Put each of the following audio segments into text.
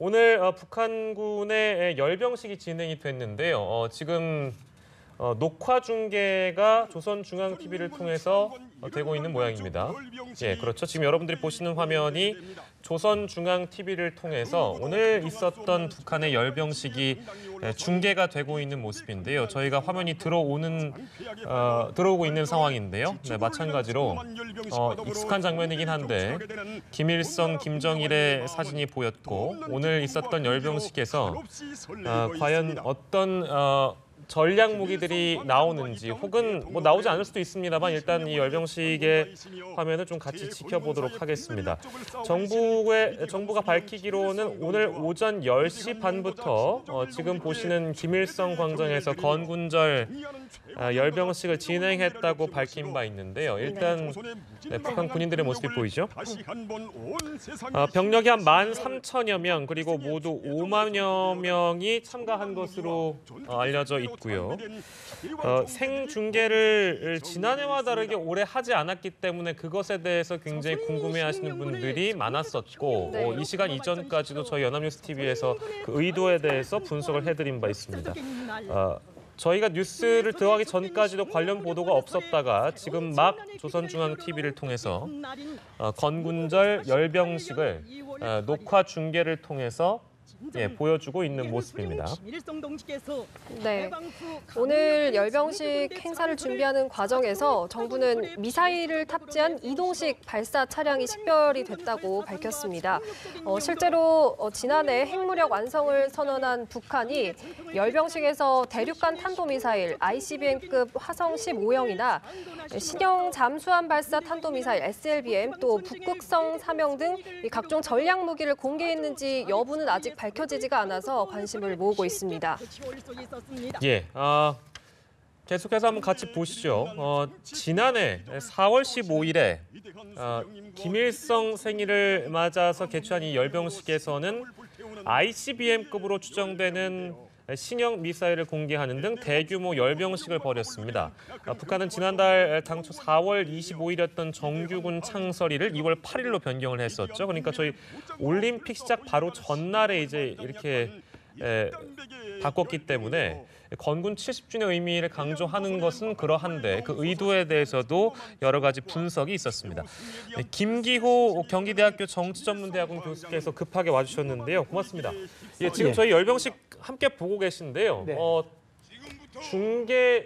오늘 북한군의 열병식이 진행이 됐는데요. 지금 녹화 중계가 조선중앙TV를 통해서 되고 있는 모양입니다. 예, 그렇죠. 지금 여러분들이 보시는 화면이 조선중앙TV를 통해서 오늘 있었던 북한의 열병식이 중계가 되고 있는 모습인데요. 저희가 화면이 들어오고 있는 상황인데요. 네, 마찬가지로 익숙한 장면이긴 한데 김일성, 김정일의 사진이 보였고 오늘 있었던 열병식에서 과연 어떤 전략 무기들이 나오는지 혹은 뭐 나오지 않을 수도 있습니다만 일단 이 열병식의 화면을 좀 같이 지켜보도록 하겠습니다. 정부가 밝히기로는 오늘 오전 10시 반부터 지금 보시는 김일성 광장에서 건군절 열병식을 진행했다고 밝힌 바 있는데요. 일단 북한 군인들의 모습이 보이죠? 병력이 한 13,000여 명 그리고 모두 5만여 명이 참가한 것으로 알려져 있고요. 생중계를 지난해와 다르게 올해 하지 않았기 때문에 그것에 대해서 굉장히 궁금해하시는 분들이 많았었고 이 시간 이전까지도 저희 연합뉴스TV에서 그 의도에 대해서 분석을 해드린 바 있습니다. 저희가 뉴스를 들어가기 전까지도 관련 보도가 없었다가 지금 막 조선중앙TV를 통해서 건군절 열병식을 녹화 중계를 통해서 보여주고 있는 모습입니다. 네, 오늘 열병식 행사를 준비하는 과정에서 정부는 미사일을 탑재한 이동식 발사 차량이 식별이 됐다고 밝혔습니다. 실제로 지난해 핵무력 완성을 선언한 북한이 열병식에서 대륙간 탄도미사일 ICBM급 화성 15형이나 신형 잠수함 발사 탄도미사일 SLBM 또 북극성 3형 등 각종 전략 무기를 공개했는지 여부는 아직 밝혀지지가 않아서 관심을 모으고 있습니다. 예, 계속해서 한번 같이 보시죠. 지난해 4월 15일에 김일성 생일을 맞아서 개최한 이 열병식에서는 ICBM급으로 추정되는 신형 미사일을 공개하는 등 대규모 열병식을 벌였습니다. 북한은 지난달 당초 4월 25일이었던 정규군 창설일을 2월 8일로 변경을 했었죠. 그러니까 저희 올림픽 시작 바로 전날에 이제 이렇게 바꿨기 때문에 건군 70주년 의미를 강조하는 것은 그러한데 그 의도에 대해서도 여러 가지 분석이 있었습니다. 김기호 경기대학교 정치전문대학원 교수께서 급하게 와주셨는데요. 고맙습니다. 예, 지금 저희 열병식 함께 보고 계신데요. 네.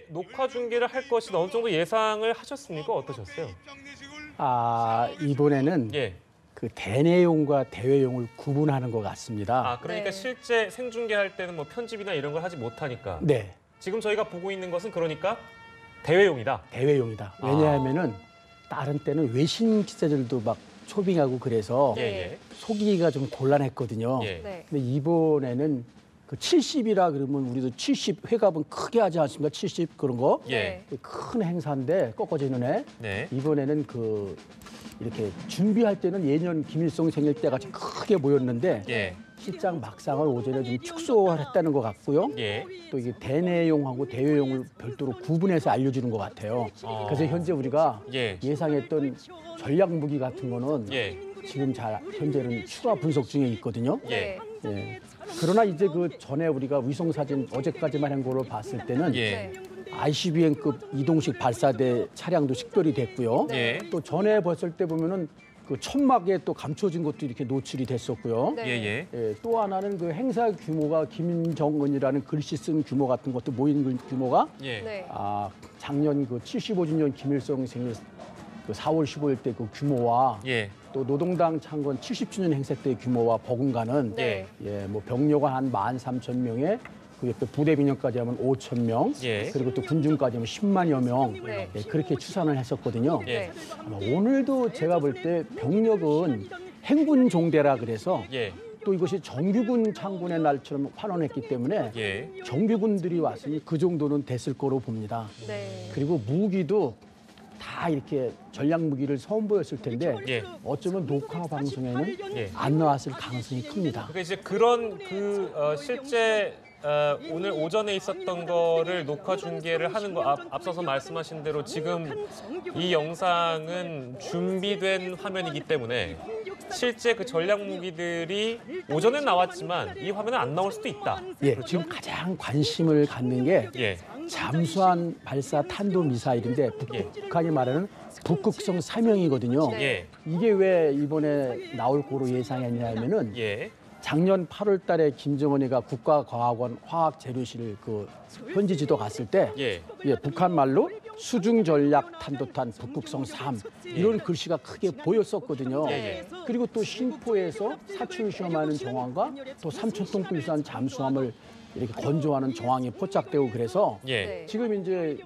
녹화 중계를 할 것이 어느 정도 예상을 하셨습니까? 어떠셨어요? 이번에는 그 대내용과 대외용을 구분하는 것 같습니다. 그러니까 실제 생중계할 때는 뭐 편집이나 이런 걸 하지 못하니까. 네. 지금 저희가 보고 있는 것은 그러니까 대외용이다. 대외용이다. 왜냐하면은 다른 때는 외신 기자들도 막 초빙하고 그래서 속이기가 좀 곤란했거든요. 근데 이번에는 그 70이라 그러면 우리도 70 회갑은 크게 하지 않습니까? 70 그런 거. 큰 행사인데 꺾어지는 해. 이번에는 이렇게 준비할 때는 예년 김일성 생일 때 같이 크게 모였는데 실장 막상을 오전에 좀 축소했다는 것 같고요. 또 이게 대내용하고 대외용을 별도로 구분해서 알려주는 것 같아요. 그래서 현재 우리가 예상했던 전략 무기 같은 거는 지금 현재는 추가 분석 중에 있거든요. 그러나 이제 그 전에 우리가 위성 사진 어제까지만 한 거로 봤을 때는 ICBM급 이동식 발사대 차량도 식별이 됐고요. 또 전에 봤을 때 보면은 그 천막에 또 감춰진 것도 이렇게 노출이 됐었고요. 또 하나는 그 행사 규모가 김정은이라는 글씨 쓴 규모 같은 것도 모인 규모가 작년 그 75주년 김일성 생일 그 4월 15일 때 그 규모와 또 노동당 창건 70주년 행사 때 규모와 버금가는 뭐 병력은 한 13,000명에 그 옆에 부대 민영까지 하면 5,000명 그리고 또 군중까지 하면 10만여 명 그렇게 추산을 했었거든요. 아마 오늘도 제가 볼 때 병력은 행군 종대라 그래서 또 이것이 정규군 창군의 날처럼 환원했기 때문에 정규군들이 왔으니 그 정도는 됐을 거로 봅니다. 그리고 무기도 다 이렇게 전략 무기를 선보였을 텐데 어쩌면 녹화 방송에는 안 나왔을 가능성이 큽니다. 그러니까 이제 그런 실제 오늘 오전에 있었던 거를 녹화 중계를 하는 거 앞서서 말씀하신 대로 지금 이 영상은 준비된 화면이기 때문에 실제 그 전략 무기들이 오전에 나왔지만 이 화면에 안 나올 수도 있다. 예, 지금 가장 관심을 갖는 게 예. 잠수함 발사 탄도 미사일인데 북한이 말하는 북극성 3형이거든요. 예. 이게 왜 이번에 나올 거로 예상했냐면은 예. 작년 8월 달에 김정은이가 국가과학원 화학재료실 그 현지 지도 갔을 때 예. 북한 말로 수중 전략 탄도탄 북극성 3 이런 글씨가 크게 보였었거든요. 그리고 또 신포에서 사출 시험하는 정황과 또 삼천동굴산 잠수함을 이렇게 건조하는 정황이 포착되고 그래서 예. 지금 이제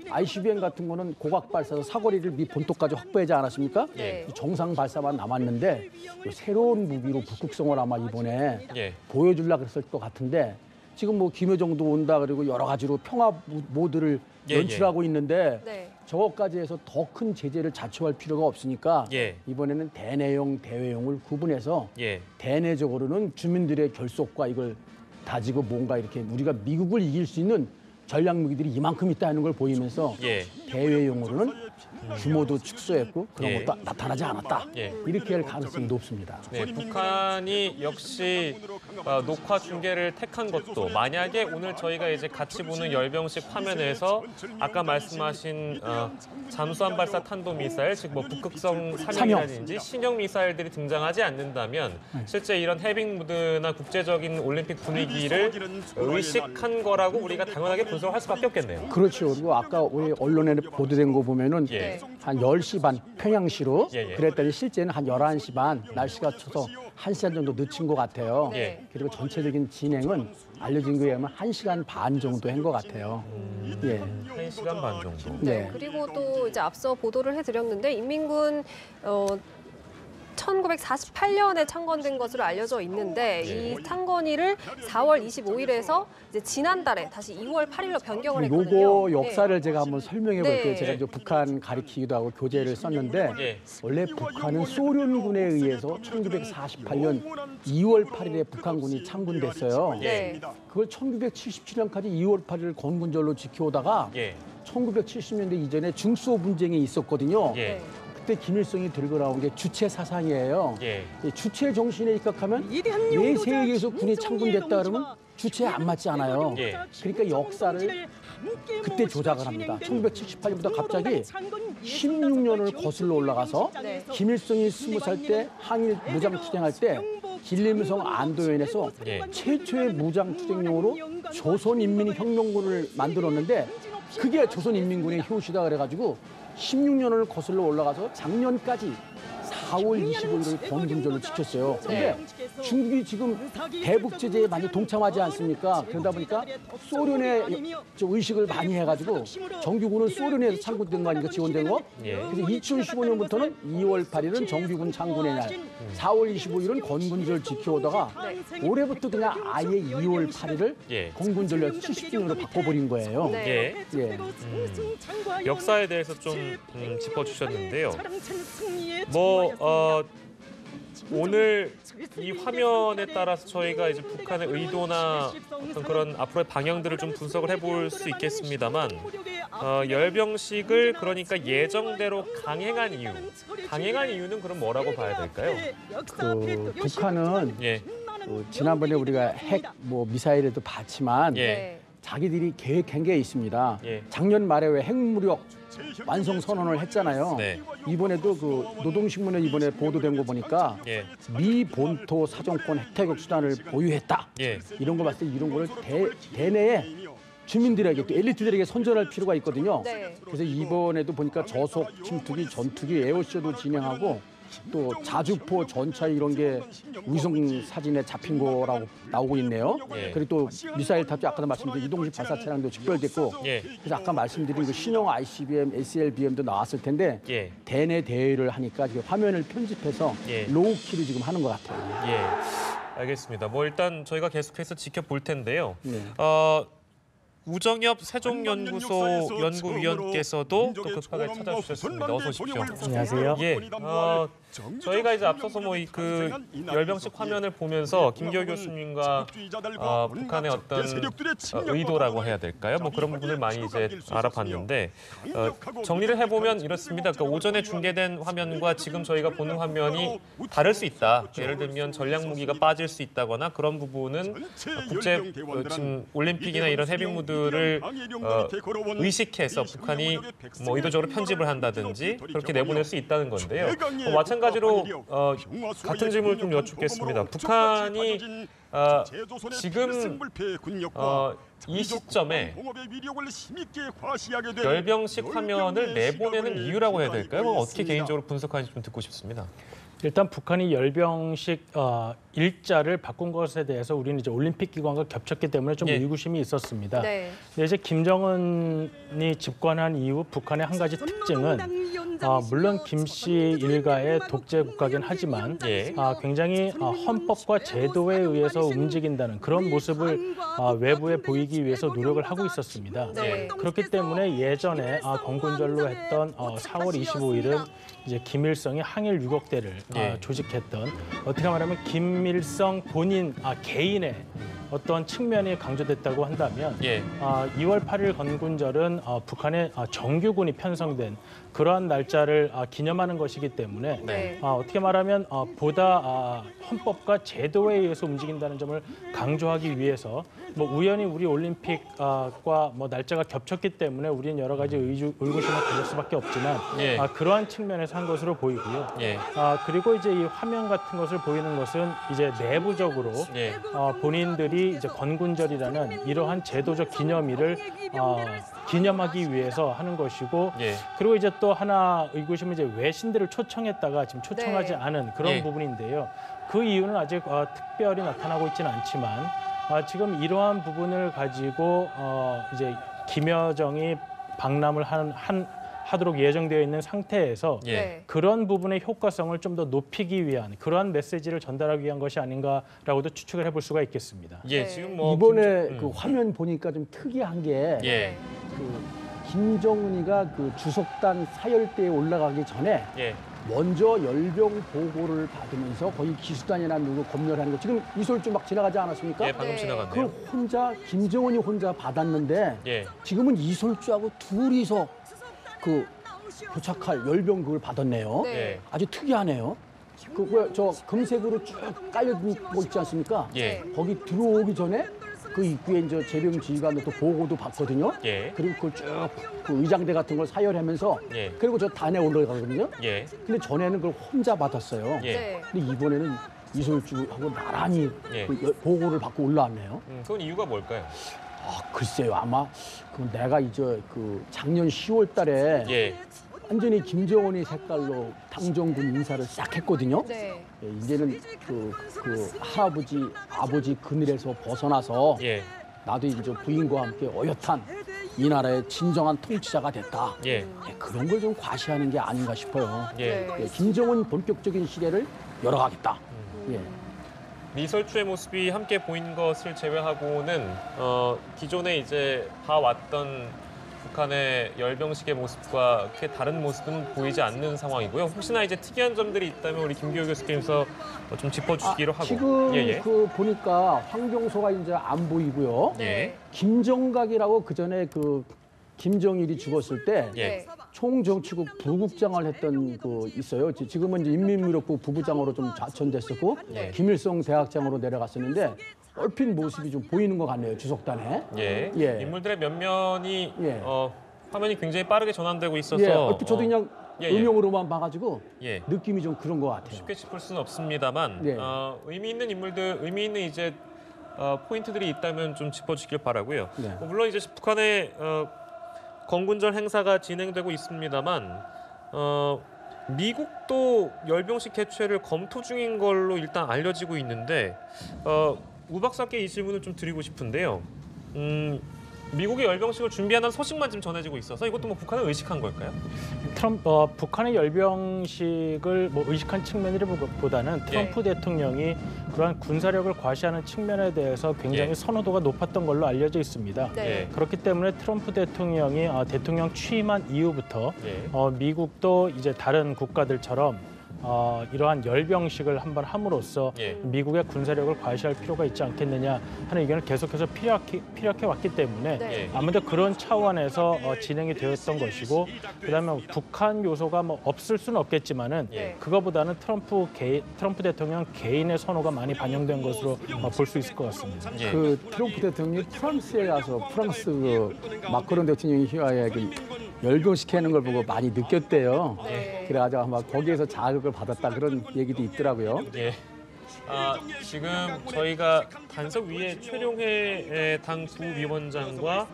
ICBM 같은 거는 고각 발사에서 사거리를 미 본토까지 확보하지 않았습니까? 예. 정상 발사만 남았는데 새로운 무기로 북극성을 아마 이번에 예. 보여주려고 했을 것 같은데 지금 뭐 김여정도 온다 그리고 여러 가지로 평화 모드를 연출하고 있는데 네. 저것까지 해서 더 큰 제재를 자초할 필요가 없으니까 예. 이번에는 대내용, 대외용을 구분해서 예. 대내적으로는 주민들의 결속과 이걸 다지고 뭔가 이렇게 우리가 미국을 이길 수 있는 전략 무기들이 이만큼 있다는 걸 보이면서 예. 대외용으로는 규모도 축소했고 그런 예. 것도 나타나지 않았다. 예. 이렇게 할 가능성이 높습니다. 네, 북한이 역시 녹화 중계를 택한 것도 만약에 오늘 저희가 이제 같이 보는 열병식 화면에서 아까 말씀하신 잠수함 발사 탄도 미사일, 즉 뭐 북극성 3형이라든지 신형 미사일들이 등장하지 않는다면 실제 이런 해빙 무드나 국제적인 올림픽 분위기를 의식한 거라고 우리가 당연하게 분석할 수밖에 없겠네요. 그렇죠. 그리고 아까 우리 언론에 보도된 거 보면은 예. 한 10시 반 평양시로 예, 예. 그랬더니 실제는 한 11시 반 날씨가 추워서 1시간 정도 늦춘 것 같아요. 예. 그리고 전체적인 진행은 알려진 거에 의하면 1시간 반 정도 한 것 같아요. 예. 1시간 반 정도. 네. 그리고 또 이제 앞서 보도를 해드렸는데 인민군 1948년에 창건된 것으로 알려져 있는데 예. 이 창건일을 4월 25일에서 이제 지난달에 다시 2월 8일로 변경을 했거든요. 요거 역사를 제가 한번 설명해 볼게요. 네. 제가 이제 북한 가리키기도 하고 교재를 썼는데 예. 원래 북한은 소련군에 의해서 1948년 2월 8일에 북한군이 창군됐어요. 네. 그걸 1977년까지 2월 8일을 건군절로 지켜오다가 예. 1970년대 이전에 중소 분쟁이 있었거든요. 예. 그때 김일성이 들고 나온 게 주체 사상이에요. 예. 주체 정신에 입각하면 왜 세계에서 군이 창군됐다 그러면 주체에 안 맞지 않아요. 예. 그러니까 역사를 그때 조작을 합니다. 1978년부터 갑자기 16년을 거슬러 올라가서 네. 김일성이 20살 때 항일 무장 투쟁할 때 길림성 안도현에서 예. 최초의 무장 투쟁용으로 조선인민혁명군을 만들었는데 그게 조선인민군의 효시다 그래가지고 16년을 거슬러 올라가서 작년까지 4월 25일을 건군절로 지켰어요. 그런데 중국이 지금 대북 제재에 많이 동참하지 않습니까? 그러다 보니까 소련의 의식을 많이 해가지고 정규군은 소련에서 창군된 거 아닙니까? 지원된 거? 예. 그래서 2015년부터는 2월 8일은 정규군 창군의 날, 4월 25일은 건군절 지켜오다가 올해부터 그냥 아예 2월 8일을 예. 건군절로 70주년으로 바꿔버린 거예요. 네. 예. 예. 역사에 대해서 좀 짚어주셨는데요. 뭐 오늘 이 화면에 따라서 저희가 이제 북한의 의도나 어떤 그런 앞으로의 방향들을 좀 분석을 해볼 수 있겠습니다만 열병식을 그러니까 예정대로 강행한 이유는 그럼 뭐라고 봐야 될까요? 북한은 예, 지난번에 우리가 핵 미사일에도 봤지만 예, 자기들이 계획한 게 있습니다. 예. 작년 말에 왜 핵무력 완성 선언을 했잖아요. 네. 이번에도 그 노동신문에 이번에 보도된 거 보니까 예, 미 본토 사정권 혜택 수단을 보유했다. 예, 이런 거 봤을 때 이런 거를 대내에 주민들에게 또 엘리트들에게 선전할 필요가 있거든요. 네. 그래서 이번에도 보니까 저속 침투기, 전투기, 에어쇼도 진행하고 또 자주포 전차 이런 게 위성 사진에 잡힌 거라고 나오고 있네요. 예. 그리고 또 미사일 탑재 아까도 말씀드린 이동식 발사 차량도 직결됐고 예. 그래서 아까 말씀드린 그 신형 ICBM, SLBM도 나왔을 텐데 예. 대내 대회를 하니까 지금 화면을 편집해서 예. 로우키를 지금 하는 것 같아요. 예. 알겠습니다. 뭐 일단 저희가 계속해서 지켜볼 텐데요. 네. 우정엽 세종연구소 연구위원께서도 또 급하게 찾아주셨습니다. 어서 오십시오. 안녕하세요. 예. 저희가 이제 앞서서 뭐 그 열병식 화면을 보면서 김기호 교수님과 북한의 어떤 의도라고 해야 될까요? 뭐 그런 부분을 많이 이제 알아봤는데 정리를 해보면 이렇습니다. 그러니까 오전에 중계된 화면과 지금 저희가 보는 화면이 다를 수 있다. 예를 들면 전략 무기가 빠질 수 있다거나 그런 부분은 국제 지금 올림픽이나 이런 헤비무드를 의식해서 북한이 뭐 의도적으로 편집을 한다든지 그렇게 내보낼 수 있다는 건데요. 마찬가지로 같은 질문을 좀 여쭙겠습니다. 북한이 지금 이 시점에 열병식 화면을 내보내는 이유라고 해야 될까요? 그럼 어떻게 개인적으로 분석하는지 좀 듣고 싶습니다. 일단 북한이 열병식 일자를 바꾼 것에 대해서 우리는 이제 올림픽 기간과 겹쳤기 때문에 좀 의구심이 있었습니다. 네. 근데 이제 김정은이 집권한 이후 북한의 한 가지 특징은 물론 김 씨 일가의 독재 국가긴 하지만 굉장히 헌법과 제도에 의해서 움직인다는 그런 모습을 외부에 보이기 위해서 노력을 하고 있었습니다. 네. 그렇기 때문에 예전에 건군절로 했던 4월 25일은 이제 김일성이 항일 유격대를 조직했던 어떻게 말하면 김일성 본인 개인의 어떤 측면이 강조됐다고 한다면 2월 8일 건군절은 북한의 정규군이 편성된 그러한 날짜를 기념하는 것이기 때문에 어떻게 말하면 보다 헌법과 제도에 의해서 움직인다는 점을 강조하기 위해서 뭐 우연히 우리 올림픽과 뭐 날짜가 겹쳤기 때문에 우리는 여러 가지 의구심을 가질 수밖에 없지만 그러한 측면에서 한 것으로 보이고요. 그리고 이제 이 화면 같은 것을 보이는 것은 이제 내부적으로 본인들이 이제 건군절이라는 이러한 제도적 기념일을 기념하기 위해서 하는 것이고 그리고 이제 또 하나 의구심은 이제 외신들을 초청했다가 지금 초청하지 않은 그런 부분인데요. 그 이유는 아직 특별히 나타나고 있지는 않지만 지금 이러한 부분을 가지고 이제 김여정이 방남을 하도록 예정되어 있는 상태에서 그런 부분의 효과성을 좀 더 높이기 위한 그러한 메시지를 전달하기 위한 것이 아닌가라고도 추측을 해볼 수가 있겠습니다. 지금 뭐 이번에 그 화면 보니까 좀 특이한 게 그 김정은이가 그 주석단 사열대에 올라가기 전에 먼저 열병 보고를 받으면서 거의 기수단이나 누구 검열하는 거 지금 이솔주 막 지나가지 않았습니까? 방금 지나갔네요. 그걸 혼자 김정은이 혼자 받았는데 지금은 이솔주하고 둘이서 그 도착할 열병 그걸 받았네요. 아주 특이하네요. 저 금색으로 쭉 깔려있는 거 있지 않습니까? 거기 들어오기 전에 그 입구에 이제 재병 지휘관도 또 보고도 받거든요. 그리고 그걸 쭉그 의장대 같은 걸 사열하면서 그리고 저 단에 올라가거든요. 근데 전에는 그걸 혼자 받았어요. 근데 이번에는 이솔주하고 나란히 그 보고를 받고 올라왔네요. 그건 이유가 뭘까요? 글쎄요. 아마 그 내가 이제 그 작년 10월 달에 완전히 김정은이 색깔로 당정군 인사를 싹 했거든요. 이제는 그 할아버지, 아버지 그늘에서 벗어나서 나도 이제 부인과 함께 어엿한 이 나라의 진정한 통치자가 됐다. 그런 걸 좀 과시하는 게 아닌가 싶어요. 김정은 본격적인 시대를 열어가겠다. 이솔주의 모습이 함께 보인 것을 제외하고는 기존에 이제 봐왔던 북한의 열병식의 모습과 크게 다른 모습은 보이지 않는 상황이고요. 혹시나 이제 특이한 점들이 있다면 우리 김기호 교수님께서 좀 짚어주시기로 하고. 지금 그 보니까 황병소가 이제 안 보이고요. 김정각이라고 그 전에 그 김정일이 죽었을 때 총정치국 부국장을 했던 그 있어요. 지금은 이제 인민무력부 부부장으로 좀 좌천됐었고 김일성 대학장으로 내려갔었는데 얼핏 모습이 좀 보이는 것 같네요. 주석단에. 인물들의 면면이 화면이 굉장히 빠르게 전환되고 있어서 얼핏 저도 그냥 음영으로만 봐가지고 느낌이 좀 그런 것 같아요. 쉽게 짚을 수는 없습니다만 의미 있는 인물들, 의미 있는 이제 포인트들이 있다면 좀 짚어주길 바라고요. 물론 이제 북한의 건군절 행사가 진행되고 있습니다만 미국도 열병식 개최를 검토 중인 걸로 일단 알려지고 있는데 우 박사께 이 질문을 좀 드리고 싶은데요. 미국의 열병식을 준비한다는 소식만 지금 전해지고 있어서 이것도 뭐 북한을 의식한 걸까요? 북한의 열병식을 뭐 의식한 측면이라기보다는 트럼프 대통령이 그러한 군사력을 과시하는 측면에 대해서 굉장히 선호도가 높았던 걸로 알려져 있습니다. 그렇기 때문에 트럼프 대통령이 대통령 취임한 이후부터 미국도 이제 다른 국가들처럼 이러한 열병식을 한번 함으로써 미국의 군사력을 과시할 필요가 있지 않겠느냐 하는 의견을 계속해서 피력해 왔기 때문에 아무래도 그런 차원에서 진행이 되었던 것이고 그다음에 북한 요소가 뭐 없을 수는 없겠지만은 그거보다는 트럼프 대통령 개인의 선호가 많이 반영된 것으로 볼 수 있을 것 같습니다. 그 트럼프 대통령이 프랑스에 가서 프랑스 그 마크롱 대통령이 휘하에 열병시키는 걸 보고 많이 느꼈대요. 그래가지고 아마 거기에서 자극을 받았다 그런 얘기도 있더라고요. 지금 저희가 단석 위에 최룡해 당 부위원장과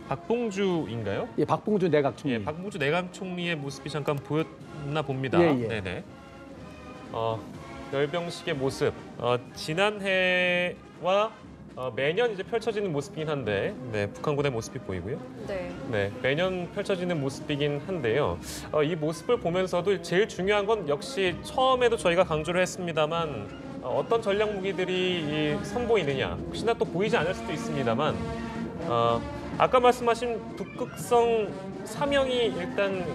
박봉주인가요? 예, 박봉주 내각 총리. 박봉주 내각 총리의 모습이 잠깐 보였나 봅니다. 네네. 열병식의 모습, 지난해와 매년 이제 펼쳐지는 모습이긴 한데, 북한군의 모습이 보이고요. 매년 펼쳐지는 모습이긴 한데요. 이 모습을 보면서도 제일 중요한 건 역시 처음에도 저희가 강조를 했습니다만 어떤 전략 무기들이 선보이느냐, 혹시나 또 보이지 않을 수도 있습니다만 아까 말씀하신 북극성 3형이 일단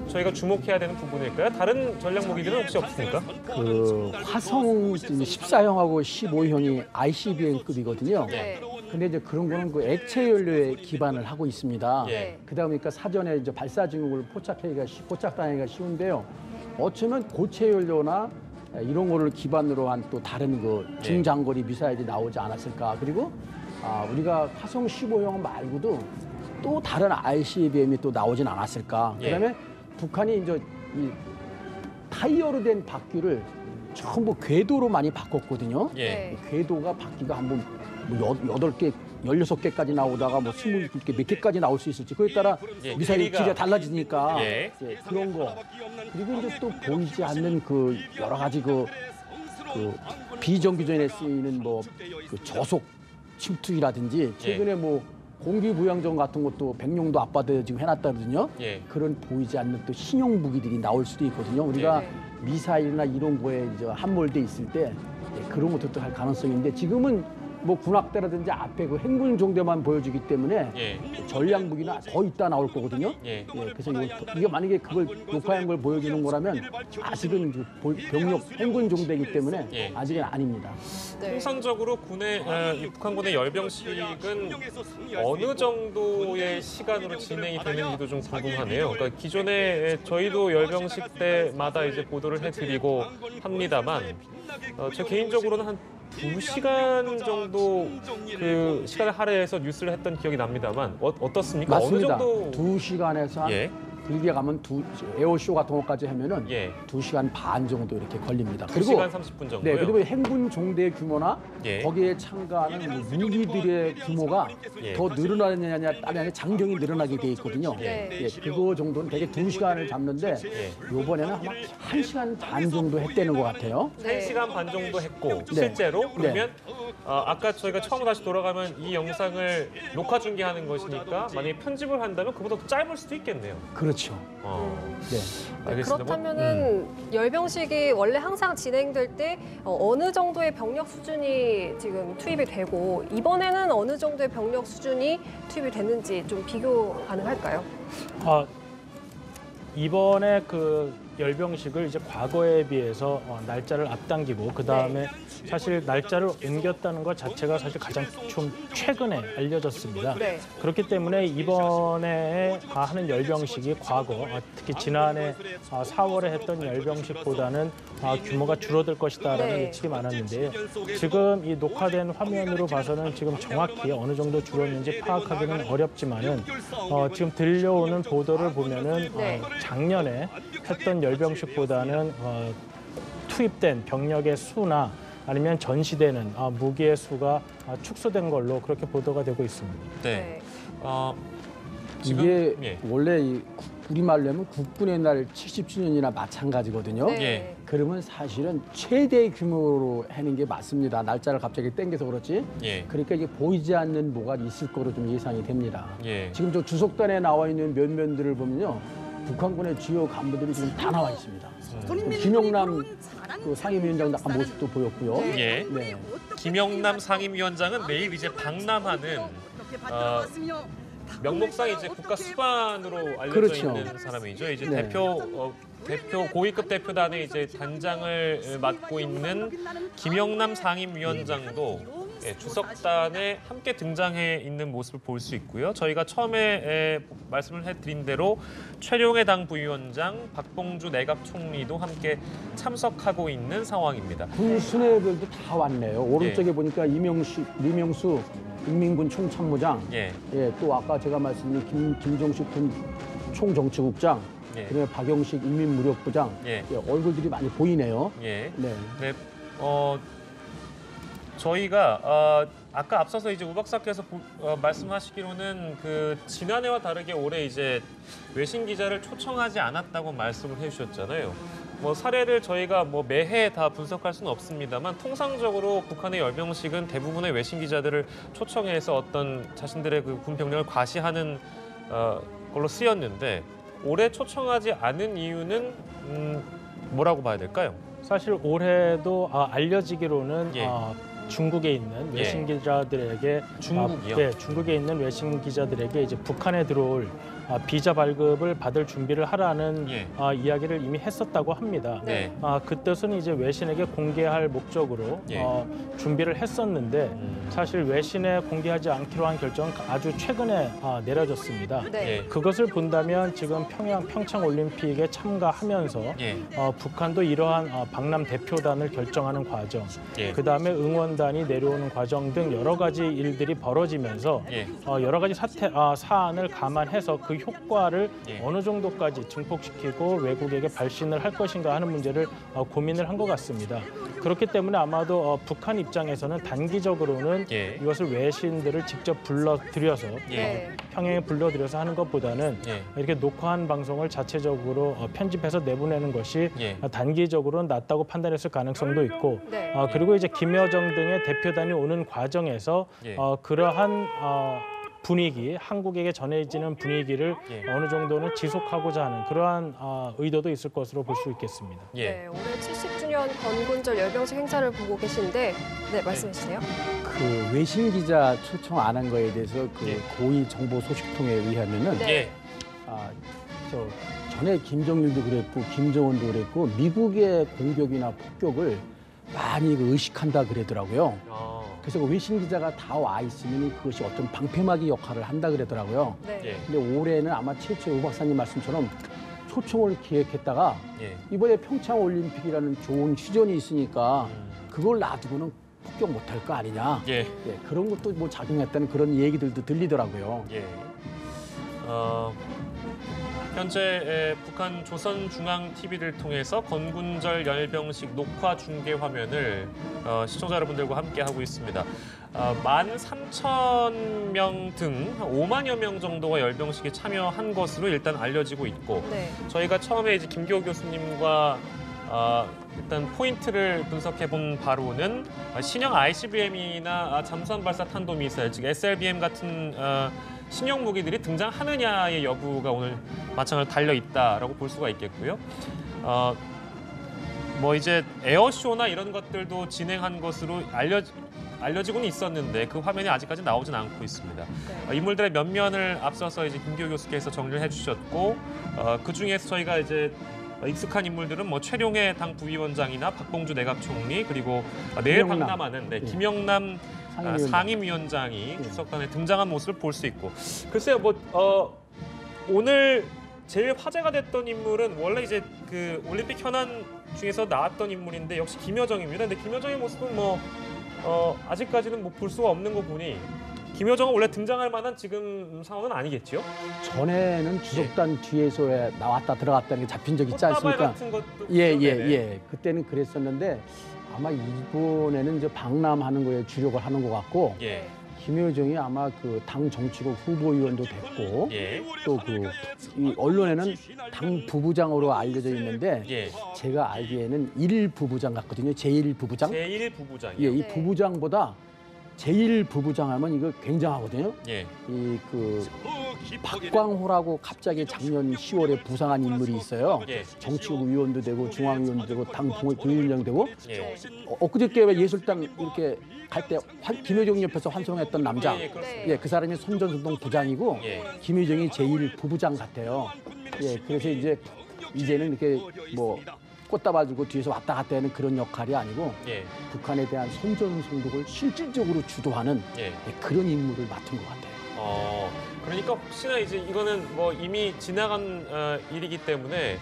저희가 주목해야 되는 부분일까요? 다른 전략 무기들은 혹시 없습니까? 그 화성 14형하고 15형이 ICBM급이거든요. 근데 이제 그런 거는 그 액체 연료에 기반을 하고 있습니다. 그러다 보니까 사전에 이제 발사 증후를 포착하기가 쉬운데요. 어쩌면 고체 연료나 이런 거를 기반으로 한 또 다른 그 중장거리 미사일이 나오지 않았을까. 그리고 우리가 화성 15형 말고도 또 다른 ICBM이 또 나오진 않았을까. 그다음에 북한이 이제 이 타이어로 된 바퀴를 전부 궤도로 많이 바꿨거든요. 궤도가 바퀴가 한번 뭐 8개, 16개까지 나오다가 뭐 20개 몇 개까지 나올 수 있을지 그에 따라 미사일 길이가 달라지니까 그런 거. 그리고 이제 또 보이지 않는 그 여러 가지 그 비정규전에 쓰이는 뭐 그 저속 침투기라든지 최근에 뭐 공기부양전 같은 것도 백령도 앞바다에 지금 해놨다거든요. 그런 보이지 않는 또 신형 무기들이 나올 수도 있거든요. 우리가 미사일이나 이런 거에 이제 함몰돼 있을 때 그런 것도 할 가능성이 있는데 지금은 뭐 군악대라든지 앞에 그 행군 정대만 보여주기 때문에 전략 무기는 더 있다 나올 거거든요. 그래서 이게 만약에 그걸 녹화한 걸 보여주는 거라면 아직은 병력 행군 정대이기 때문에 아직은 아닙니다. 통상적으로 북한군의 열병식은 어느 정도의 시간으로 진행이 되는지도 좀 궁금하네요. 그러니까 기존에 저희도 열병식 때마다 이제 보도를 해드리고 합니다만, 저 개인적으로는 한 2시간 정도 그 시간을 할애해서 뉴스를 했던 기억이 납니다만 어떻습니까? 맞습니다. 어느 정도 2시간에서 한 길게 가면 에어쇼 같은 것까지 하면은 2시간 반 정도 이렇게 걸립니다. 2시간 30분 정도요? 네, 그리고 행군 종대 규모나 거기에 참가하는 무기들의 규모가 더 늘어나느냐에 따라 장경이 늘어나게 돼 있거든요. 그거 정도는 대개 2시간을 잡는데 이번에는 아마 1시간 반 정도 했다는 것 같아요. 1시간 반 정도 했고 실제로 그러면 아까 저희가 처음으로 다시 돌아가면 이 영상을 녹화 중계하는 것이니까 만약에 편집을 한다면 그보다 더 짧을 수도 있겠네요. 그렇죠. 알겠습니다. 그렇다면은 열병식이 원래 항상 진행될 때 어느 정도의 병력 수준이 지금 투입이 되고 이번에는 어느 정도의 병력 수준이 투입이 됐는지 좀 비교 가능할까요? 이번에 그 열병식을 이제 과거에 비해서 날짜를 앞당기고 그 다음에 사실 날짜를 옮겼다는 것 자체가 사실 가장 좀 최근에 알려졌습니다. 그렇기 때문에 이번에 하는 열병식이 과거 특히 지난해 4월에 했던 열병식보다는 규모가 줄어들 것이다라는 예측이 많았는데요. 지금 이 녹화된 화면으로 봐서는 지금 정확히 어느 정도 줄었는지 파악하기는 어렵지만은 지금 들려오는 보도를 보면은 작년에 했던 열병식보다는 투입된 병력의 수나 아니면 전시되는 무기의 수가 축소된 걸로 그렇게 보도가 되고 있습니다. 이게 원래 우리말로 하면 국군의 날 70주년이나 마찬가지거든요. 그러면 사실은 최대 규모로 하는 게 맞습니다. 날짜를 갑자기 땡겨서 그렇지. 그러니까 이게 보이지 않는 뭐가 있을 거로 좀 예상이 됩니다. 지금 저 주석단에 나와 있는 면면들을 보면요. 북한군의 주요 간부들이 지금 다 나와 있습니다. 김영남 그 상임위원장 아까 모습도 보였고요. 김영남 상임위원장은 내일 이제 방남하는 명목상 이제 국가 수반으로 알려져 있는 사람이죠. 이제 대표 고위급 대표단의 이제 단장을 맡고 있는 김영남 상임위원장도 주석단에 함께 등장해 있는 모습을 볼 수 있고요. 저희가 처음에 말씀을 해드린 대로 최룡해 당 부위원장, 박봉주 내각 총리도 함께 참석하고 있는 상황입니다. 군 수뇌들도 다 왔네요. 오른쪽에 보니까 이명수 인민군 총참모장, 또 아까 제가 말씀드린 김종식 군 총정치국장, 그다음에 박영식 인민무력부장, 얼굴들이 많이 보이네요. 네. 저희가 아까 앞서서 이제 우 박사께서 말씀하시기로는 그 지난해와 다르게 올해 이제 외신 기자를 초청하지 않았다고 말씀을 해주셨잖아요. 뭐 사례를 저희가 뭐 매해 다 분석할 수는 없습니다만 통상적으로 북한의 열병식은 대부분의 외신 기자들을 초청해서 어떤 자신들의 그 군 병력을 과시하는 걸로 쓰였는데 올해 초청하지 않은 이유는 뭐라고 봐야 될까요? 사실 올해도 알려지기로는 중국에 있는 외신 기자들에게 중국이요? 중국에 있는 외신 기자들에게 이제 북한에 들어올 비자 발급을 받을 준비를 하라는 이야기를 이미 했었다고 합니다. 그 뜻은 이제 외신에게 공개할 목적으로 준비를 했었는데 사실 외신에 공개하지 않기로 한 결정은 아주 최근에 내려졌습니다. 그것을 본다면 지금 평창 올림픽에 참가하면서 북한도 이러한 박람 대표단을 결정하는 과정, 그다음에 응원단이 내려오는 과정 등 여러 가지 일들이 벌어지면서 여러 가지 사안을 감안해서 그 효과를 어느 정도까지 증폭시키고 외국에게 발신을 할 것인가 하는 문제를 고민을 한 것 같습니다. 그렇기 때문에 아마도 북한 입장에서는 단기적으로는 이것을 외신들을 직접 불러들여서 평양에 불러들여서 하는 것보다는 이렇게 녹화한 방송을 자체적으로 편집해서 내보내는 것이 단기적으로는 낫다고 판단했을 가능성도 있고 그리고 이제 김여정 등의 대표단이 오는 과정에서 그러한 분위기, 한국에게 전해지는 분위기를 어느 정도는 지속하고자 하는 그러한 의도도 있을 것으로 볼 수 있겠습니다. 네, 올해 70주년 건군절 열병식 행사를 보고 계신데 말씀해 주세요. 그 외신 기자 초청 안 한 거에 대해서 그 고위 정보 소식통에 의하면은 전에 김정일도 그랬고 김정은도 그랬고 미국의 공격이나 폭격을 많이 의식한다 그러더라고요. 그래서 외신 기자가 다 와 있으면 그것이 어떤 방패막이 역할을 한다 그러더라고요. 근데 올해는 아마 최초의 우 박사님 말씀처럼 초청을 기획했다가 이번에 평창 올림픽이라는 좋은 휴전이 있으니까 그걸 놔두고는 폭격 못할 거 아니냐. 그런 것도 뭐 작용했다는 그런 얘기들도 들리더라고요. 현재 북한 조선중앙TV를 통해서 건군절 열병식 녹화 중계 화면을 시청자 여러분들과 함께 하고 있습니다. 13,000명 등 5만여 명 정도가 열병식에 참여한 것으로 일단 알려지고 있고 저희가 처음에 이제 김기호 교수님과 일단 포인트를 분석해 본 바로는 신형 ICBM이나 잠수함 발사 탄도미사일, 즉 SLBM 같은 신형 무기들이 등장하느냐의 여부가 오늘 마찬가지로 달려 있다라고 볼 수가 있겠고요. 뭐 이제 에어쇼나 이런 것들도 진행한 것으로 알려지고는 있었는데 그 화면이 아직까지 나오진 않고 있습니다. 인물들의 면면을 앞서서 이제 김기호 교수께서 정리를 해주셨고 그 중에서 저희가 이제 익숙한 인물들은 뭐 최룡해 당 부위원장이나 박봉주 내각 총리 그리고 내일 방남하는 김영남 상임위원장이 주석단에 등장한 모습을 볼 수 있고 글쎄요 오늘 제일 화제가 됐던 인물은 원래 이제 그 올림픽 현안 중에서 나왔던 인물인데 역시 김여정입니다. 근데 김여정의 모습은 아직까지는 볼 수가 없는 거 보니 김여정은 원래 등장할 만한 지금 상황은 아니겠죠? 전에는 주석단 뒤에서 나왔다 들어갔다는 게 잡힌 적 있지 않습니까? 같은 것도 그때는 그랬었는데 아마 이번에는 이제 방남하는 거에 주력을 하는 것 같고 김여정이 아마 그 당 정치국 후보위원도 됐고 또 이 언론에는 당 부부장으로 알려져 있는데 제가 알기에는 1부부장 같거든요. 제1부부장. 제1부부장이요? 이 부부장보다 제1부부장 하면 이거 굉장하거든요. 박광호라고 갑자기 작년 10월에 부상한 인물이 있어요. 정치국 위원도 되고 중앙위원도 되고 당 부위원장 되고 엊그저께 예술당 이렇게 갈 때 김여정 옆에서 환송했던 남자. 그 사람이 손전수동 부장이고 김여정이 제1부부장 같아요. 그래서 이제 이제는 이렇게 뭐 꽃다발 들고 뒤에서 왔다 갔다 하는 그런 역할이 아니고 예. 북한에 대한 선전성독을 실질적으로 주도하는 예. 그런 임무를 맡은 것 같아요. 그러니까 혹시나 이제 이거는 뭐 이미 지나간 일이기 때문에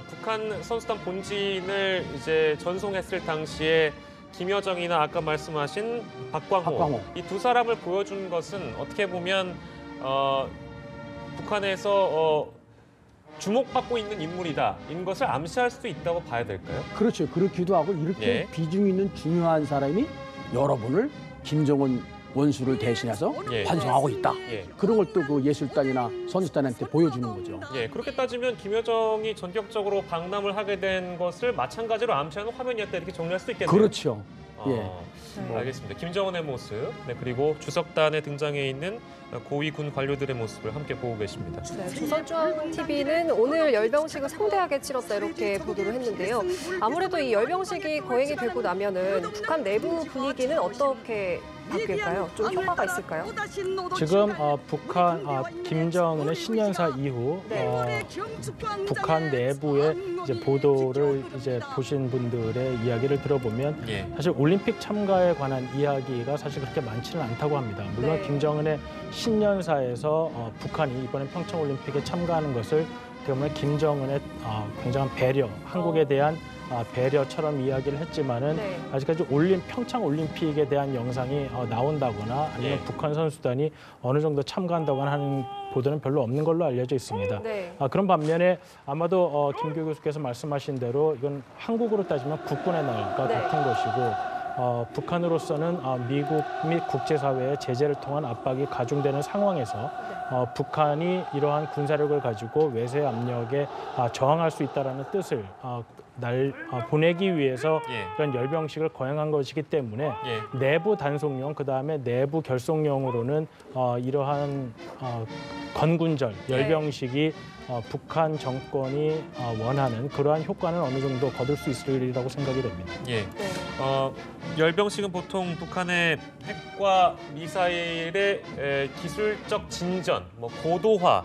북한 선수단 본진을 이제 전송했을 당시에 김여정이나 아까 말씀하신 박광호. 이 두 사람을 보여준 것은 어떻게 보면 북한에서 주목받고 있는 인물이다인 것을 암시할 수도 있다고 봐야 될까요? 그렇죠. 그렇기도 하고 이렇게 예. 비중 있는 중요한 사람이 여러분을 김정은 원수를 대신해서 예. 반성하고 있다. 예. 그런 걸 또 그 예술단이나 선수단한테 보여주는 거죠. 예, 그렇게 따지면 김여정이 전격적으로 방남을 하게 된 것을 마찬가지로 암시하는 화면이었다 이렇게 정리할 수도 있겠네요. 그렇죠. 예. 알겠습니다. 김정은의 모습, 그리고 주석단에 등장해 있는 고위 군 관료들의 모습을 함께 보고 계십니다. 네, 조선중앙TV는 오늘 열병식을 성대하게 치렀다 이렇게 보도를 했는데요. 아무래도 이 열병식이 거행이 되고 나면은 북한 내부 분위기는 어떻게 바뀔까요? 좀 효과가 있을까요? 지금 북한 김정은의 신년사 이후 북한 내부의 이제 보도를 이제 보신 분들의 이야기를 들어보면 예. 사실 올림픽 참가에 관한 이야기가 사실 그렇게 많지는 않다고 합니다. 물론 네. 김정은의 신년사에서 북한이 이번에 평창 올림픽에 참가하는 것을 어떻게 보면 김정은의 굉장한 배려, 한국에 대한 배려처럼 이야기를 했지만은 네. 아직까지 평창 올림픽에 대한 영상이 나온다거나 아니면 예. 북한 선수단이 어느 정도 참가한다거나 하는 보도는 별로 없는 걸로 알려져 있습니다. 네. 그런 반면에 아마도 김규 교수께서 말씀하신 대로 이건 한국으로 따지면 국군의 날과 네. 같은 것이고 북한으로서는 미국 및 국제사회의 제재를 통한 압박이 가중되는 상황에서 북한이 이러한 군사력을 가지고 외세 압력에 저항할 수 있다는 뜻을 보내기 위해서 예. 그런 열병식을 거행한 것이기 때문에 예. 내부 단속용 그다음에 내부 결속용으로는 이러한 건군절 열병식이 북한 정권이 원하는 그러한 효과는 어느 정도 거둘 수 있으리라고 생각이 됩니다. 예. 네. 열병식은 보통 북한의 핵과 미사일의 기술적 진전, 고도화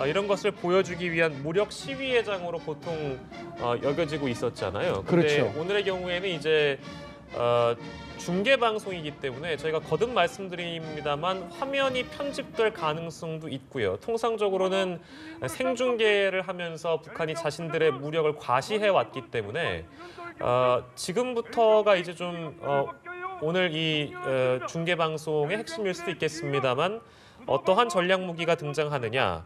이런 것을 보여주기 위한 무력 시위의 장으로 보통 여겨지고 있었잖아요. 근데 그렇죠. 오늘의 경우에는 이제 중계 방송이기 때문에 저희가 거듭 말씀드립니다만 화면이 편집될 가능성도 있고요. 통상적으로는 생중계를 하면서 북한이 자신들의 무력을 과시해 왔기 때문에 지금부터가 이제 좀 오늘 이 중계 방송의 핵심일 수도 있겠습니다만 어떠한 전략 무기가 등장하느냐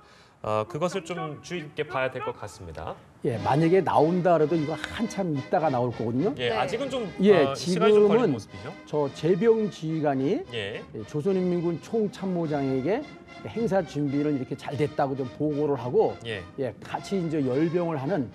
그것을 좀 주의 깊게 봐야 될 것 같습니다. 예, 만약에 나온다 그래도 이거 한참 있다가 나올 거거든요. 예, 네. 아직은 좀 시간이 좀 걸리는 지금은 모습이죠. 저 재병 지휘관이 예, 조선인민군 총참모장에게 행사 준비는 이렇게 잘 됐다고 좀 보고를 하고 예, 같이 이제 열병을 하는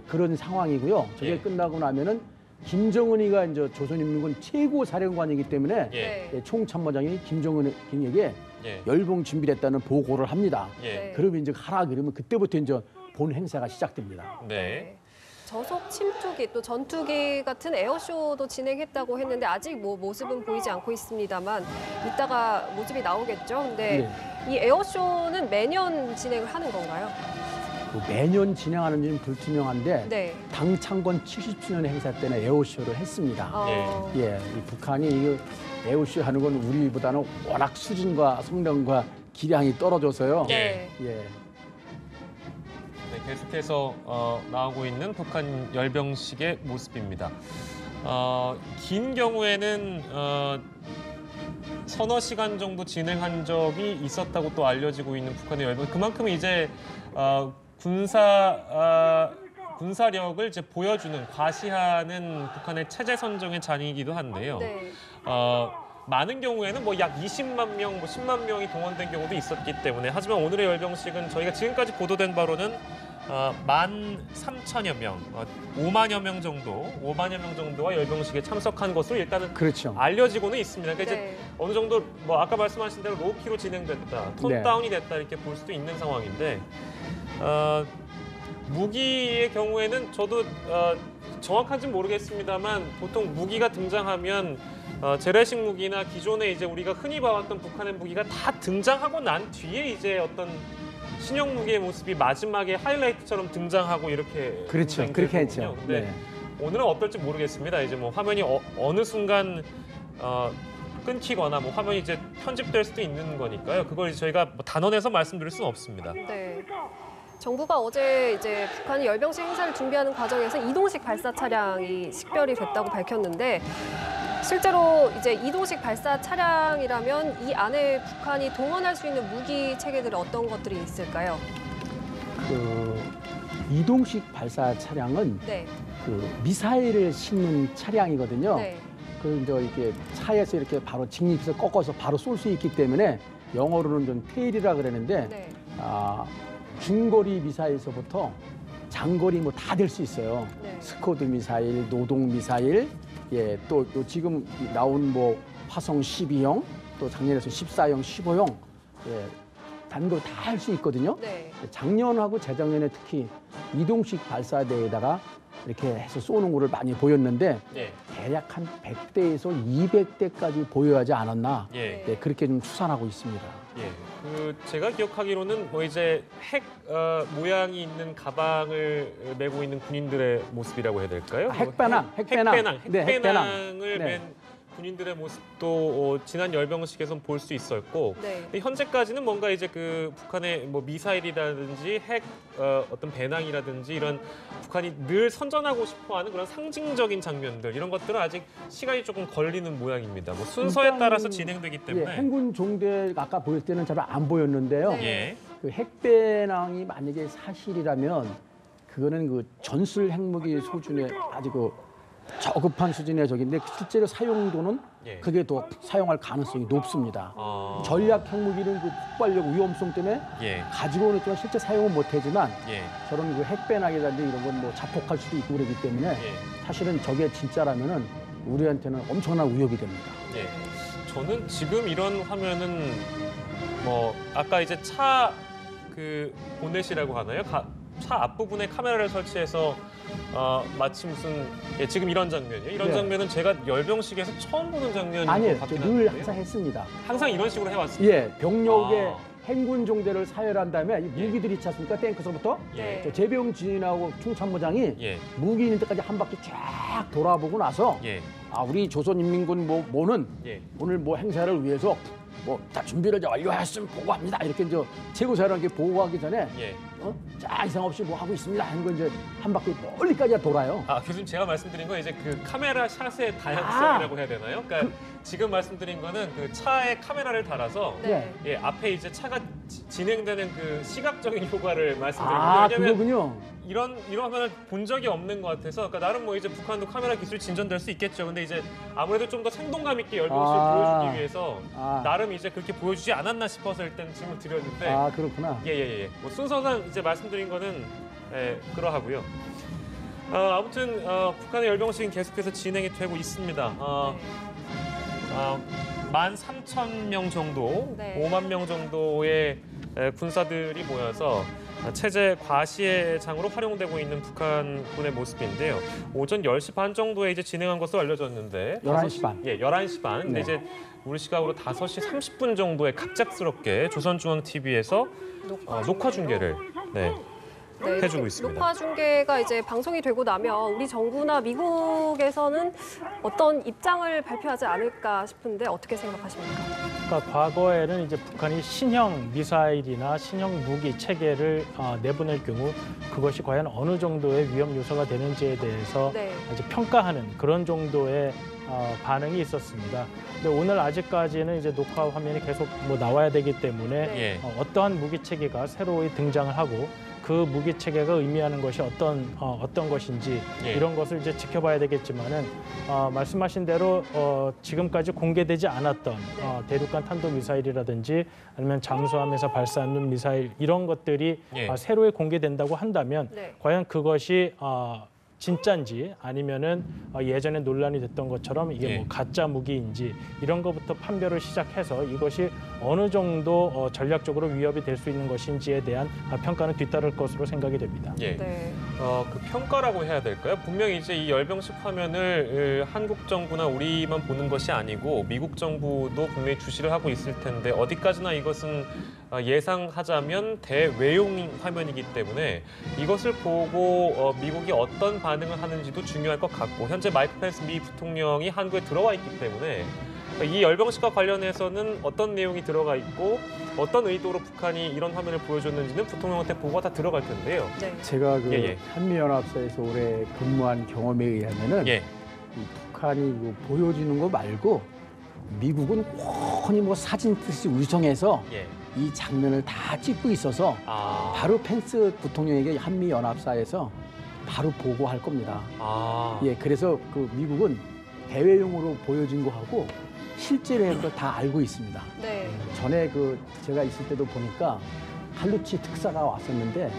그런 상황이고요. 저게 예. 끝나고 나면은 김정은이가 이제 조선인민군 최고 사령관이기 때문에 예, 총참모장이 김정은에게 예, 열병 준비됐다는 보고를 합니다. 예, 네. 그러면 이제 하라 그러면 그때부터 이제 본 행사가 시작됩니다. 네. 저속 침투기 또 전투기 같은 에어쇼도 진행했다고 했는데 아직 뭐 모습은 보이지 않고 있습니다만 이따가 모습이 나오겠죠. 근데 이 에어쇼는 매년 진행을 하는 건가요? 매년 진행하는지는 불투명한데 네. 당 창건 70주년 행사 때는 에어쇼를 했습니다. 이 북한이 이 에어쇼 하는 건 우리보다는 워낙 수준과 성능과 기량이 떨어져서요. 예. 예. 네, 계속해서 나오고 있는 북한 열병식의 모습입니다. 긴 경우에는 서너 시간 정도 진행한 적이 있었다고 또 알려지고 있는 북한의 열병. 그만큼 이제 군사력을 이제 보여주는 과시하는 북한의 체제 선정의 장이기도 한데요. 네. 많은 경우에는 뭐 약 20만 명, 10만 명이 동원된 경우도 있었기 때문에 하지만 오늘의 열병식은 저희가 지금까지 보도된 바로는 13,000여 명, 5만여 명 정도와 열병식에 참석한 것으로 일단은 그렇죠. 알려지고는 있습니다. 그러니까 네. 이제 어느 정도 뭐 아까 말씀하신 대로 로우키로 진행됐다, 톤 네. 다운이 됐다 이렇게 볼 수도 있는 상황인데 무기의 경우에는 저도 정확한지는 모르겠습니다만 보통 무기가 등장하면 재래식 무기나 기존에 이제 우리가 흔히 봐왔던 북한의 무기가 다 등장하고 난 뒤에 이제 어떤 신형 무기의 모습이 마지막에 하이라이트처럼 등장하고 이렇게 그렇죠. 등장이 그렇게 되거든요. 했죠. 근데 네. 오늘은 어떨지 모르겠습니다. 이제 뭐 화면이 어느 순간 끊기거나 뭐 화면이 이제 편집될 수도 있는 거니까요. 그걸 이제 저희가 뭐 단언해서 말씀드릴 수는 없습니다. 네. 정부가 어제 이제 북한이 열병식 행사를 준비하는 과정에서 이동식 발사 차량이 식별이 됐다고 밝혔는데 실제로 이제 이동식 발사 차량이라면 이 안에 북한이 동원할 수 있는 무기 체계들이 어떤 것들이 있을까요? 그 이동식 발사 차량은 네. 그 미사일을 싣는 차량이거든요. 네. 그 이제 이렇게 차에서 이렇게 바로 직립해서 꺾어서 바로 쏠 수 있기 때문에 영어로는 좀 테일이라 그러는데 네. 중거리 미사일서부터 장거리 뭐 다 될 수 있어요. 네. 스커드 미사일, 노동 미사일, 예, 또 지금 나온 뭐 화성 12형, 또 작년에서 14형, 15형, 예, 단거 다 할 수 있거든요. 네. 작년하고 재작년에 특히 이동식 발사대에다가 이렇게 해서 쏘는 거를 많이 보였는데 예. 대략 한 100대에서 200대까지 보여야지 않았나 예. 네, 그렇게 좀 추산하고 있습니다. 예. 그 제가 기억하기로는 뭐 이제 핵 모양이 있는 가방을 메고 있는 군인들의 모습이라고 해야 될까요? 핵배낭. 핵배낭을 네. 맨 군인들의 모습도 지난 열병식에서 볼 수 있었고 네. 근데 현재까지는 뭔가 이제 그 북한의 뭐 미사일이라든지 핵 어떤 배낭이라든지 이런 북한이 늘 선전하고 싶어하는 그런 상징적인 장면들 이런 것들은 아직 시간이 조금 걸리는 모양입니다. 뭐 순서에 일단, 따라서 진행되기 때문에 예, 행군 종대 아까 보일 때는 잘 안 보였는데요. 네. 예. 그 핵배낭이 만약에 사실이라면 그거는 그 전술 핵무기 수준의 아주 그 저급한 수준의 적인데 실제로 사용도는 예. 그게 더 사용할 가능성이 높습니다. 아. 전략 핵무기는 그 폭발력 위험성 때문에 예. 가지고는 있지만 실제 사용은 못하지만 예. 저런 그 핵배낭이라든지 이런 건 뭐 자폭할 수도 있고 그러기 때문에 예. 사실은 저게 진짜라면은 우리한테는 엄청난 위협이 됩니다. 예. 저는 지금 이런 화면은 뭐 아까 이제 차 그 보넷이라고 하나요? 차 앞부분에 카메라를 설치해서 마치 무슨 지금 이런 장면이에요. 이런 네. 장면은 제가 열병식에서 처음 보는 장면인 아니에요. 것 저 같긴 늘 한데 항상 했습니다. 항상 이런 식으로 해왔습니다. 예, 병력의 아. 행군 종대를 사열한 다음에 이 무기들이 있지 않습니까? 탱크서부터 예. 저 재병 지휘하고 충참모장이 예. 무기 있는 데까지 한 바퀴 쫙 돌아보고 나서 예. 우리 조선인민군 뭐는 예. 오늘 뭐 행사를 위해서 뭐 다 준비를 이제 완료했으면 보고합니다. 이렇게 이제 최고사령에게 보고하기 전에 예. 자 이상 없이 뭐 하고 있습니다 하는 거 이제 한 바퀴 멀리까지 돌아요. 교수님 제가 말씀드린 건 이제 그 카메라 샷의 다양성이라고 해야 되나요? 그러니까 지금 말씀드린 거는 그 차에 카메라를 달아서 네. 예, 앞에 이제 차가 진행되는 그 시각적인 효과를 말씀드린 거예요. 왜냐면 그거군요. 이런 화면을 본 적이 없는 것 같아서 그러니까 나름 뭐 이제 북한도 카메라 기술이 진전될 수 있겠죠. 근데 이제 아무래도 좀 더 생동감 있게 열병식을 보여주기 위해서 나름 이제 그렇게 보여주지 않았나 싶어서 일단 질문 드렸는데 그렇구나. 예. 뭐 순서상 이제 말씀드린 거는 그러하고요. 아무튼 북한의 열병식은 계속해서 진행이 되고 있습니다. 13,000명 정도, 네. 5만 명 정도의 군사들이 모여서 체제 과시회장으로 활용되고 있는 북한군의 모습인데요. 오전 10시 반 정도에 이제 진행한 것으로 알려졌는데 11시 반. 예, 11시 반. 근데 네. 이제 우리 시각으로 5시 30분 정도에 갑작스럽게 조선중앙TV에서 녹화 중계를 해주고 있습니다. 녹화 중계가 이제 방송이 되고 나면 우리 정부나 미국에서는 어떤 입장을 발표하지 않을까 싶은데 어떻게 생각하십니까? 그러니까 과거에는 이제 북한이 신형 미사일이나 신형 무기 체계를 내보낼 경우 그것이 과연 어느 정도의 위험 요소가 되는지에 대해서 네. 이제 평가하는 그런 정도의 반응이 있었습니다. 근데 오늘 아직까지는 이제 녹화 화면이 계속 뭐 나와야 되기 때문에 네. 어떠한 무기 체계가 새로이 등장을 하고 그 무기 체계가 의미하는 것이 어떤 것인지 이런 것을 이제 지켜봐야 되겠지만은 말씀하신 대로 지금까지 공개되지 않았던 대륙간 탄도 미사일이라든지 아니면 잠수함에서 발사하는 미사일 이런 것들이 새로이 공개된다고 한다면 과연 그것이 진짜인지 아니면은 예전에 논란이 됐던 것처럼 이게 뭐 가짜 무기인지 이런 것부터 판별을 시작해서 이것이 어느 정도 전략적으로 위협이 될 수 있는 것인지에 대한 평가는 뒤따를 것으로 생각이 됩니다. 예. 네. 그 평가라고 해야 될까요? 분명히 이제 이 열병식 화면을 한국 정부나 우리만 보는 것이 아니고 미국 정부도 분명히 주시를 하고 있을 텐데 어디까지나 이것은 예상하자면 대외용 화면이기 때문에 이것을 보고 미국이 어떤 반응을 하는지도 중요할 것 같고 현재 마이크 펜스 미 부통령이 한국에 들어와 있기 때문에 이 열병식과 관련해서는 어떤 내용이 들어가 있고 어떤 의도로 북한이 이런 화면을 보여줬는지는 부통령한테 보고가 다 들어갈 텐데요. 네. 제가 그 한미연합사에서 오래 근무한 경험에 의하면은 이 북한이 보여주는 거 말고 미국은 훤히 뭐 사진 뜨듯이 위성해서 이 장면을 다 찍고 있어서 바로 펜스 부통령에게 한미연합사에서 바로 보고할 겁니다. 그래서 그 미국은 대외용으로 보여준 거하고 실제로 다 알고 있습니다. 네. 전에 그 제가 있을 때도 보니까 칼루치 특사가 왔었는데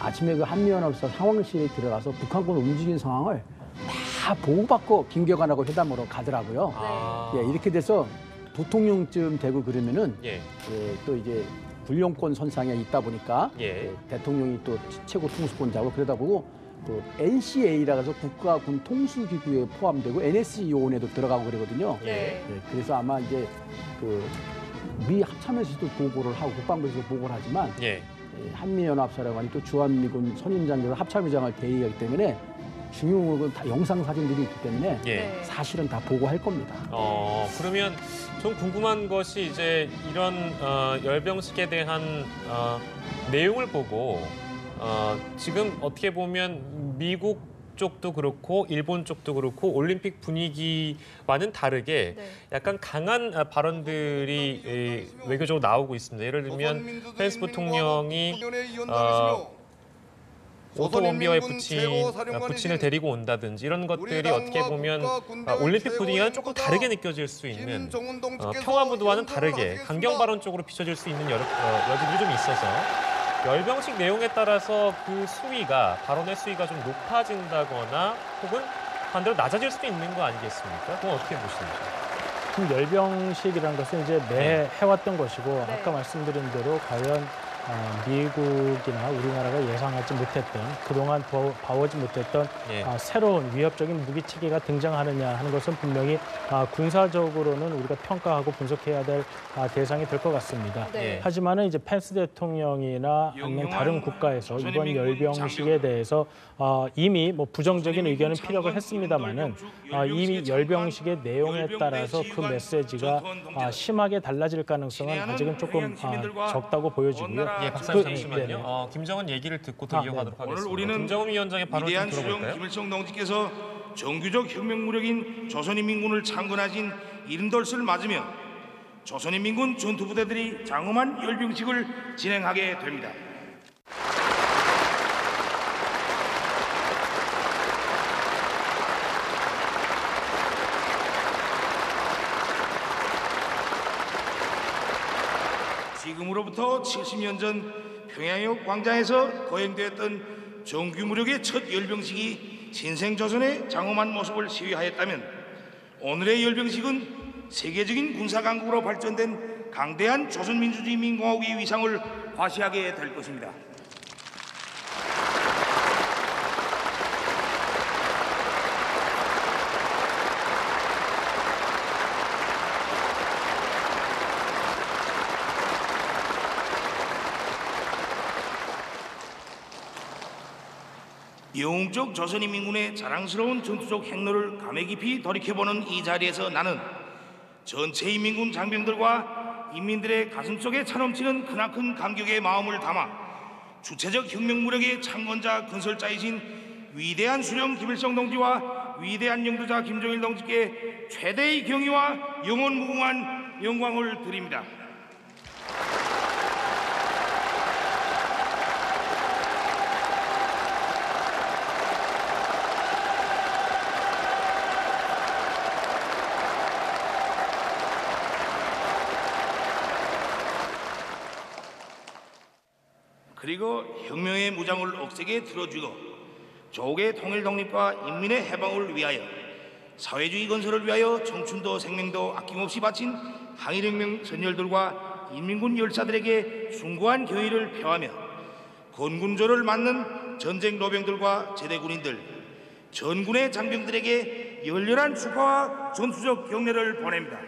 아침에 그 한미연합사 상황실에 들어가서 북한군 움직인 상황을 다 보고받고 김경환하고 회담으로 가더라고요. 이렇게 돼서 부통령쯤 되고 그러면은 또 이제 군령권 선상에 있다 보니까 대통령이 또 최고 통수권자고 그러다 보고 또 NCA라고 해서 국가군 통수기구에 포함되고 NSC 요원에도 들어가고 그러거든요. 그래서 아마 이제 그 미 합참에서도 보고를 하고 국방부에서도 보고를 하지만 한미연합사라고 하니 또 주한미군 선임장교가 합참의장을 대리하기 때문에 중요한 다 영상 사진들이 있기 때문에 사실은 다 보고할 겁니다. 그러면 좀 궁금한 것이 이제 이런 열병식에 대한 내용을 보고 지금 어떻게 보면 미국 쪽도 그렇고 일본 쪽도 그렇고 올림픽 분위기와는 다르게 약간 강한 발언들이 외교적으로 나오고 있습니다. 예를 들면 펜스 부통령이 오토 원비어의 부친을 데리고 온다든지 이런 것들이 어떻게 보면 올림픽 분위기와는 조금 다르게 느껴질 수 있는 평화무드와는 다르게 강경 발언 쪽으로 비춰질 수 있는 여지들이 좀 있어서 열병식 내용에 따라서 그 수위가 발언의 수위가 좀 높아진다거나 혹은 반대로 낮아질 수도 있는 거 아니겠습니까? 그건 어떻게 보시는지? 열병식이라는 것은 이제 매 해왔던 것이고 아까 말씀드린 대로 과연 미국이나 우리나라가 예상하지 못했던 그동안 봐오지 못했던 새로운 위협적인 무기체계가 등장하느냐 하는 것은 분명히 군사적으로는 우리가 평가하고 분석해야 될 대상이 될 것 같습니다. 하지만은 이제 펜스 대통령이나 아니면 다른 국가에서 이번 열병식에 대해서 이미 뭐 부정적인 의견은 피력을 했습니다만은 이미 열병식의 내용에 따라서 그 메시지가 심하게 달라질 가능성은 아직은 조금 적다고 보여지고요. 박사님 잠시만요. 김정은 얘기를 듣고 더 이어가도록 하겠습니다. 오늘 우리는 김정은 위원장의 발언 좀 들어볼까요? 김일성 동지께서 정규적 혁명무력인 조선인민군을 창건하신 이른돌을 맞으며 조선인민군 전투부대들이 장엄한 열병식을 진행하게 됩니다. 지금으로부터 70년 전 평양역 광장에서 거행되었던 정규무력의 첫 열병식이 신생조선의 장엄한 모습을 시위하였다면 오늘의 열병식은 세계적인 군사강국으로 발전된 강대한 조선민주주의민공화국의 위상을 과시하게 될 것입니다. 영웅적 조선인민군의 자랑스러운 전투적 행로를 감회 깊이 돌이켜보는 이 자리에서 나는 전체 인민군 장병들과 인민들의 가슴속에 차넘치는 크나큰 감격의 마음을 담아 주체적 혁명무력의 창건자 건설자이신 위대한 수령 김일성 동지와 위대한 영도자 김정일 동지께 최대의 경의와 영원무궁한 영광을 드립니다. 그리고 혁명의 무장을 억세게 틀어주고 조국의 통일 독립과 인민의 해방을 위하여 사회주의 건설을 위하여 청춘도 생명도 아낌없이 바친 항일혁명 선열들과 인민군 열사들에게 숭고한 경의를 표하며 건군조를 맞는 전쟁 노병들과 제대군인들, 전군의 장병들에게 열렬한 축하와 전투적 격려를 보냅니다.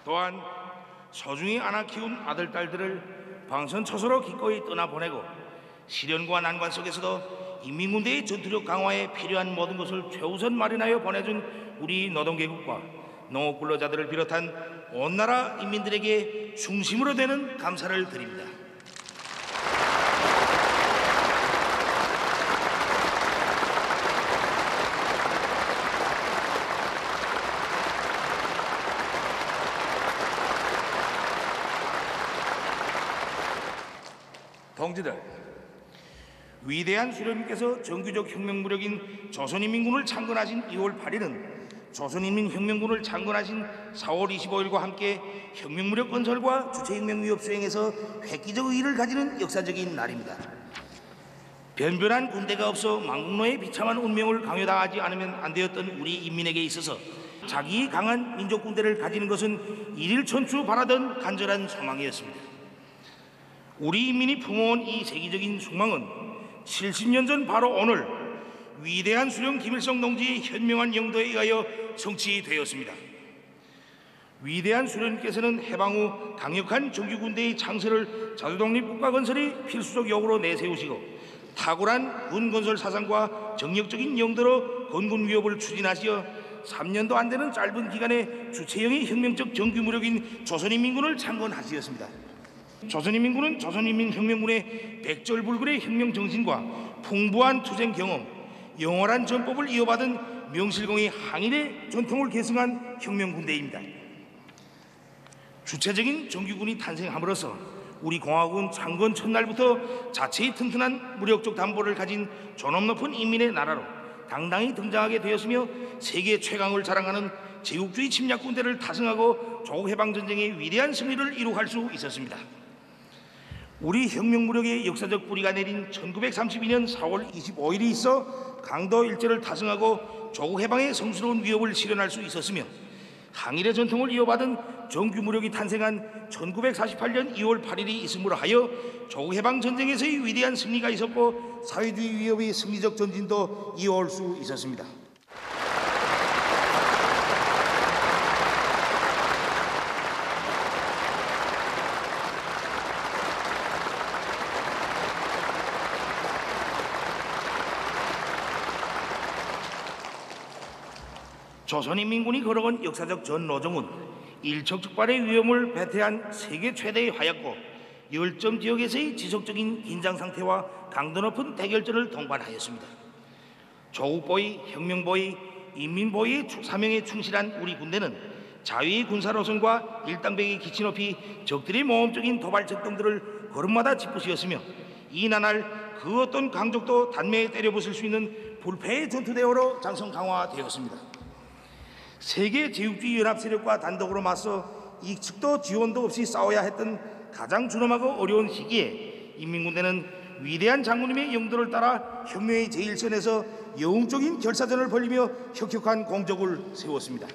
또한 소중히 안아 키운 아들, 딸들을 방선처소로 기꺼이 떠나보내고 시련과 난관 속에서도 인민군대의 전투력 강화에 필요한 모든 것을 최우선 마련하여 보내준 우리 노동계급과 농업 근로자들을 비롯한 온 나라 인민들에게 중심으로 되는 감사를 드립니다. 동지들, 위대한 수령님께서 정규적 혁명무력인 조선인민군을 창건하신 2월 8일은 조선인민혁명군을 창건하신 4월 25일과 함께 혁명무력 건설과 주체혁명위협 수행에서 획기적 의의를 가지는 역사적인 날입니다. 변변한 군대가 없어 망국노의 비참한 운명을 강요당하지 않으면 안 되었던 우리 인민에게 있어서 자기 강한 민족군대를 가지는 것은 일일천추 바라던 간절한 소망이었습니다. 우리 인민이 품어온 이 세계적인 숙망은 70년 전 바로 오늘 위대한 수령 김일성 동지의 현명한 영도에 의하여 성취되었습니다. 위대한 수령님께서는 해방 후 강력한 정규군대의 창설을 자주독립국가 건설의 필수적 요구로 내세우시고 탁월한 군건설 사상과 정력적인 영도로 건군 위협을 추진하시어 3년도 안 되는 짧은 기간에 주체형의 혁명적 정규무력인 조선인민군을 창건하시었습니다. 조선인민군은 조선인민혁명군의 백절불굴의 혁명 정신과 풍부한 투쟁 경험, 영원한 전법을 이어받은 명실공히 항일의 전통을 계승한 혁명군대입니다. 주체적인 정규군이 탄생함으로써 우리 공화국은 창건 첫날부터 자체의 튼튼한 무력적 담보를 가진 존엄 높은 인민의 나라로 당당히 등장하게 되었으며 세계 최강을 자랑하는 제국주의 침략군대를 타승하고 조국해방전쟁의 위대한 승리를 이룩할 수 있었습니다. 우리 혁명무력의 역사적 뿌리가 내린 1932년 4월 25일이 있어 강도 일제를 타승하고 조국해방의 성스러운 위협을 실현할 수 있었으며 항일의 전통을 이어받은 정규무력이 탄생한 1948년 2월 8일이 있음으로 하여 조국해방전쟁에서의 위대한 승리가 있었고 사회주의 위협의 승리적 전진도 이어올 수 있었습니다. 조선인민군이 걸어온 역사적 전노정은 일촉즉발의 위험을 배태한 세계 최대의 화약고 열점 지역에서의 지속적인 긴장 상태와 강도 높은 대결전을 동반하였습니다. 조국보위, 혁명보위, 인민보위의 사명에 충실한 우리 군대는 자위의 군사노선과 일당백의 기치 높이 적들의 모험적인 도발 작동들을 걸음마다 짚으시었으며 이 나날 그 어떤 강적도 단매에 때려부술 수 있는 불패의 전투대오로 장성 강화되었습니다. 세계 제국주의 연합 세력과 단독으로 맞서 이측도 지원도 없이 싸워야 했던 가장 준엄하고 어려운 시기에 인민군대는 위대한 장군님의 영도를 따라 혁명의 제1선에서 영웅적인 결사전을 벌이며 혁혁한 공적을 세웠습니다.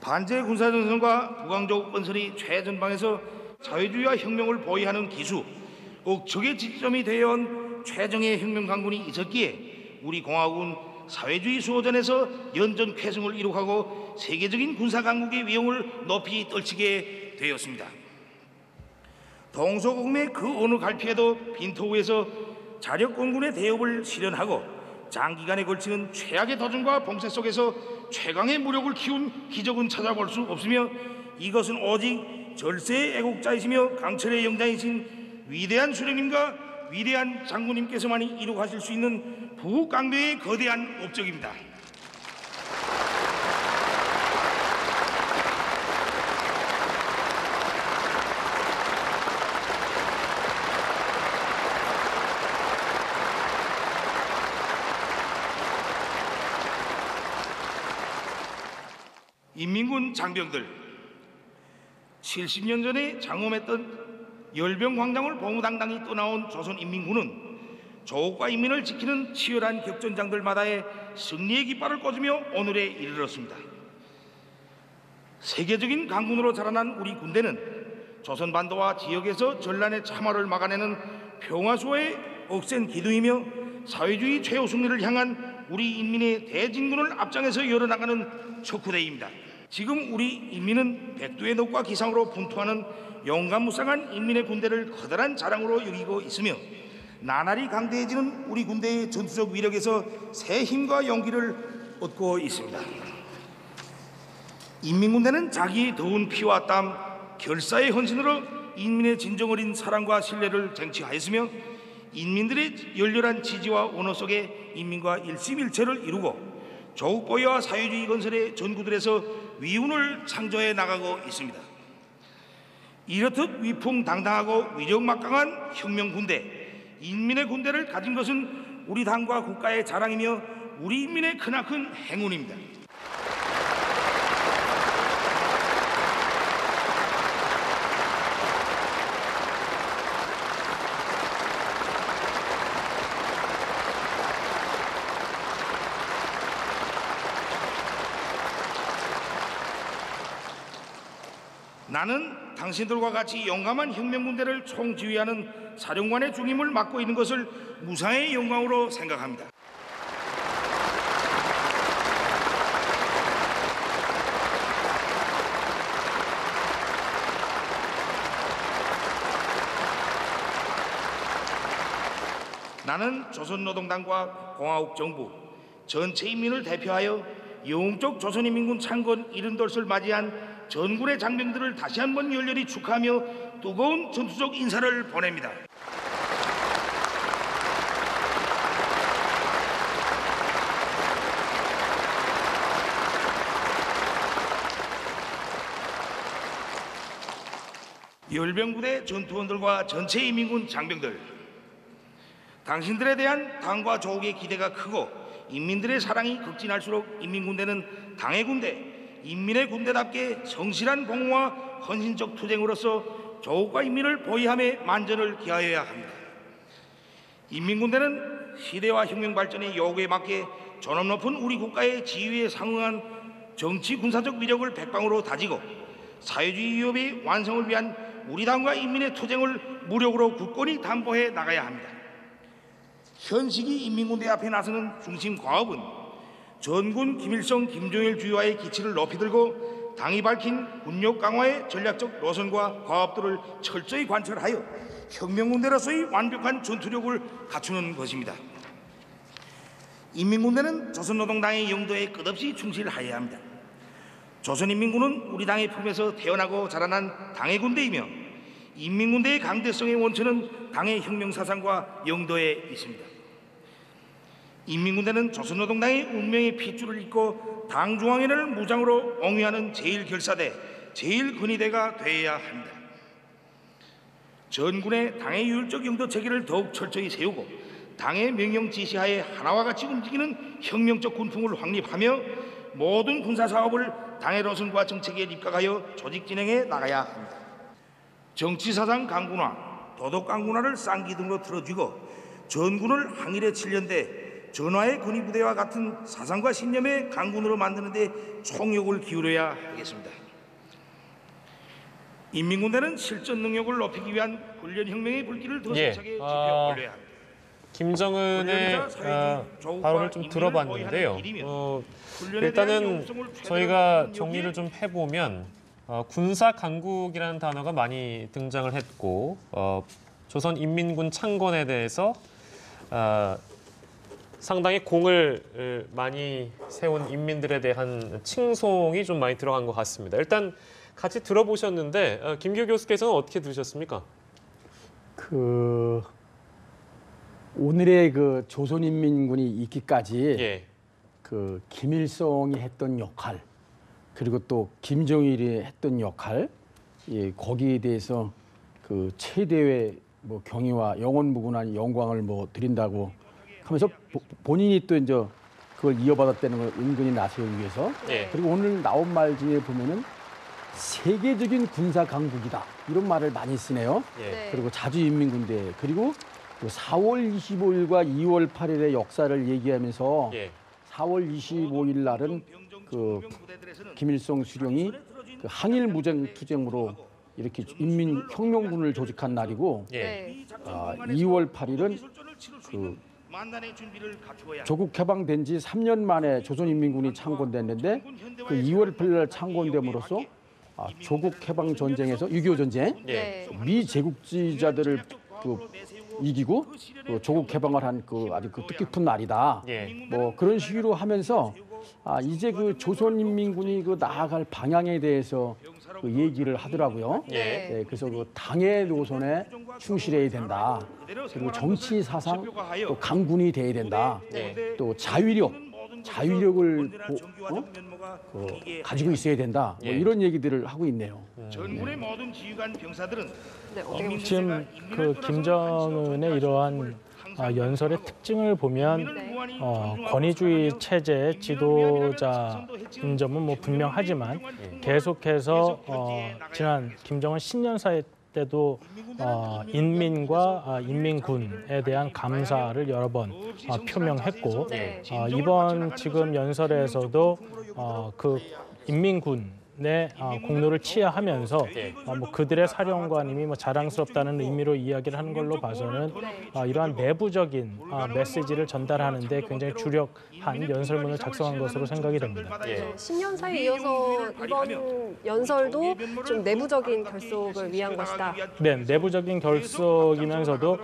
반제 군사전선과 부강조국 건설이 최전방에서 사회주의와 혁명을 보위하는 기수, 억척의 지점이 되어온 최정예 혁명 강군이 있었기에 우리 공화국은 사회주의 수호전에서 연전 쾌승을 이룩하고 세계적인 군사강국의 위용을 높이 떨치게 되었습니다. 동서고금의 그 어느 갈피에도 빈토우에서 자력공군의 대업을 실현하고 장기간에 걸치는 최악의 도전과 봉쇄 속에서 최강의 무력을 키운 기적은 찾아볼 수 없으며 이것은 오직 절세의 애국자이시며 강철의 영장이신 위대한 수령님과 위대한 장군님께서만이 이룩하실 수 있는 부강대의 거대한 업적입니다. 인민군 장병들, 70년 전에 장엄했던 열병광장을 봉우당당히 떠나온 조선인민군은 조국과 인민을 지키는 치열한 격전장들마다의 승리의 깃발을 꽂으며 오늘에 이르렀습니다. 세계적인 강군으로 자라난 우리 군대는 조선반도와 지역에서 전란의 참화를 막아내는 평화수호의 억센 기둥이며 사회주의 최후 승리를 향한 우리 인민의 대진군을 앞장에서 열어나가는 척후대입니다. 지금 우리 인민은 백두의 넋과 기상으로 분투하는 용감무쌍한 인민의 군대를 커다란 자랑으로 여기고 있으며 나날이 강대해지는 우리 군대의 전투적 위력에서 새 힘과 용기를 얻고 있습니다. 인민군대는 자기의 더운 피와 땀, 결사의 헌신으로 인민의 진정 어린 사랑과 신뢰를 쟁취하였으며 인민들의 열렬한 지지와 원호 속에 인민과 일심일체를 이루고 조국 보위와 사회주의 건설의 전구들에서 위운을 창조해 나가고 있습니다. 이렇듯 위풍당당하고 위력막강한 혁명군대, 인민의 군대를 가진 것은 우리 당과 국가의 자랑이며 우리 인민의 크나큰 행운입니다. 나는 당신들과 같이 용감한 혁명군대를 총지휘하는 사령관의 중임을 맡고 있는 것을 무상의 영광으로 생각합니다. 나는 조선노동당과 공화국 정부 전체 인민을 대표하여 영적 조선인민군 창건 70돌을 맞이한 전군의 장병들을 다시 한번 열렬히 축하하며 뜨거운 전투적 인사를 보냅니다. 열병부대 전투원들과 전체 인민군 장병들, 당신들에 대한 당과 조국의 기대가 크고 인민들의 사랑이 극진할수록 인민군대는 당의 군대, 인민의 군대답게 성실한 공로와 헌신적 투쟁으로서 조국과 인민을 보위함에 만전을 기하여야 합니다. 인민군대는 시대와 혁명 발전의 요구에 맞게 존엄 높은 우리 국가의 지위에 상응한 정치 군사적 위력을 백방으로 다지고 사회주의 위협의 완성을 위한 우리 당과 인민의 투쟁을 무력으로 굳건히 담보해 나가야 합니다. 현 시기 인민군대 앞에 나서는 중심 과업은 전군 김일성, 김정일 주의와의 기치를 높이 들고 당이 밝힌 군력 강화의 전략적 노선과 과업들을 철저히 관철하여 혁명군대로서의 완벽한 전투력을 갖추는 것입니다. 인민군대는 조선노동당의 영도에 끝없이 충실하여야 합니다. 조선인민군은 우리 당의 품에서 태어나고 자라난 당의 군대이며 인민군대의 강대성의 원천은 당의 혁명사상과 영도에 있습니다. 인민군대는 조선노동당의 운명의 핏줄을 잇고 당중앙회를 무장으로 옹위하는 제1결사대, 제1근위대가 되어야 합니다. 전군의 당의 유율적 영도 체계를 더욱 철저히 세우고 당의 명령 지시하에 하나와 같이 움직이는 혁명적 군풍을 확립하며 모든 군사사업을 당의 노선과 정책에 입각하여 조직 진행해 나가야 합니다. 정치사상 강군화, 도덕 강군화를 쌍기둥으로 틀어쥐고 전군을 항일의 7년대 전화의 근위부대와 같은 사상과 신념의 강군으로 만드는 데 총력을 기울여야 하겠습니다. 인민군대는 실전 능력을 높이기 위한 훈련혁명의 불길을 더 세차게 지펴 올려야 합니다. 김정은의 발언을 좀 들어봤는데요. 일단은 저희가 정리를 좀 해보면 군사 강국이라는 단어가 많이 등장을 했고 조선인민군 창건에 대해서 상당히 공을 많이 세운 인민들에 대한 칭송이 좀 많이 들어간 것 같습니다. 일단 같이 들어보셨는데 김기호 교수께서는 어떻게 들으셨습니까? 오늘의 그 조선인민군이 있기까지 예. 그 김일성이 했던 역할 그리고 또 김정일이 했던 역할 거기에 대해서 그 최대의 뭐 경의와 영원무궁한 영광을 뭐 드린다고 하면서 본인이 또 이제 그걸 이어받았다는 걸 은근히 나서기 위해서 예. 그리고 오늘 나온 말 중에 보면은 세계적인 군사 강국이다 이런 말을 많이 쓰네요. 예. 그리고 자주인민군대 그리고 4월 25일과 2월 8일의 역사를 얘기하면서 예. 4월 25일 날은 그 김일성 수령이 그 항일 무장 투쟁으로 이렇게 인민혁명군을 조직한 날이고 예. 2월 8일은 그 만단의 준비를 갖추어야 조국 해방된 지 3년 만에 조선인민군이 창건됐는데 그 2월 8일 창건됨으로써 조국 해방 전쟁에서 6.25 전쟁 네. 미 제국주의자들을 이기고 조국 개방을 한 아주 뜻깊은 날이다. 예. 뭐 그런 식으로 하면서 이제 그 조선인민군이 나아갈 방향에 대해서 얘기를 하더라고요. 예. 그래서 당의 노선에 충실해야 된다. 그리고 정치 사상 또 강군이 돼야 된다. 네. 또 자위력을 가지고 있어야 된다. 뭐 예. 이런 얘기들을 하고 있네요. 전군의 모든 지휘관 병사들은 네, 어떻게 보십니까? 지금 그 김정은의 이러한 연설의 특징을 보면 권위주의 체제의 지도자인 점은 뭐 분명하지만 계속해서 지난 김정은 신년사회 때도 인민과 인민군에 대한 감사를 여러 번 표명했고 네. 이번 지금 연설에서도 그 인민군의 공로를 치하하면서 뭐 그들의 사령관님이 뭐 자랑스럽다는 의미로 이야기를 하는 걸로 봐서는 이러한 내부적인 메시지를 전달하는 데 굉장히 주력한 연설문을 작성한 것으로 생각이 됩니다. 예. 신년사에 이어서 이번 연설도 좀 내부적인 결속을 위한 것이다. 네, 내부적인 결속이면서도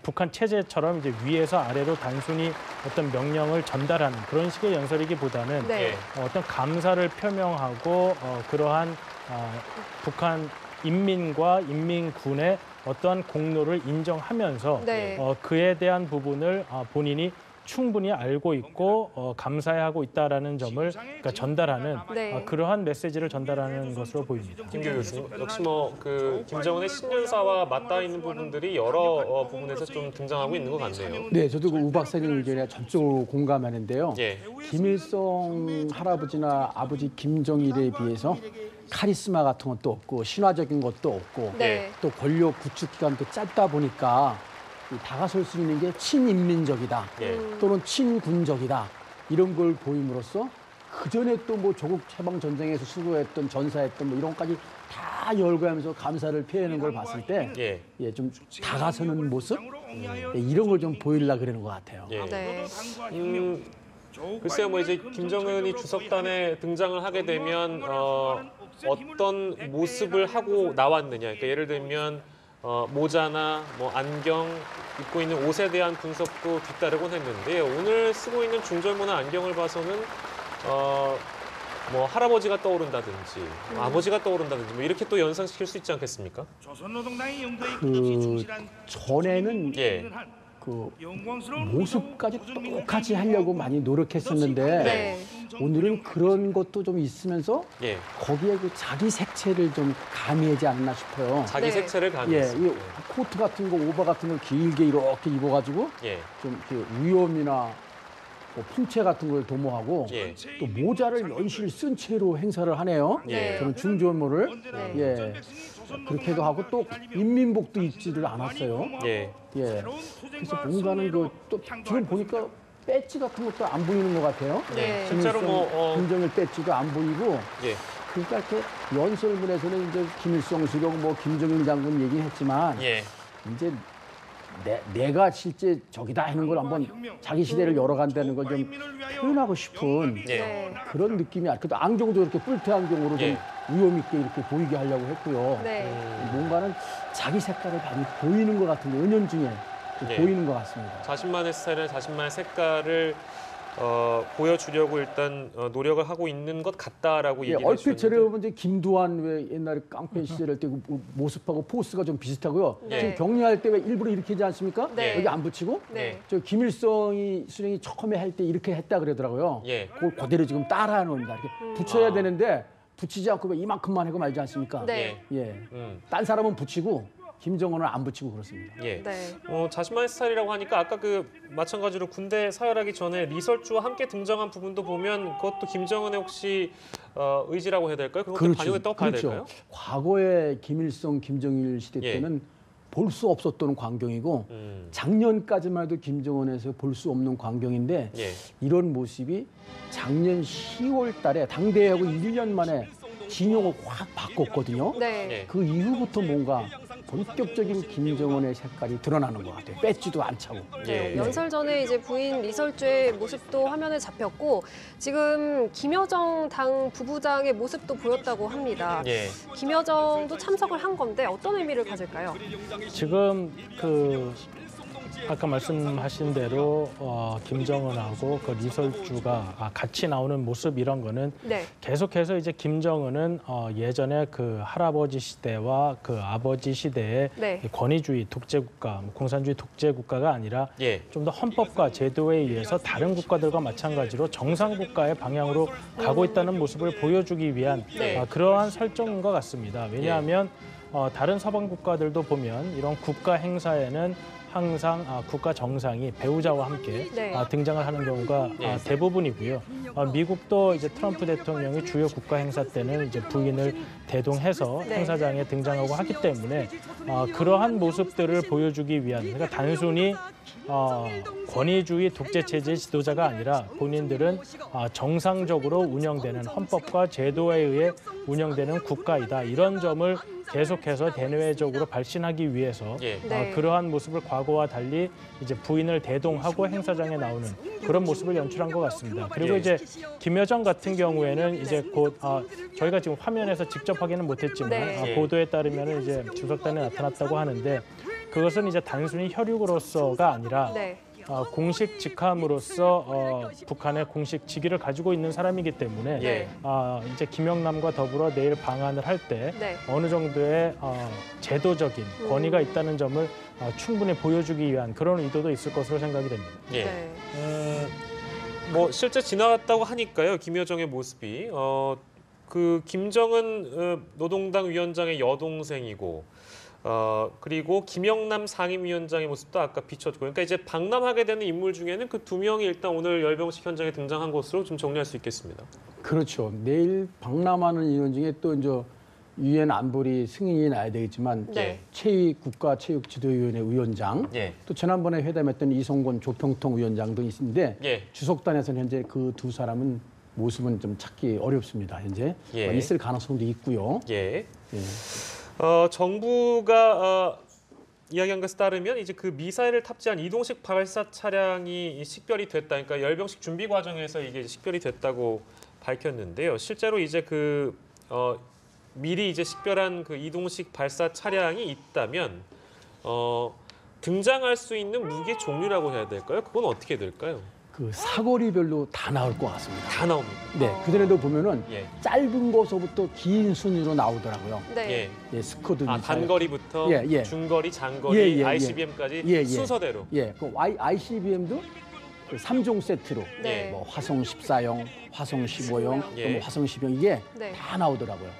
북한 체제처럼 이제 위에서 아래로 단순히 어떤 명령을 전달하는 그런 식의 연설이기보다는 네. 어떤 감사를 표명하고 그러한 북한 인민과 인민군의 어떠한 공로를 인정하면서 네. 그에 대한 부분을 본인이 충분히 알고 있고 감사해하고 있다라는 점을 그러니까 전달하는 네. 그러한 메시지를 전달하는 것으로 보입니다. 김규 교수님, 역시 뭐 그 김정은의 신년사와 맞닿아 있는 부분들이 여러 부분에서 좀 등장하고 있는 것 같네요. 네, 저도 우 박사님 의견에 전적으로 공감하는데요. 예. 김일성 할아버지나 아버지 김정일에 비해서 카리스마 같은 것도 없고 신화적인 것도 없고 네. 또 권력 구축 기간도 짧다 보니까 다가설 수 있는 게 친인민적이다 예. 또는 친군적이다 이런 걸 보임으로써 그 전에 또 뭐 조국 해방 전쟁에서 수고했던 전사했던 뭐 이런 것까지 다 열거하면서 감사를 표하는 걸 봤을 때 좀 다가서는 모습 이런 걸 좀 보이려고 그러는 것 같아요. 예. 네. 글쎄요, 뭐 이제 김정은이 주석단에 등장을 하게 되면 어떤 모습을 하고 나왔느냐. 그러니까 예를 들면 모자나 뭐 안경 입고 있는 옷에 대한 분석도 뒤따르곤 했는데 오늘 쓰고 있는 중절모나 안경을 봐서는 뭐 할아버지가 떠오른다든지 아버지가 떠오른다든지 뭐 이렇게 또 연상시킬 수 있지 않겠습니까? 조선노동당의 영도에 전에는 그 모습까지 똑같이 하려고 많이 노력했었는데 네. 오늘은 그런 것도 좀 있으면서 거기에 그 자기 색채를 좀 가미하지 않나 싶어요. 자기 네. 색채를 이 가미했습니다. 코트 같은 거, 오버 같은 거 길게 이렇게 입어가지고 좀 이렇게 위험이나 뭐 풍채 같은 걸 도모하고 또 모자를 연실 쓴 채로 행사를 하네요. 저는 중조모를 그렇게도 하고 또 인민복도 입지를 않았어요. 그래서 뭔가는 또 지금 보니까 배지 같은 것도 안 보이는 것 같아요. 네. 실제로 뭐 김정일 배지도 안 보이고. 그러니까 이렇게 연설문에서는 이제 김일성 수령, 뭐 김정일 장군 얘기했지만 이제 내가 실제 적이다 하는 걸 한번 자기 시대를 열어간다는 걸 좀 표현하고 싶은 그런 느낌이 그래도 안경도 이렇게 뿔테 안경으로 좀 위험 있게 이렇게 보이게 하려고 했고요. 뭔가는 자기 색깔을 많이 보이는 것 같은데 은연중에 보이는 것 같습니다. 자신만의 스타일이나 자신만의 색깔을 보여주려고 일단 노력을 하고 있는 것 같다라고 얘기를 얼핏 해주셨는데 저래 이제 김두한 왜 옛날에 깡패 시절할 때 그 모습하고 포스가 좀 비슷하고요. 지금 격려할 때 왜 일부러 이렇게 하지 않습니까? 여기 안 붙이고 저 김일성이 수령이 처음에 할 때 이렇게 했다 그러더라고요. 그걸 그대로 지금 따라하는 겁니다. 이렇게 붙여야 되는데 붙이지 않고 왜 이만큼만 하고 말지 않습니까? 딴 사람은 붙이고 김정은은 안 붙이고 그렇습니다. 자신만의 스타일이라고 하니까 아까 그 마찬가지로 군대 사열하기 전에 리설주와 함께 등장한 부분도 보면 그것도 김정은의 혹시 의지라고 해야 될까요? 그것도 반영했다고 봐야 될까요? 과거에 김일성, 김정일 시대 때는 볼 수 없었던 광경이고 작년까지만 해도 김정은에서 볼 수 없는 광경인데 이런 모습이 작년 10월 달에 당대회하고 1년 만에 진영을 확 바꿨거든요. 그 이후부터 뭔가 본격적인 김정은의 색깔이 드러나는 것 같아요. 뺏지도 않자고. 네, 연설 전에 이제 부인 리설주의 모습도 화면에 잡혔고 지금 김여정 당 부부장의 모습도 보였다고 합니다. 예. 김여정도 참석을 한 건데 어떤 의미를 가질까요? 지금 아까 말씀하신 대로 김정은하고 그 리설주가 같이 나오는 모습 이런 거는 네. 계속해서 이제 김정은은 예전에 그 할아버지 시대와 그 아버지 시대의 네. 권위주의 독재국가, 공산주의 독재국가가 아니라 예. 좀 더 헌법과 제도에 의해서 다른 국가들과 마찬가지로 정상국가의 방향으로 가고 있다는 모습을 보여주기 위한 네. 그러한 설정인 것 같습니다. 왜냐하면 다른 서방 국가들도 보면 이런 국가 행사에는 항상 국가 정상이 배우자와 함께 네. 등장을 하는 경우가 네. 대부분이고요. 미국도 이제 트럼프 대통령이 주요 국가 행사 때는 이제 부인을 대동해서 네. 행사장에 등장하고 하기 때문에 그러한 모습들을 보여주기 위한, 그러니까 단순히 권위주의 독재 체제의 지도자가 아니라 본인들은 정상적으로 운영되는 헌법과 제도에 의해 운영되는 국가이다. 이런 점을 계속해서 대내외적으로 발신하기 위해서 예. 네. 그러한 모습을 과거와 달리 이제 부인을 대동하고 행사장에 나오는 그런 모습을 연출한 것 같습니다. 그리고 예. 이제 김여정 같은 경우에는 이제 곧 저희가 지금 화면에서 직접 확인은 못했지만 네. 예. 보도에 따르면 이제 주석단에 나타났다고 하는데 그것은 이제 단순히 혈육으로서가 아니라 네. 공식 직함으로서 북한의 공식 직위를 가지고 있는 사람이기 때문에 예. 이제 김영남과 더불어 내일 방한을 할 때 네. 어느 정도의 제도적인 권위가 있다는 점을 충분히 보여주기 위한 그런 의도도 있을 것으로 생각이 됩니다. 예. 네. 뭐 실제 지나갔다고 하니까요. 김여정의 모습이 그 김정은 노동당 위원장의 여동생이고 그리고 김영남 상임위원장의 모습도 아까 비춰주고 그러니까 이제 방남하게 되는 인물 중에는 그 두 명이 일단 오늘 열병식 현장에 등장한 것으로 좀 정리할 수 있겠습니다. 그렇죠. 내일 방남하는 인원 중에 또 이제 유엔 안보리 승인이 나야 되겠지만 네. 최위 국가체육지도위원회 위원장 예. 또 지난번에 회담했던 이성곤 조평통 위원장 등이 있는데 예. 주석단에서는 현재 그 두 사람은 모습은 좀 찾기 어렵습니다. 현재 예. 있을 가능성도 있고요. 예. 예. 정부가 이야기한 것에 따르면 이제 그 미사일을 탑재한 이동식 발사 차량이 식별이 됐다. 그러니까 열병식 준비 과정에서 이게 식별이 됐다고 밝혔는데요. 실제로 이제 미리 이제 식별한 그 이동식 발사 차량이 있다면 등장할 수 있는 무기 종류라고 해야 될까요? 그건 어떻게 될까요? 그 사거리별로 다 나올 것 같습니다. 다 나옵니다. 네, 그전에도 보면은 예. 짧은 거서부터 긴 순위로 나오더라고요. 네. 예. 스쿼드 미사일. 단거리부터 예, 예. 중거리, 장거리, 예, 예, 예. ICBM까지 예, 예. 순서대로. 예, 그 ICBM도 그 3종 세트로 네. 뭐 화성 14형, 화성 15형, 예. 또 뭐 화성 10형 이게 네. 다 나오더라고요.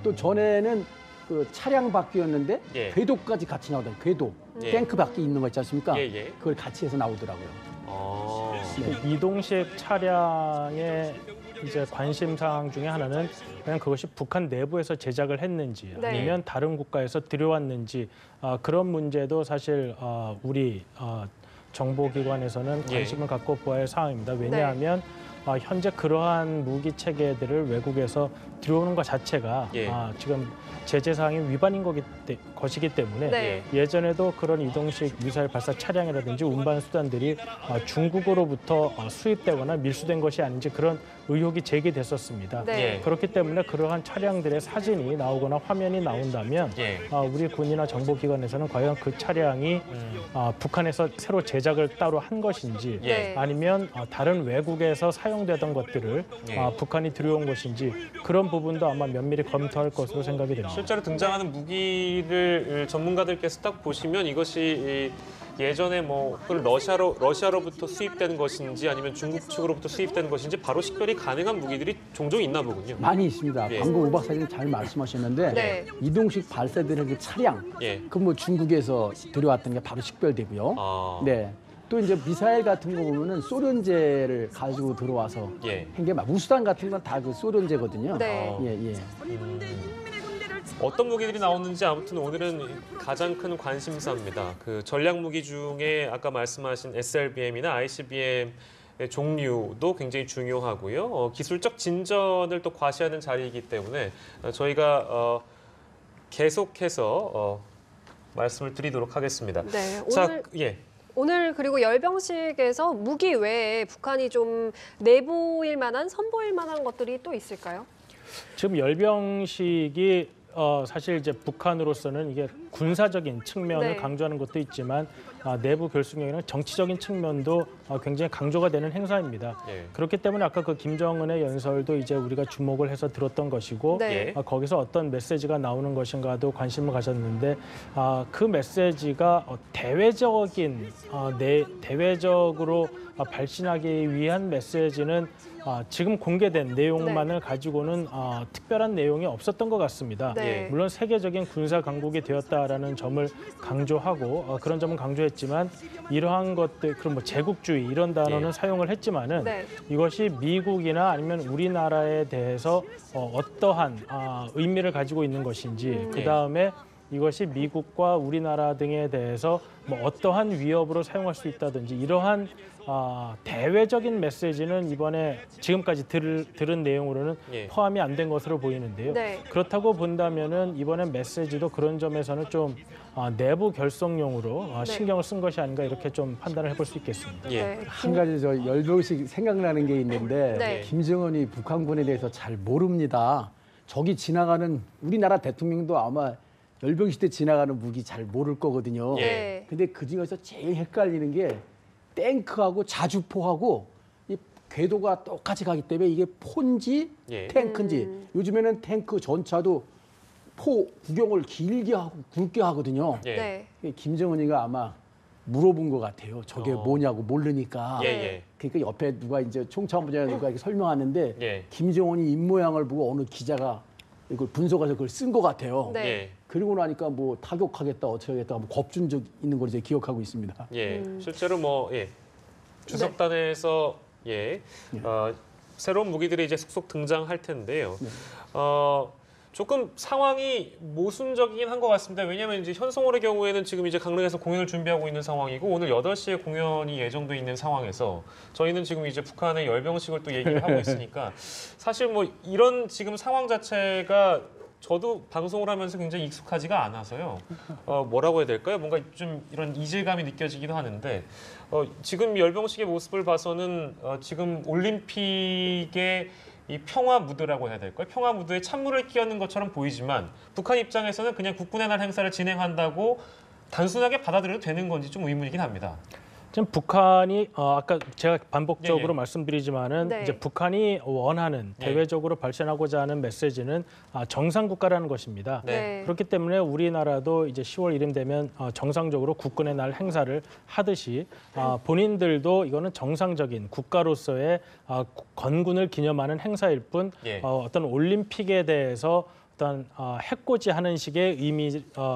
또 전에는 그 차량 바퀴였는데 예. 궤도까지 같이 나오던 궤도, 예. 탱크 바퀴 있는 거 있지 않습니까? 예, 예. 그걸 같이 해서 나오더라고요. 그 이동식 차량의 이제 관심 사항 중에 하나는 그냥 그것이 북한 내부에서 제작을 했는지 네. 아니면 다른 국가에서 들여왔는지 그런 문제도 사실 우리 정보기관에서는 예. 관심을 갖고 보아야 할 사항입니다. 왜냐하면 현재 그러한 무기 체계들을 외국에서 들여오는 것 자체가 예. 지금 제재 사항의 위반인 것이기 때문에 네. 예전에도 그런 이동식 미사일 발사 차량이라든지 운반 수단들이 중국으로부터 수입되거나 밀수된 것이 아닌지 그런 의혹이 제기됐었습니다. 네. 예. 그렇기 때문에 그러한 차량들의 사진이 나오거나 화면이 나온다면 예. 우리 군이나 정보기관에서는 과연 그 차량이 북한에서 새로 제작을 따로 한 것인지 네. 아니면 다른 외국에서 사용되던 것들을 예. 북한이 들여온 것인지 그런 부분도 아마 면밀히 검토할 것으로 생각이 됩니다. 실제로 등장하는 무기를 전문가들께서 딱 보시면 이것이 예전에 뭐 러시아로부터 수입된 것인지 아니면 중국 측으로부터 수입된 것인지 바로 식별이 가능한 무기들이 종종 있나 보군요. 많이 있습니다. 예. 방금 오 박사님 잘 말씀하셨는데 네. 이동식 발사되는 그 차량, 예. 그 뭐 중국에서 들여왔던 게 바로 식별되고요. 네. 또 이제 미사일 같은 거 보면은 소련제를 가지고 들어와서 예. 한 게 막 우수단 같은 건 다 그 소련제거든요. 네. 예, 예. 어떤 무기들이 나오는지 아무튼 오늘은 가장 큰 관심사입니다. 그 전략 무기 중에 아까 말씀하신 SLBM이나 ICBM의 종류도 굉장히 중요하고요. 기술적 진전을 또 과시하는 자리이기 때문에 저희가 계속해서 말씀을 드리도록 하겠습니다. 네, 오늘 그리고 열병식에서 무기 외에 북한이 좀 내보일 만한, 선보일 만한 것들이 또 있을까요? 지금 열병식이 사실 이제 북한으로서는 이게 군사적인 측면을 네. 강조하는 것도 있지만 내부 결속력이나 정치적인 측면도 굉장히 강조가 되는 행사입니다. 예. 그렇기 때문에 아까 그 김정은의 연설도 이제 우리가 주목을 해서 들었던 것이고 네. 거기서 어떤 메시지가 나오는 것인가도 관심을 가졌는데 그 메시지가 대외적인 대외적으로 발신하기 위한 메시지는 지금 공개된 내용만을 가지고는 특별한 내용이 없었던 것 같습니다. 네. 물론 세계적인 군사 강국이 되었다라는 점을 강조하고 그런 점은 강조했지만 이러한 것들, 그럼 뭐 제국주의 이런 단어는 사용을 했지만은 네. 이것이 미국이나 아니면 우리나라에 대해서 어떠한 의미를 가지고 있는 것인지 그 다음에 이것이 미국과 우리나라 등에 대해서 뭐 어떠한 위협으로 사용할 수 있다든지 이러한 대외적인 메시지는 이번에 지금까지 들은 내용으로는 포함이 안 된 것으로 보이는데요. 네. 그렇다고 본다면은 이번에 메시지도 그런 점에서는 좀 내부 결속용으로 신경을 쓴 것이 아닌가 이렇게 좀 판단을 해볼 수 있겠습니다. 네. 한 가지 저 열병식 생각나는 게 있는데 네. 김정은이 북한군에 대해서 잘 모릅니다. 저기 지나가는 우리나라 대통령도 아마 열병식 때 지나가는 무기 잘 모를 거거든요. 네. 근데 그 중에서 제일 헷갈리는 게 탱크하고 자주포하고 이 궤도가 똑같이 가기 때문에 이게 폰지 탱크인지 요즘에는 탱크 전차도 포 구경을 길게 하고 굵게 하거든요. 네. 김정은이가 아마 물어본 것 같아요. 저게 뭐냐고 모르니까. 그러니까 옆에 누가 이제 총참모장 누가 이렇게 설명하는데 김정은이 입모양을 보고 어느 기자가 이걸 분석해서 그걸 쓴 것 같아요. 네. 그리고 나니까 뭐 타격하겠다 어떻게 하겠다 뭐 겁준 적 있는 걸 이제 기억하고 있습니다. 실제로 뭐 주석단에서 새로운 무기들이 이제 속속 등장할 텐데요. 조금 상황이 모순적이긴 한 것 같습니다. 왜냐하면 이제 현송월의 경우에는 지금 이제 강릉에서 공연을 준비하고 있는 상황이고 오늘 8시에 공연이 예정돼 있는 상황에서 저희는 지금 이제 북한의 열병식을 또 얘기를 하고 있으니까 사실 뭐 이런 지금 상황 자체가 저도 방송을 하면서 굉장히 익숙하지가 않아서요. 뭐라고 해야 될까요? 뭔가 좀 이런 이질감이 느껴지기도 하는데 지금 열병식의 모습을 봐서는 지금 올림픽의 이 평화 무드라고 해야 될까요? 평화 무드에 찬물을 끼얹는 것처럼 보이지만 북한 입장에서는 그냥 국군의 날 행사를 진행한다고 단순하게 받아들여도 되는 건지 좀 의문이긴 합니다. 지금 북한이 아까 제가 반복적으로 말씀드리지만은 이제 북한이 원하는 대외적으로 발신하고자 하는 메시지는 정상 국가라는 것입니다. 그렇기 때문에 우리나라도 이제 10월 1일 되면 정상적으로 국군의 날 행사를 하듯이 본인들도 이거는 정상적인 국가로서의 건군을 기념하는 행사일 뿐 어떤 올림픽에 대해서 어떤 해코지하는 식의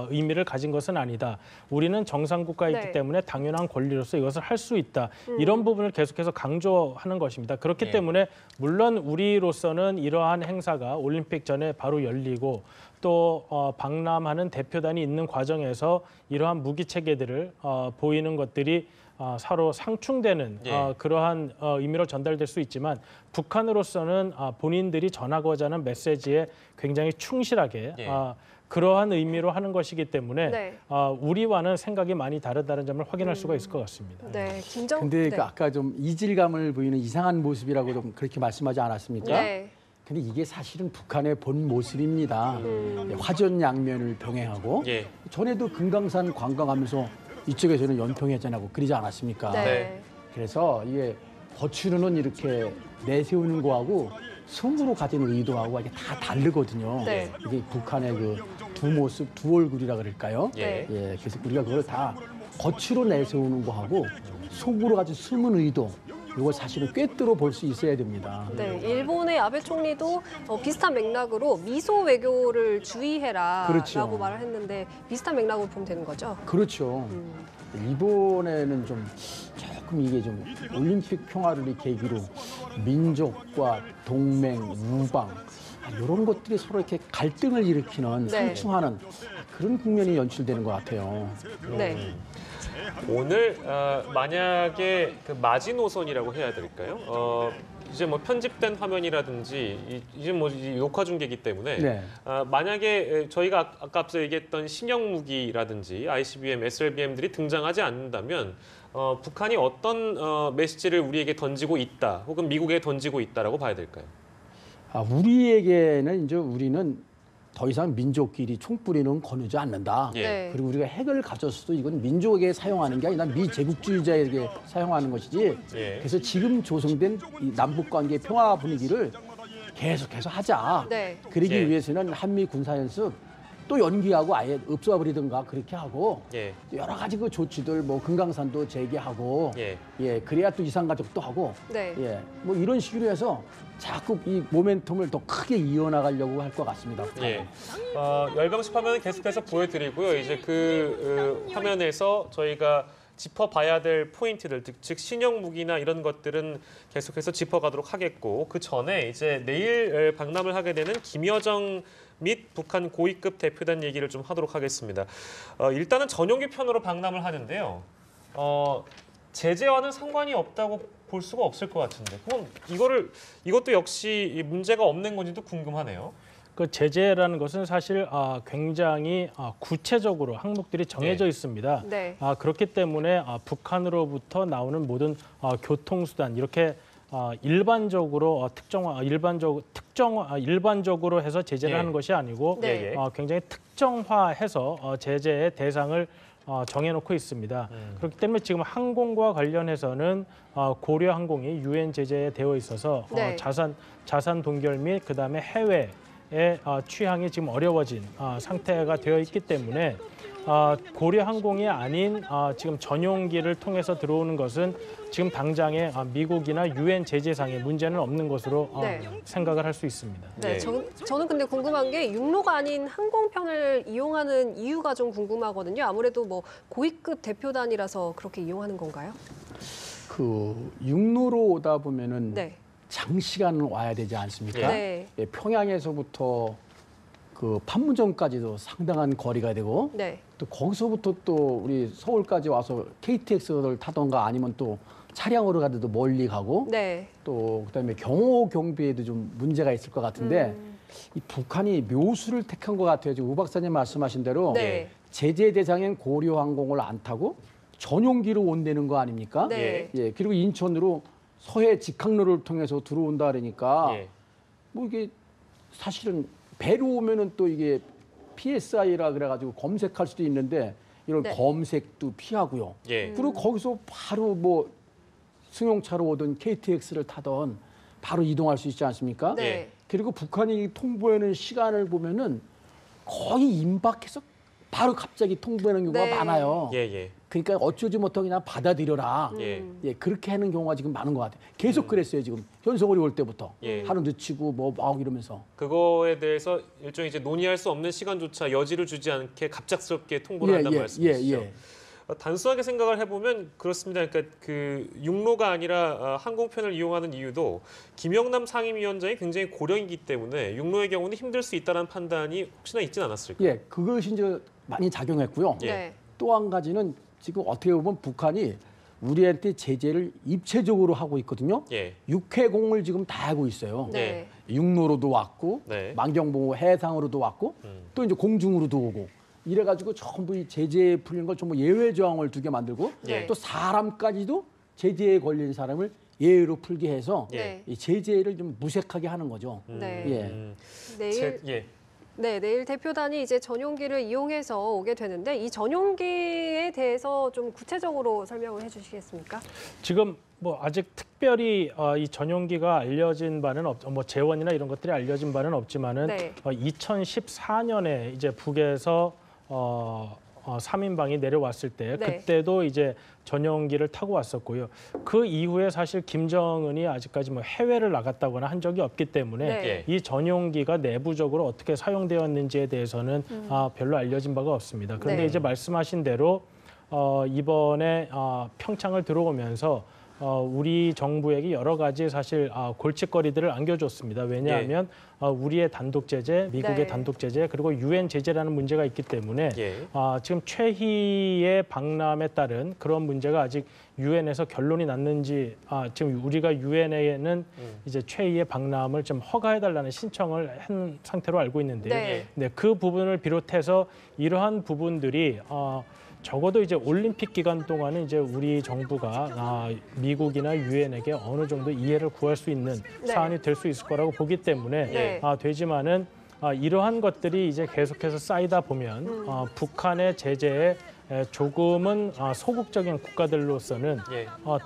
의미를 가진 것은 아니다. 우리는 정상국가이기 때문에 당연한 권리로서 이것을 할 수 있다. 이런 부분을 계속해서 강조하는 것입니다. 그렇기 때문에 물론 우리로서는 이러한 행사가 올림픽 전에 바로 열리고 또 방남하는 대표단이 있는 과정에서 이러한 무기 체계들을 보이는 것들이 서로 상충되는 그러한 의미로 전달될 수 있지만 북한으로서는 본인들이 전하고자 하는 메시지에 굉장히 충실하게 그러한 의미로 하는 것이기 때문에 우리와는 생각이 많이 다르다는 점을 확인할 수가 있을 것 같습니다. 근데 그 아까 좀 이질감을 보이는 이상한 모습이라고 좀 그렇게 말씀하지 않았습니까? 근데 이게 사실은 북한의 본 모습입니다. 화전양면을 병행하고 전에도 금강산 관광하면서 이쪽에서는 연평해전하고 그러지 않았습니까? 그래서 이게 겉으로는 이렇게 내세우는 거하고 속으로 가진 의도하고 이게 다 다르거든요. 이게 북한의 그 두 모습, 두 얼굴이라 그럴까요? 그래서 우리가 그걸 다 겉으로 내세우는 거하고 속으로 가진 숨은 의도 이걸 사실은 꿰뚫어 볼 수 있어야 됩니다. 일본의 아베 총리도 비슷한 맥락으로 미소 외교를 주의해라라고 말을 했는데 비슷한 맥락으로 보면 되는 거죠? 그렇죠. 일본에는 조금 이게 좀 올림픽 평화를 계기로 민족과 동맹, 우방 이런 것들이 서로 이렇게 갈등을 일으키는 상충하는 그런 국면이 연출되는 것 같아요. 오늘 만약에 그 마지노선이라고 해야 될까요? 이제 뭐 편집된 화면이라든지 이제 뭐 녹화 중계이기 때문에 네. 만약에 저희가 아까 앞서 얘기했던 신형 무기라든지 ICBM, SLBM들이 등장하지 않는다면 북한이 어떤 메시지를 우리에게 던지고 있다, 혹은 미국에 던지고 있다라고 봐야 될까요? 우리에게는 이제 우리는 더 이상 민족끼리 총뿌리는 거느지 않는다. 예. 네. 그리고 우리가 핵을 가졌어도 이건 민족에게 사용하는 게 아니라 미제국주의자에게 사용하는 것이지. 예. 그래서 지금 조성된 이 남북 관계 평화 분위기를 계속해서 하자. 네. 그러기 예. 위해서는 한미 군사연습 또 연기하고 아예 없애버리든가 그렇게 하고 예. 여러 가지 그 조치들 뭐 금강산도 재개하고 예. 그래야 또 이산가족도 하고 네. 뭐 이런 식으로 해서 자꾸 이 모멘텀을 더 크게 이어나가려고 할 것 같습니다. 예. 열병식 화면은 계속해서 보여드리고요. 이제 그 화면에서 저희가 짚어봐야 될 포인트들, 즉 신형 무기나 이런 것들은 계속해서 짚어가도록 하겠고, 그 전에 이제 내일 방남을 하게 되는 김여정 및 북한 고위급 대표단 얘기를 좀 하도록 하겠습니다. 일단은 전용기 편으로 방남을 하는데요. 제재와는 상관이 없다고 볼 수가 없을 것 같은데, 그럼 이것도 역시 문제가 없는 건지도 궁금하네요. 그 제재라는 것은 사실 굉장히 구체적으로 항목들이 정해져 네. 있습니다. 네. 그렇기 때문에 북한으로부터 나오는 모든 교통수단 이렇게 일반적으로 일반적으로 해서 제재를 예. 하는 것이 아니고 네. 굉장히 특정화해서 제재의 대상을 정해놓고 있습니다. 그렇기 때문에 지금 항공과 관련해서는 고려항공이 유엔 제재에 되어 있어서 네. 자산 동결 및 그다음에 해외의 취항이 지금 어려워진 상태가 되어 있기 때문에 고려항공이 아닌 지금 전용기를 통해서 들어오는 것은 지금 당장에 미국이나 유엔 제재상의 문제는 없는 것으로 네. 생각을 할 수 있습니다. 네, 네. 저는 근데 궁금한 게 육로가 아닌 항공편을 이용하는 이유가 좀 궁금하거든요. 아무래도 뭐 고위급 대표단이라서 그렇게 이용하는 건가요? 그 육로로 오다 보면은 네. 장시간 와야 되지 않습니까? 네. 평양에서부터 그 판문점까지도 상당한 거리가 되고 네. 또 거기서부터 또 우리 서울까지 와서 KTX를 타던가 아니면 또 차량으로 가도 멀리 가고 네. 또 그다음에 경호 경비에도 좀 문제가 있을 것 같은데 이 북한이 묘수를 택한 것 같아요. 지금 우 박사님 말씀하신 대로 네. 제재 대상인 고려항공을 안 타고 전용기로 온다는 거 아닙니까? 네. 예. 그리고 인천으로 서해 직항로를 통해서 들어온다 그러니까 예. 뭐 이게 사실은 배로 오면은 또 이게 PSI라 그래가지고 검색할 수도 있는데 이런 네. 검색도 피하고요. 예. 그리고 거기서 바로 뭐 승용차로 오든 KTX를 타던 바로 이동할 수 있지 않습니까? 네. 그리고 북한이 통보하는 시간을 보면은 거의 임박해서 바로 갑자기 통보하는 경우가 네. 많아요. 예. 그러니까 어쩌지 못하고 그냥 받아들여라. 예. 그렇게 하는 경우가 지금 많은 것 같아요. 계속 그랬어요, 지금. 현석월이 올 때부터. 예. 하루 늦추고 뭐 막 이러면서. 그거에 대해서 일종의 이제 논의할 수 없는 시간조차 여지를 주지 않게 갑작스럽게 통보를 한다는 말씀이시죠. 단순하게 생각을 해보면 그렇습니다. 그러니까 그 육로가 아니라 항공편을 이용하는 이유도 김영남 상임위원장이 굉장히 고령이기 때문에 육로의 경우는 힘들 수 있다는 판단이 혹시나 있진 않았을까요? 예, 그것이 이제 많이 작용했고요. 예. 네. 또 한 가지는 지금 어떻게 보면 북한이 우리한테 제재를 입체적으로 하고 있거든요. 예. 육해공을 지금 다 하고 있어요. 네. 육로로도 왔고 네. 만경보호 해상으로도 왔고 또 이제 공중으로도 오고 이래가지고 전부 이 제재에 풀린 걸 전부 예외 조항을 두게 만들고 네. 또 사람까지도 제재에 걸린 사람을 예외로 풀게 해서 네. 이 제재를 좀 무색하게 하는 거죠. 네. 예. 내일 예. 네, 내일 대표단이 이제 전용기를 이용해서 오게 되는데 이 전용기에 대해서 좀 구체적으로 설명을 해주시겠습니까? 지금 뭐 아직 특별히 이 전용기가 알려진 바는 뭐 재원이나 이런 것들이 알려진 바는 없지만은 네. 2014년에 이제 북에서 3인방이 내려왔을 때 네. 그때도 이제 전용기를 타고 왔었고요. 그 이후에 사실 김정은이 아직까지 뭐 해외를 나갔다거나 한 적이 없기 때문에 네. 이 전용기가 내부적으로 어떻게 사용되었는지에 대해서는 별로 알려진 바가 없습니다. 그런데 네. 이제 말씀하신 대로 이번에 평창을 들어오면서 우리 정부에게 여러 가지 사실 골칫거리들을 안겨줬습니다. 왜냐하면 우리의 단독 제재, 미국의 네. 단독 제재, 그리고 유엔 제재라는 문제가 있기 때문에 지금 최희의 방남에 따른 그런 문제가 아직 유엔에서 결론이 났는지 지금 우리가 유엔에는 이제 최희의 방남을 좀 허가해달라는 신청을 한 상태로 알고 있는데요. 네, 그 부분을 비롯해서 이러한 부분들이 적어도 이제 올림픽 기간 동안은 이제 우리 정부가 미국이나 유엔에게 어느 정도 이해를 구할 수 있는 사안이 될 수 있을 거라고 보기 때문에 되지만은 이러한 것들이 이제 계속해서 쌓이다 보면 북한의 제재에 조금은 소극적인 국가들로서는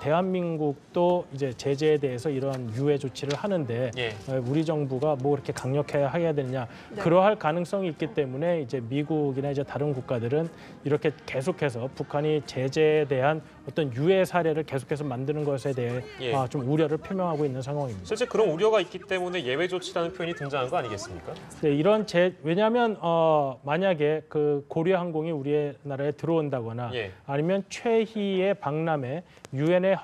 대한민국도 이제 제재에 대해서 이러한 유예 조치를 하는데 우리 정부가 뭐 이렇게 강력해야 해야 되느냐 그러할 가능성이 있기 때문에 이제 미국이나 이제 다른 국가들은 이렇게 계속해서 북한이 제재에 대한 어떤 유예 사례를 계속해서 만드는 것에 대해 좀 우려를 표명하고 있는 상황입니다. 실제 그런 우려가 있기 때문에 예외 조치라는 표현이 등장한 거 아니겠습니까? 네, 왜냐하면 만약에 그 고려항공이 우리나라에 들어온다거나 아니면 최희의 방남에 유엔의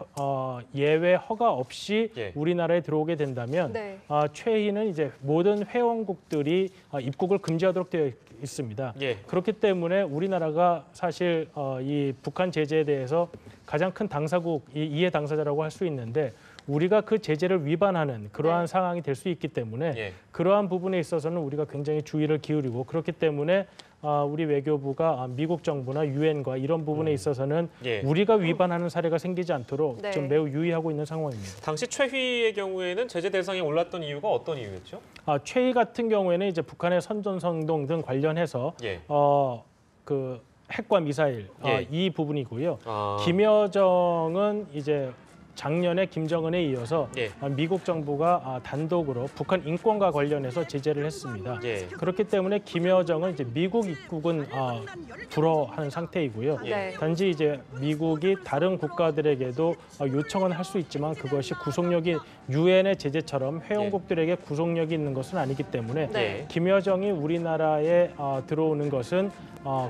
예외 허가 없이 우리나라에 들어오게 된다면 최희는 이제 모든 회원국들이 입국을 금지하도록 되어 있습니다. 그렇기 때문에 우리나라가 사실 이 북한 제재에 대해서 가장 큰 당사국, 이해 당사자라고 할 수 있는데 우리가 그 제재를 위반하는 그러한 상황이 될 수 있기 때문에 그러한 부분에 있어서는 우리가 굉장히 주의를 기울이고 그렇기 때문에 우리 외교부가 미국 정부나 유엔과 이런 부분에 있어서는 우리가 위반하는 사례가 생기지 않도록 좀 매우 유의하고 있는 상황입니다. 당시 최희의 경우에는 제재 대상에 올랐던 이유가 어떤 이유였죠? 최희 같은 경우에는 이제 북한의 선전성동 등 관련해서 그 핵과 미사일 이 부분이고요. 김여정은 이제 작년에 김정은에 이어서 미국 정부가 단독으로 북한 인권과 관련해서 제재를 했습니다. 그렇기 때문에 김여정은 이제 미국 입국은 불허하는 상태이고요. 단지 이제 미국이 다른 국가들에게도 요청은 할 수 있지만 그것이 구속력이 유엔의 제재처럼 회원국들에게 구속력이 있는 것은 아니기 때문에 김여정이 우리나라에 들어오는 것은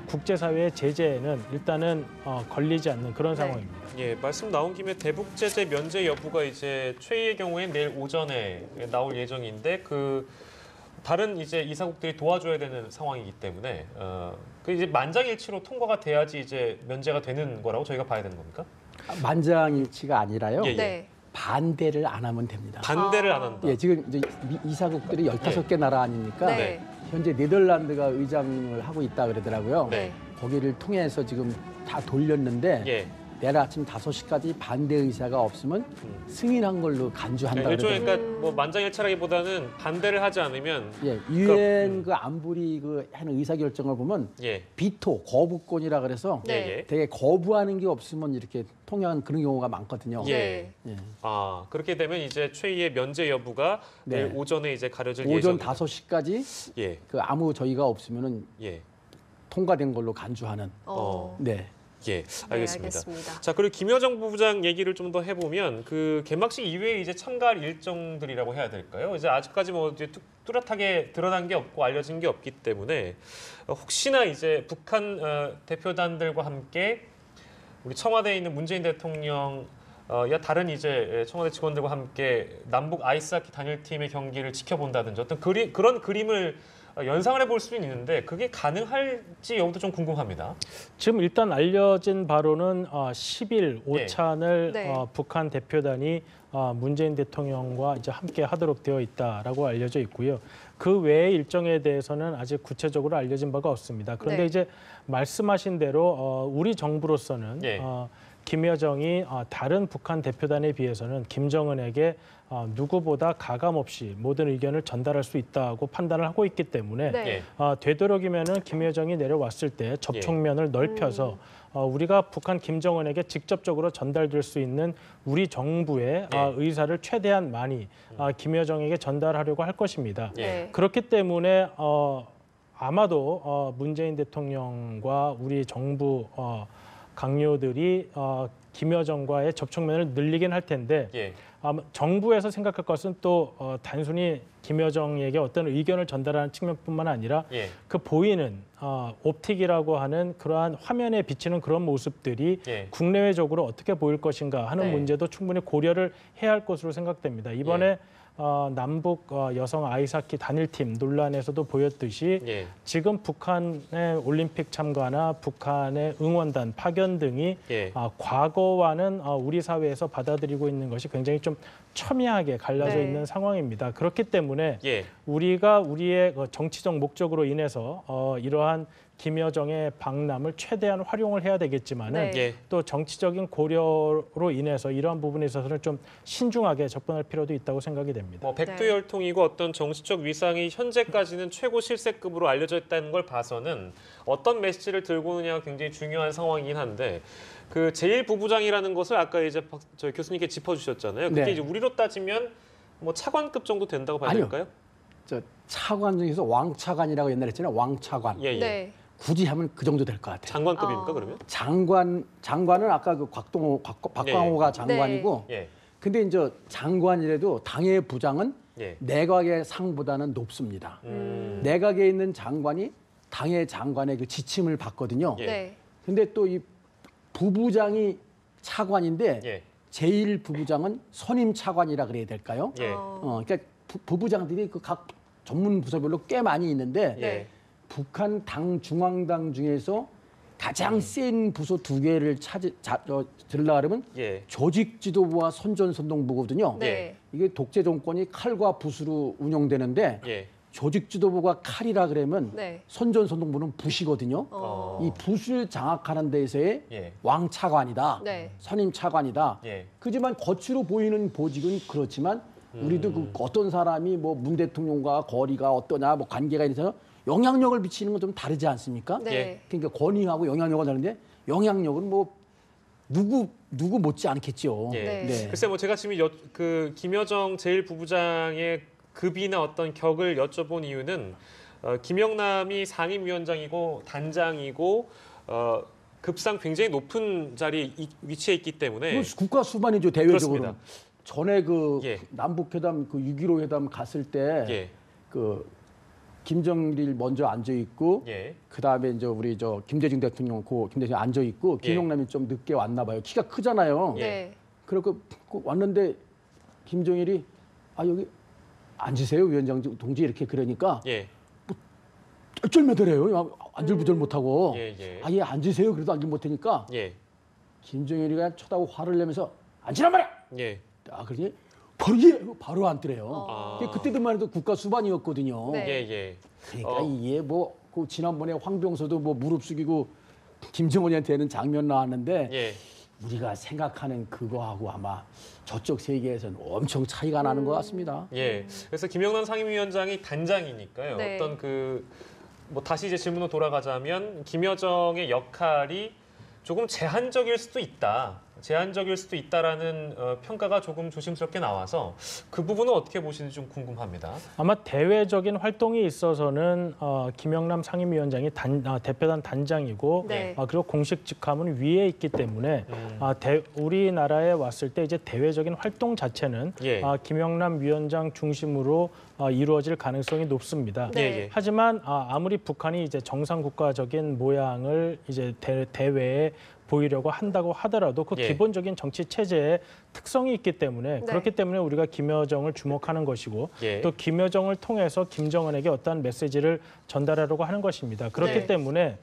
국제사회의 제재에는 일단은 걸리지 않는 그런 상황입니다. 말씀 나온 김에 대북 제재 면제 여부가 이제 최희의 경우엔 내일 오전에 나올 예정인데 그 다른 이제 이사국들이 도와줘야 되는 상황이기 때문에 그 이제 만장일치로 통과가 돼야지 이제 면제가 되는 거라고 저희가 봐야 되는 겁니까? 만장일치가 아니라요. 반대를 안 하면 됩니다. 반대를 안 한다. 지금 이제 이사국들이 15개 나라 아닙니까? 현재 네덜란드가 의장을 하고 있다 그러더라고요. 거기를 통해서 지금 다 돌렸는데 내일 아침 5시까지 반대 의사가 없으면 승인한 걸로 간주한다. 일종의 그러니까 뭐 만장일치라기보다는 반대를 하지 않으면 유엔 그 안보리 그 하는 의사 결정을 보면 비토 거부권이라 그래서 되게 거부하는 게 없으면 이렇게 통용하는 그런 경우가 많거든요. 그렇게 되면 이제 최희의 면제 여부가 내일 오전에 이제 가려질 오전 예정입니다. 5시까지 그 아무 저희가 없으면은 통과된 걸로 간주하는. 알겠습니다. 자, 그리고 김여정 부부장 얘기를 좀 더 해보면 그 개막식 이외에 이제 참가할 일정들이라고 해야 될까요? 이제 아직까지 뭐 이제 뚜렷하게 드러난 게 없고 알려진 게 없기 때문에 혹시나 이제 북한 대표단들과 함께 우리 청와대에 있는 문재인 대통령 다른 이제 청와대 직원들과 함께 남북 아이스하키 단일팀의 경기를 지켜본다든지 어떤 그런 그림을 연상을 해볼 수는 있는데 그게 가능할지 여부도 좀 궁금합니다. 지금 일단 알려진 바로는 10일 오찬을 북한 대표단이 문재인 대통령과 이제 함께 하도록 되어 있다라고 알려져 있고요. 그 외의 일정에 대해서는 아직 구체적으로 알려진 바가 없습니다. 그런데 이제 말씀하신 대로 우리 정부로서는 김여정이 다른 북한 대표단에 비해서는 김정은에게 누구보다 가감없이 모든 의견을 전달할 수 있다고 판단을 하고 있기 때문에 되도록이면은 김여정이 내려왔을 때 접촉면을 넓혀서 우리가 북한 김정은에게 직접적으로 전달될 수 있는 우리 정부의 의사를 최대한 많이 김여정에게 전달하려고 할 것입니다. 그렇기 때문에 아마도 문재인 대통령과 우리 정부 강요들이 김여정과의 접촉면을 늘리긴 할 텐데 정부에서 생각할 것은 또 단순히 김여정에게 어떤 의견을 전달하는 측면뿐만 아니라 예. 그 보이는 옵틱이라고 하는 그러한 화면에 비치는 그런 모습들이 예. 국내외적으로 어떻게 보일 것인가 하는 네. 문제도 충분히 고려를 해야 할 것으로 생각됩니다. 이번에 예. 남북 여성 아이스하키 단일팀 논란에서도 보였듯이 예. 지금 북한의 올림픽 참가나 북한의 응원단 파견 등이 예. 과거와는 우리 사회에서 받아들이고 있는 것이 굉장히 좀 첨예하게 갈라져 네. 있는 상황입니다. 그렇기 때문에 예. 우리가 우리의 정치적 목적으로 인해서 이러한 김여정의 방남을 최대한 활용을 해야 되겠지만은 네. 예. 또 정치적인 고려로 인해서 이러한 부분에 있어서는 좀 신중하게 접근할 필요도 있다고 생각이 됩니다. 뭐 백두혈통이고 어떤 정치적 위상이 현재까지는 최고 실세급으로 알려져 있다는 걸 봐서는 어떤 메시지를 들고 오느냐가 굉장히 중요한 상황이긴 한데 그 제1부부장이라는 것을 아까 이제 저희 교수님께 짚어주셨잖아요. 그게 네. 이제 우리로 따지면 뭐 차관급 정도 된다고 봐야 아니요. 될까요? 저 차관 중에서 왕차관이라고 옛날에 했잖아요. 왕차관. 예, 예. 네. 굳이 하면 그 정도 될 것 같아요. 장관급입니까 그러면? 장관은 아까 그 박광호가 장관이고, 예. 근데 이제 장관이라도 당의 부장은 예. 내각의 상보다는 높습니다. 내각에 있는 장관이 당의 장관의 그 지침을 받거든요. 예. 네. 근데 또 이 부부장이 차관인데 예. 제1 부부장은 선임 차관이라 그래야 될까요? 예. 그러니까 부부장들이 그 각 전문 부서별로 꽤 많이 있는데 예. 북한 당 중앙당 중에서 가장 센 부서 두 개를 들으려고 하면 예. 조직지도부와 선전선동부거든요. 네. 이게 독재 정권이 칼과 붓으로 운영되는데 예. 조직지도부가 칼이라 그러면 네. 선전선동부는 붓이거든요. 이 붓을 장악하는 데서의 예. 왕차관이다. 네. 선임 차관이다. 예. 그지만 겉으로 보이는 보직은 그렇지만 우리도 그 어떤 사람이 뭐 문 대통령과 거리가 어떠냐, 뭐 관계가 있어서 영향력을 미치는 건 좀 다르지 않습니까? 네. 예. 그러니까 권위하고 영향력은 다른데 영향력은 뭐 누구 못지 않겠죠. 예. 네. 글쎄 뭐 제가 지금 그 김여정 제1부부장의 급이나 어떤 격을 여쭤본 이유는 김영남이 상임위원장이고 단장이고 급상 굉장히 높은 자리에 위치해 있기 때문에 국가 수반이죠, 대외적으로. 그렇습니다. 전에 그 예. 남북회담 그 6.15 회담 갔을 때 예. 그 김정일 먼저 앉아 있고 예. 그다음에 이제 우리 김대중 대통령 김대중 앉아 있고 김영남이 좀 늦게 왔나 봐요. 키가 크잖아요. 예. 네. 그리고 왔는데 김정일이 여기 앉으세요, 위원장 동지 이렇게 그러니까 예. 쩔쩔매더래요. 안절부절 못하고. 예, 예. 예, 앉으세요. 그래도 앉을 못하니까 예. 김정일이 그냥 쳐다보고 화를 내면서 앉으란 말이야. 예. 그러니 바로 앉더래요. 그때도만 해도 국가 수반이었거든요. 네. 예, 예. 그러니까 이게 그 지난번에 황병서도 무릎 숙이고 김정은이한테 하는 장면 나왔는데 예. 우리가 생각하는 그거하고 아마 저쪽 세계에서는 엄청 차이가 나는 것 같습니다. 예. 그래서 김영남 상임위원장이 단장이니까요. 네. 어떤 뭐 다시 이제 질문으로 돌아가자면 김여정의 역할이 조금 제한적일 수도 있다. 제한적일 수도 있다라는 평가가 조금 조심스럽게 나와서 그 부분은 어떻게 보시는지 좀 궁금합니다. 아마 대외적인 활동이 있어서는 김영남 상임위원장이 대표단 단장이고 네. 그리고 공식 직함은 위에 있기 때문에 우리나라에 왔을 때 이제 대외적인 활동 자체는 예. 김영남 위원장 중심으로 이루어질 가능성이 높습니다. 네. 예, 예. 하지만 아무리 북한이 이제 정상 국가적인 모양을 이제 대외에 보이려고 한다고 하더라도 그 예. 기본적인 정치 체제의 특성이 있기 때문에 네. 그렇기 때문에 우리가 김여정을 주목하는 것이고 예. 또 김여정을 통해서 김정은에게 어떠한 메시지를 전달하려고 하는 것입니다. 그렇기 네. 때문에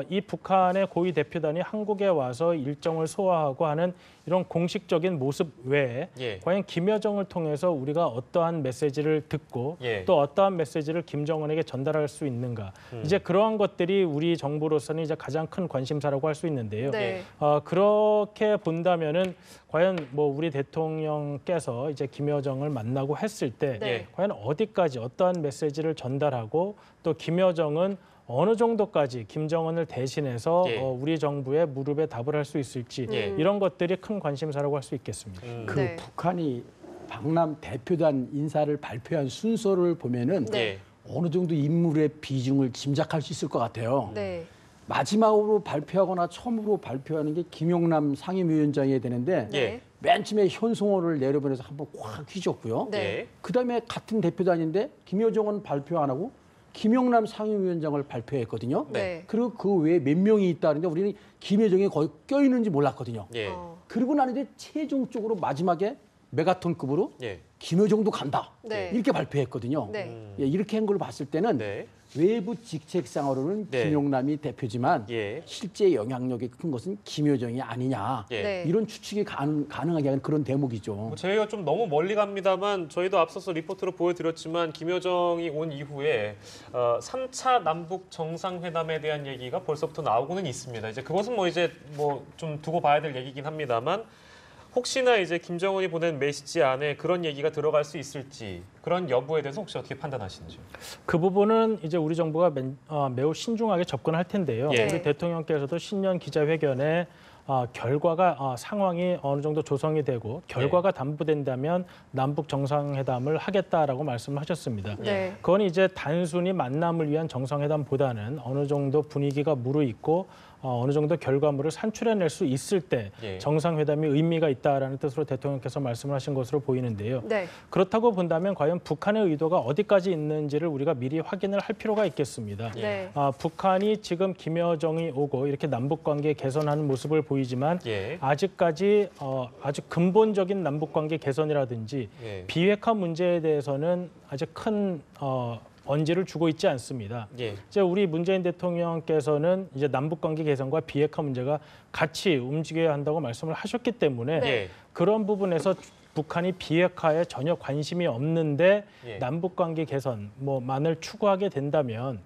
이 북한의 고위 대표단이 한국에 와서 일정을 소화하고 하는 이런 공식적인 모습 외에 예. 과연 김여정을 통해서 우리가 어떠한 메시지를 듣고 예. 또 어떠한 메시지를 김정은에게 전달할 수 있는가. 이제 그러한 것들이 우리 정부로서는 이제 가장 큰 관심사라고 할 수 있는데요. 네. 그렇게 본다면은 과연 뭐 우리 대통령께서 이제 김여정을 만나고 했을 때 네. 과연 어디까지 어떠한 메시지를 전달하고 또 김여정은 어느 정도까지 김정은을 대신해서 예. 우리 정부의 무릎에 답을 할 수 있을지 예. 이런 것들이 큰 관심사라고 할 수 있겠습니다. 그 네. 북한이 방남 대표단 인사를 발표한 순서를 보면은 네. 어느 정도 인물의 비중을 짐작할 수 있을 것 같아요. 네. 마지막으로 발표하거나 처음으로 발표하는 게 김용남 상임위원장이 되는데 예. 맨 처음에 현송호를 내려보내서 한번 확 휘졌고요. 네. 그다음에 같은 대표단인데 김여정은 발표 안 하고 김영남 상임위원장을 발표했거든요. 네. 그리고 그 외에 몇 명이 있다는데 우리는 김여정이 거의 껴있는지 몰랐거든요. 예. 그러고 나는데 최종적으로 마지막에 메가톤급으로 예. 김여정도 간다. 네. 이렇게 발표했거든요. 네. 예, 이렇게 한 걸 봤을 때는 네. 외부 직책상으로는 네. 김용남이 대표지만 예. 실제 영향력이 큰 것은 김여정이 아니냐. 예. 네. 이런 추측이 가능하게 하는 그런 대목이죠. 뭐 저희가 좀 너무 멀리 갑니다만 저희도 앞서서 리포트로 보여드렸지만 김여정이 온 이후에 3차 남북 정상회담에 대한 얘기가 벌써부터 나오고는 있습니다. 이제 그것은 뭐 이제 뭐 좀 두고 봐야 될 얘기긴 합니다만 혹시나 이제 김정은이 보낸 메시지 안에 그런 얘기가 들어갈 수 있을지 그런 여부에 대해서 혹시 어떻게 판단하시는지요? 그 부분은 이제 우리 정부가 매우 신중하게 접근할 텐데요. 예. 우리 대통령께서도 신년 기자회견에 결과가 상황이 어느 정도 조성이 되고 결과가 담보된다면 남북 정상회담을 하겠다라고 말씀을 하셨습니다. 네. 그건 이제 단순히 만남을 위한 정상회담보다는 어느 정도 분위기가 무르익고 어느 정도 결과물을 산출해낼 수 있을 때 예. 정상회담이 의미가 있다라는 뜻으로 대통령께서 말씀을 하신 것으로 보이는데요. 네. 그렇다고 본다면 과연 북한의 의도가 어디까지 있는지를 우리가 미리 확인을 할 필요가 있겠습니다. 네. 북한이 지금 김여정이 오고 이렇게 남북관계 개선하는 모습을 보이지만 예. 아직까지 아주 근본적인 남북관계 개선이라든지 예. 비핵화 문제에 대해서는 아직 큰 언지를 주고 있지 않습니다. 예. 이제 우리 문재인 대통령께서는 이제 남북관계 개선과 비핵화 문제가 같이 움직여야 한다고 말씀을 하셨기 때문에 네. 그런 부분에서 북한이 비핵화에 전혀 관심이 없는데 예. 남북관계 개선만을 추구하게 된다면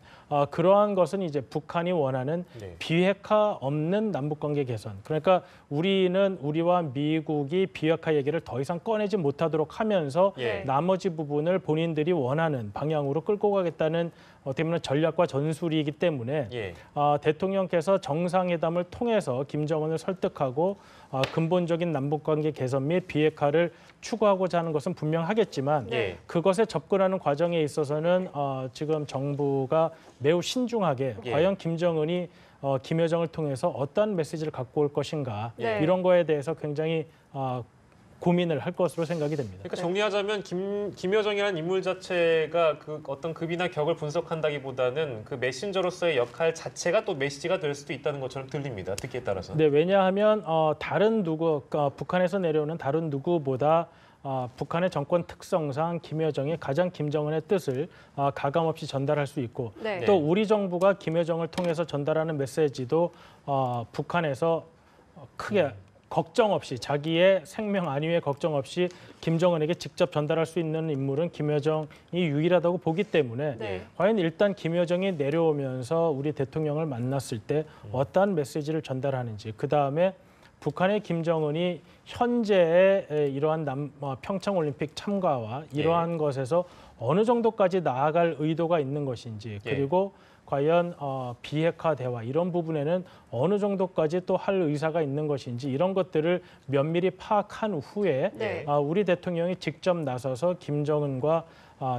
그러한 것은 이제 북한이 원하는 네. 비핵화 없는 남북관계 개선. 그러니까 우리와 미국이 비핵화 얘기를 더 이상 꺼내지 못하도록 하면서 예. 나머지 부분을 본인들이 원하는 방향으로 끌고 가겠다는 어떻게 보면 전략과 전술이기 때문에 예. 대통령께서 정상회담을 통해서 김정은을 설득하고 근본적인 남북관계 개선 및 비핵화를 추구하고자 하는 것은 분명하겠지만 네. 그것에 접근하는 과정에 있어서는 지금 정부가 매우 신중하게 예. 과연 김정은이 김여정을 통해서 어떤 메시지를 갖고 올 것인가 네. 이런 거에 대해서 굉장히 고민을 할 것으로 생각이 됩니다. 그러니까 정리하자면 김여정이라는 인물 자체가 그 어떤 급이나 격을 분석한다기보다는 그 메신저로서의 역할 자체가 또 메시지가 될 수도 있다는 것처럼 들립니다. 듣기에 따라서. 네, 왜냐하면 북한에서 내려오는 다른 누구보다 북한의 정권 특성상 김여정이 가장 김정은의 뜻을 가감없이 전달할 수 있고 네. 또 우리 정부가 김여정을 통해서 전달하는 메시지도 북한에서 크게 걱정 없이 자기의 생명 안위에 걱정 없이 김정은에게 직접 전달할 수 있는 인물은 김여정이 유일하다고 보기 때문에 네. 과연 일단 김여정이 내려오면서 우리 대통령을 만났을 때 어떠한 메시지를 전달하는지 그다음에 북한의 김정은이 현재의 이러한 평창올림픽 참가와 이러한 것에서 어느 정도까지 나아갈 의도가 있는 것인지 그리고 과연 비핵화 대화 이런 부분에는 어느 정도까지 또 할 의사가 있는 것인지 이런 것들을 면밀히 파악한 후에 네. 우리 대통령이 직접 나서서 김정은과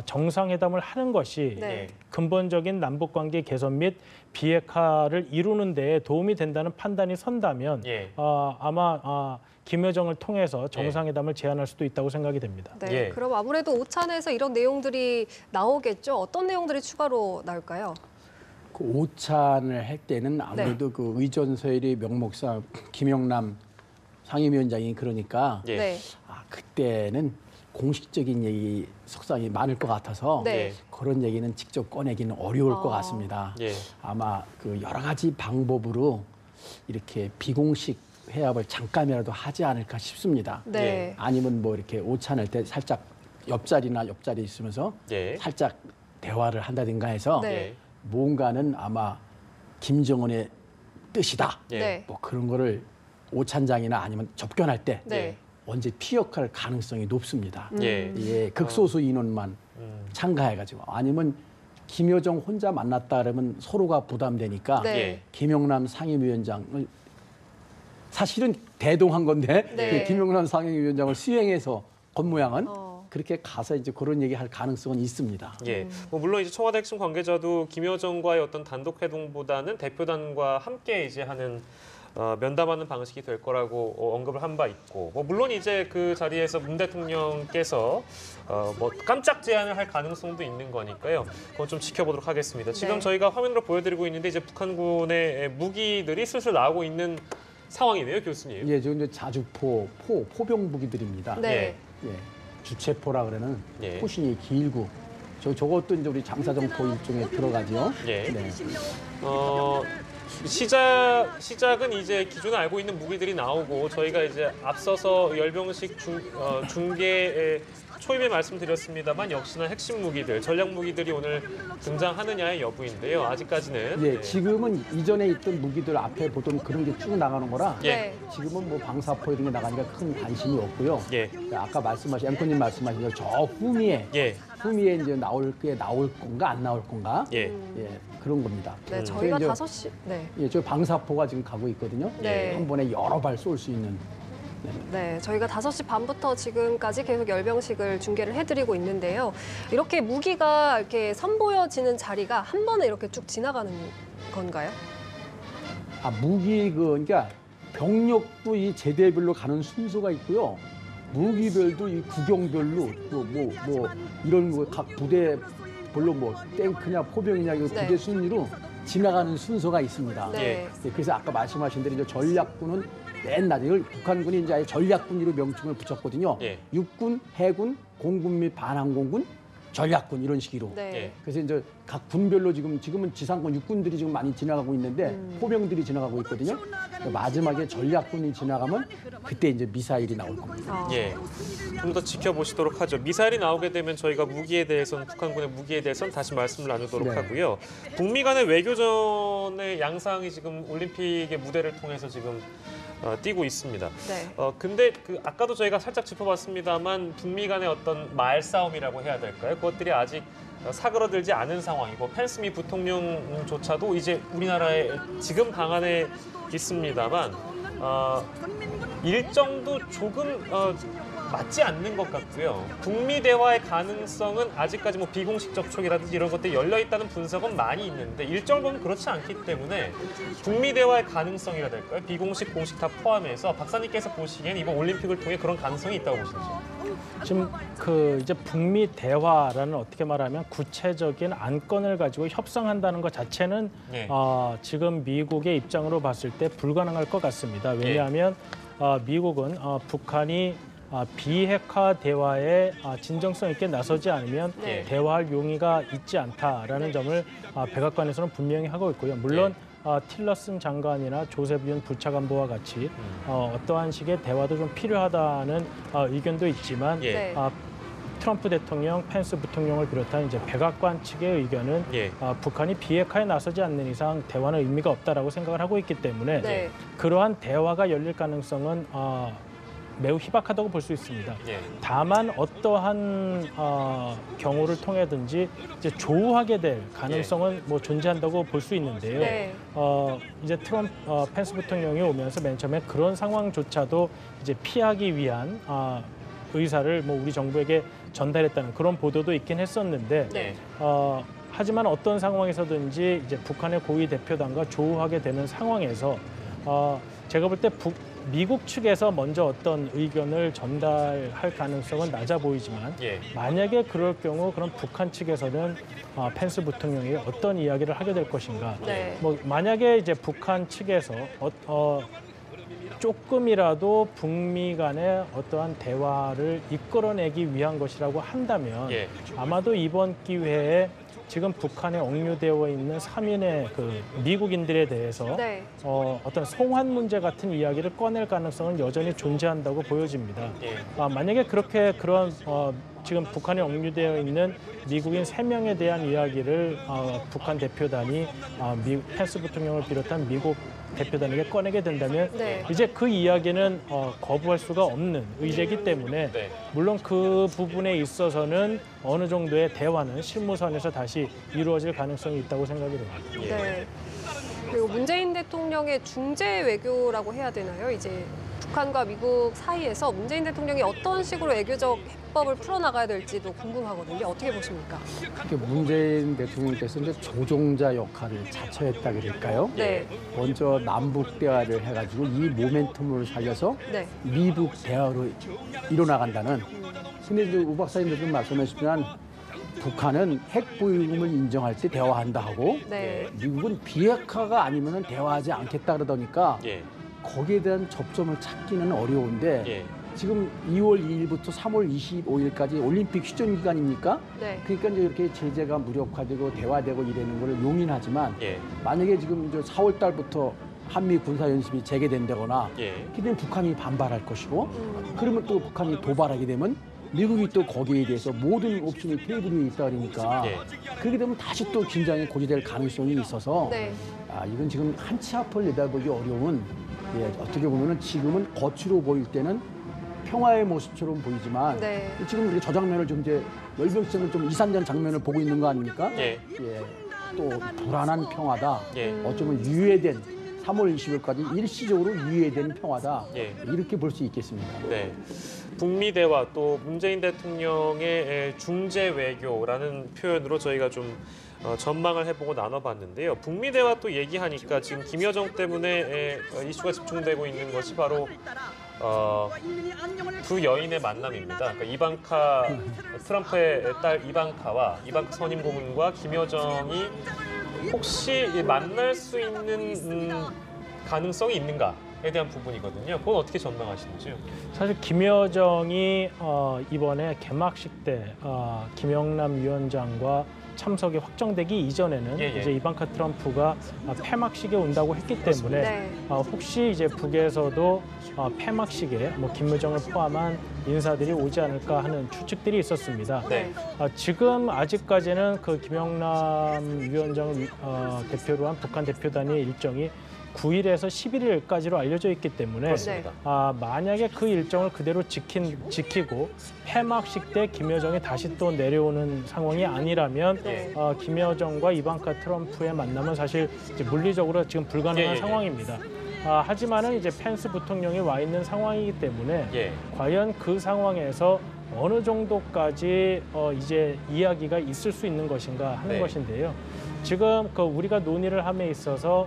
정상회담을 하는 것이 네. 근본적인 남북관계 개선 및 비핵화를 이루는 데 도움이 된다는 판단이 선다면 아마 김여정을 통해서 정상회담을 제안할 수도 있다고 생각이 됩니다. 네. 예. 그럼 아무래도 오찬에서 이런 내용들이 나오겠죠. 어떤 내용들이 추가로 나올까요? 그 오찬을 할 때는 아무래도 그 의전 서열의 명목상 김영남 상임위원장이 그러니까 네. 그때는 공식적인 얘기 석상이 많을 것 같아서 네. 그런 얘기는 직접 꺼내기는 어려울 것 같습니다. 예. 아마 그 여러 가지 방법으로 이렇게 비공식 회합을 잠깐이라도 하지 않을까 싶습니다. 네. 아니면 뭐 이렇게 오찬할 때 살짝 옆자리 있으면서 예. 살짝 대화를 한다든가 해서 네. 뭔가는 아마 김정은의 뜻이다. 네. 뭐 그런 거를 오찬장이나 아니면 접견할 때 네. 언제 피역할 가능성이 높습니다. 예. 예, 극소수 인원만 참가해가지고 아니면 김여정 혼자 만났다 그러면 서로가 부담되니까 네. 예. 김영남 상임위원장을 사실은 대동한 건데 네. 그 김영남 상임위원장을 수행해서 겉모양은 어. 그렇게 가서 이제 그런 얘기할 가능성은 있습니다. 예. 뭐 물론 이제 청와대 핵심 관계자도 김여정과의 어떤 단독 회동보다는 대표단과 함께 이제 하는 면담하는 방식이 될 거라고 언급을 한 바 있고, 뭐 물론 이제 그 자리에서 문 대통령께서 뭐 깜짝 제안을 할 가능성도 있는 거니까요. 그건 좀 지켜보도록 하겠습니다. 지금 네. 저희가 화면으로 보여드리고 있는데 이제 북한군의 무기들이 슬슬 나오고 있는 상황이네요, 교수님. 예, 지금 이제 자주포, 포병 무기들입니다. 네. 예, 주체포라 그러는 예. 포신이 길고 저것도 이제 우리 장사정포 일종에 들어가죠. 예. 네. 시작은 이제 기존에 알고 있는 무기들이 나오고 저희가 이제 앞서서 열병식 중계에 초임에 말씀드렸습니다만 역시나 핵심 무기들, 전략 무기들이 오늘 등장하느냐의 여부인데요. 아직까지는 예, 지금은 이전에 있던 무기들 앞에 보던 그런 게 쭉 나가는 거라 예. 지금은 뭐 방사포 이런 게 나가니까 큰 관심이 없고요. 예. 아까 말씀하신 앵커님 말씀하신 대로 저 후미에 예. 이제 나올 건가 안 나올 건가 예. 예, 그런 겁니다. 네, 저희가 이제 5시. 네. 예, 저 방사포가 지금 가고 있거든요. 네. 한 번에 여러 발 쏠 수 있는. 네, 저희가 5시 반부터 지금까지 계속 열병식을 중계를 해드리고 있는데요. 이렇게 무기가 이렇게 선보여지는 자리가 한 번에 이렇게 쭉 지나가는 건가요? 그러니까 병력도 이 제대별로 가는 순서가 있고요. 무기별도 이 구경별로 뭐 이런 거 각 부대별로 뭐 탱크냐 포병이냐 이거 네. 부대 순위로 지나가는 순서가 있습니다. 네. 예, 그래서 아까 말씀하신 대로 이제 전략군은 맨 낮에 이걸 북한군이 이제 아예 전략군으로 명칭을 붙였거든요. 예. 육군, 해군, 공군 및 반항공군, 전략군 이런 식으로. 네. 예. 그래서 이제 각 군별로 지금은 지상군 육군들이 지금 많이 지나가고 있는데 포병들이 지나가고 있거든요. 마지막에 전략군이 지나가면 그때 이제 미사일이 나올 겁니다. 예. 좀 더 지켜보시도록 하죠. 미사일이 나오게 되면 저희가 무기에 대해서는 북한군의 무기에 대해서는 다시 말씀을 나누도록 네. 하고요. 북미 간의 외교전의 양상이 지금 올림픽의 무대를 통해서 지금 뛰고 있습니다. 네. 근데 아까도 저희가 살짝 짚어봤습니다만 북미 간의 어떤 말싸움이라고 해야 될까요? 그것들이 아직 사그러들지 않은 상황이고 펜스 미 부통령조차도 이제 우리나라의 지금 방안에 있습니다만 일정도 조금 맞지 않는 것 같고요. 북미 대화의 가능성은 아직까지 뭐 비공식 접촉이라든지 이런 것들이 열려 있다는 분석은 많이 있는데 일정을 보면 그렇지 않기 때문에 북미 대화의 가능성이라 될까요? 비공식, 공식 다 포함해서 박사님께서 보시기엔 이번 올림픽을 통해 그런 가능성이 있다고 보시는지요? 지금 이제 북미 대화라는 어떻게 말하면 구체적인 안건을 가지고 협상한다는 것 자체는 예. 지금 미국의 입장으로 봤을 때 불가능할 것 같습니다. 왜냐하면 미국은 북한이 비핵화 대화에 진정성 있게 나서지 않으면 네. 대화할 용의가 있지 않다라는 점을 백악관에서는 분명히 하고 있고요. 물론 틸러슨 장관이나 조셉 윤 부차관보와 같이 어떠한 식의 대화도 좀 필요하다는 의견도 있지만 예. 트럼프 대통령, 펜스 부통령을 비롯한 이제 백악관 측의 의견은 예. 북한이 비핵화에 나서지 않는 이상 대화는 의미가 없다라고 생각을 하고 있기 때문에 네. 그러한 대화가 열릴 가능성은 매우 희박하다고 볼 수 있습니다. 예. 다만 어떠한 경우를 통해든지 이제 조우하게 될 가능성은 뭐 존재한다고 볼 수 있는데요. 네. 이제 펜스 부통령이 오면서 맨 처음에 그런 상황조차도 이제 피하기 위한 의사를 뭐 우리 정부에게 전달했다는 그런 보도도 있긴 했었는데 네. 하지만 어떤 상황에서든지 이제 북한의 고위 대표단과 조우하게 되는 상황에서 제가 볼 때 미국 측에서 먼저 어떤 의견을 전달할 가능성은 낮아 보이지만 예. 만약에 그럴 경우 그럼 북한 측에서는 펜스 부통령이 어떤 이야기를 하게 될 것인가. 네. 뭐 만약에 이제 북한 측에서 조금이라도 북미 간의 어떠한 대화를 이끌어내기 위한 것이라고 한다면 예. 아마도 이번 기회에 지금 북한에 억류되어 있는 3인의 그 미국인들에 대해서 네. 어떤 송환 문제 같은 이야기를 꺼낼 가능성은 여전히 존재한다고 보여집니다. 예. 만약에 그런 지금 북한에 억류되어 있는 미국인 3명에 대한 이야기를 북한 대표단이 펜스 부통령을 비롯한 미국 대표단에게 꺼내게 된다면 네. 이제 그 이야기는 거부할 수가 없는 의제이기 때문에 네. 물론 그 부분에 있어서는 어느 정도의 대화는 실무선에서 다시 이루어질 가능성이 있다고 생각이 됩니다. 예. 네. 그리고 문재인 대통령의 중재 외교라고 해야 되나요? 이제 북한과 미국 사이에서 문재인 대통령이 어떤 식으로 외교적 해법을 풀어나가야 될지도 궁금하거든요. 어떻게 보십니까? 문재인 대통령께서 이제 조종자 역할을 자처했다 그럴까요? 네. 먼저 남북 대화를 해가지고 이 모멘텀을 살려서 네. 미북 대화로 이뤄나간다는. 근데 이제 우 박사님도 좀 말씀하셨지만 북한은 핵 보유금을 인정할 때 대화한다 하고 네. 미국은 비핵화가 아니면 대화하지 않겠다 그러더니까 예. 거기에 대한 접점을 찾기는 어려운데 예. 지금 2월 2일부터 3월 25일까지 올림픽 휴전 기간입니까? 네. 그러니까 이제 이렇게 제재가 무력화되고 대화되고 이러는 걸 용인하지만 예. 만약에 지금 이제 4월 달부터 한미 군사 연습이 재개된다거나 예. 그때 북한이 반발할 것이고 그러면 또 북한이 도발하게 되면 미국이 또 거기에 대해서 모든 옵션이 테이블 위에 있다 그러니까 예. 그렇게 되면 다시 또 긴장이 고조될 가능성이 있어서 네. 이건 지금 한치 앞을 내다보기 어려운 어떻게 보면은 지금은 겉으로 보일 때는 평화의 모습처럼 보이지만 네. 지금 우리 저 장면을 좀 이제 열병선을 좀 이산전 장면을 보고 있는 거 아닙니까? 예. 또 불안한 평화다. 예. 어쩌면 유예된 3월 20일까지 일시적으로 유예된 평화다. 예. 이렇게 볼 수 있겠습니다. 네. 북미 대화 또 문재인 대통령의 중재 외교라는 표현으로 저희가 좀 전망을 해보고 나눠봤는데요. 북미 대화 또 얘기하니까 지금 김여정 때문에 이슈가 집중되고 있는 것이 바로 두 여인의 만남입니다. 그러니까 이방카 트럼프의 딸 이방카와 이방카 선임 고문과 김여정이 혹시 만날 수 있는 가능성이 있는가에 대한 부분이거든요. 그건 어떻게 전망하시는지요? 사실 김여정이 이번에 개막식 때 김영남 위원장과 참석이 확정되기 이전에는 이제 이방카 트럼프가 폐막식에 온다고 했기 때문에 네. 혹시 이제 북에서도 폐막식에 뭐 김여정을 포함한 인사들이 오지 않을까 하는 추측들이 있었습니다. 네. 지금 아직까지는 그 김영남 위원장을 대표로 한 북한 대표단의 일정이 9일에서 11일까지로 알려져 있기 때문에 그렇습니다. 만약에 그 일정을 그대로 지키고 폐막식 때 김여정이 다시 또 내려오는 상황이 아니라면 네. 김여정과 이방카 트럼프의 만남은 사실 이제 물리적으로 지금 불가능한 상황입니다. 하지만은 이제 펜스 부통령이 와 있는 상황이기 때문에 과연 그 상황에서 어느 정도까지 이제 이야기가 있을 수 있는 것인가 하는 것인데요. 지금 그 우리가 논의를 함에 있어서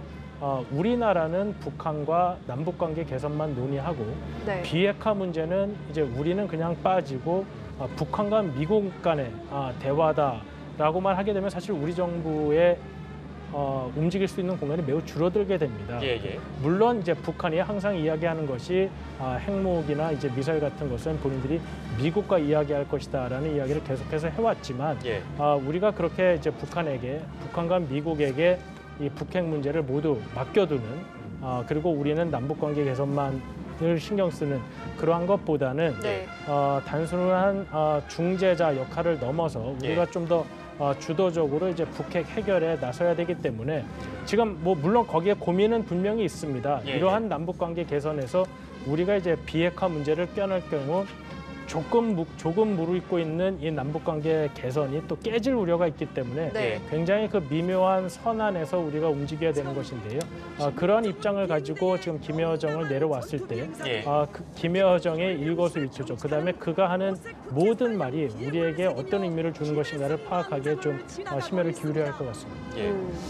우리나라는 북한과 남북관계 개선만 논의하고 네. 비핵화 문제는 이제 우리는 그냥 빠지고 북한과 미국 간의 대화다라고만 하게 되면 사실 우리 정부의 움직일 수 있는 공간이 매우 줄어들게 됩니다. 물론 이제 북한이 항상 이야기하는 것이 핵무기나 이제 미사일 같은 것은 본인들이 미국과 이야기할 것이다라는 이야기를 계속해서 해왔지만 우리가 그렇게 이제 북한과 미국에게 이 북핵 문제를 모두 맡겨두는 그리고 우리는 남북관계 개선만을 신경 쓰는 그러한 것보다는 단순한 중재자 역할을 넘어서 우리가 좀 더 주도적으로 이제 북핵 해결에 나서야 되기 때문에 지금 뭐 물론 거기에 고민은 분명히 있습니다. 이러한 남북관계 개선에서 우리가 이제 비핵화 문제를 껴낼 경우 조금 무르익고 있는 이 남북관계 개선이 또 깨질 우려가 있기 때문에 굉장히 그 미묘한 선안에서 우리가 움직여야 되는 것인데요. 그런 입장을 가지고 지금 김여정을 내려왔을 때 그 김여정의 일거수일투족 그다음에 그가 하는 모든 말이 우리에게 어떤 의미를 주는 것인가를 파악하기에 좀 심혈을 기울여야 할 것 같습니다.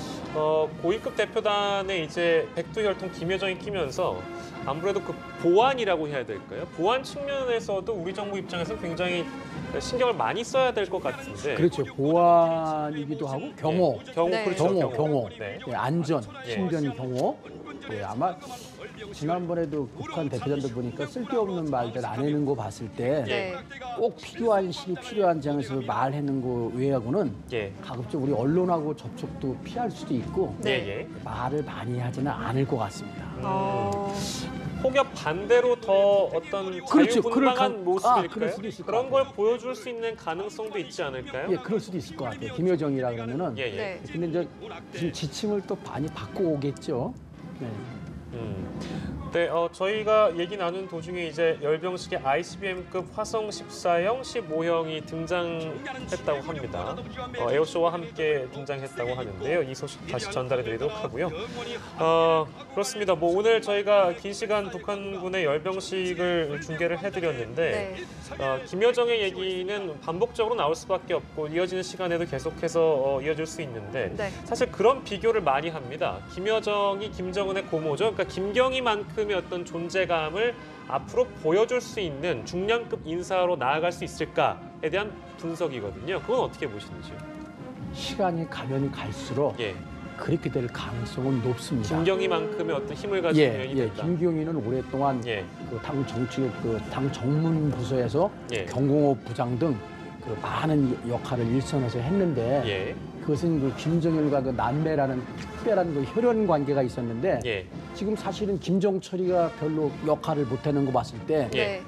고위급 대표단에 이제 백두혈통 김여정이 끼면서 아무래도 그 보안이라고 해야 될까요? 보안 측면에서도 우리 정부 입장에서 굉장히 신경을 많이 써야 될 것 같은데. 그렇죠. 보안이기도 하고 경호, 경호, 안전, 신변 경호. 아마 지난번에도 북한 대표단들 보니까 쓸데없는 말들 안 해는 거 봤을 때 꼭 필요한 시기 필요한 장에서 말하는 거 외하고는 가급적 우리 언론하고 접촉도 피할 수도 있고 말을 많이 하지는 않을 것 같습니다. 혹여 반대로 더 어떤 자유분방한 모습일까요? 그런 걸 보여줄 수 있는 가능성도 있지 않을까요? 그럴 수도 있을 것 같아요. 김여정이라 그러면은. 근데 이제 지금 지침을 또 많이 바꿔 오겠죠. 네, 저희가 얘기 나눈 도중에 이제 열병식에 ICBM급 화성 14형, 15형이 등장했다고 합니다. 에어쇼와 함께 등장했다고 하는데요. 이 소식 다시 전달해드리도록 하고요. 그렇습니다. 뭐 오늘 저희가 긴 시간 북한군의 열병식을 중계를 해드렸는데 김여정의 얘기는 반복적으로 나올 수밖에 없고 이어지는 시간에도 계속해서 이어질 수 있는데 사실 그런 비교를 많이 합니다. 김여정이 김정은의 고모죠. 그러니까 김경희만큼의 어떤 존재감을 앞으로 보여줄 수 있는 중량급 인사로 나아갈 수 있을까에 대한 분석이거든요. 그건 어떻게 보시는지요? 시간이 가면 갈수록 그렇게 될 가능성은 높습니다. 김경희만큼의 어떤 힘을 가진 의원이 된다. 김경희는 오랫동안 그 당 정치, 당 정문 부서에서 경공업 부장 등 그 많은 역할을 일선에서 했는데 그것은 그 김정일과 그 남매라는 특별한 그 혈연 관계가 있었는데 지금 사실은 김정철이가 별로 역할을 못하는 거 봤을 때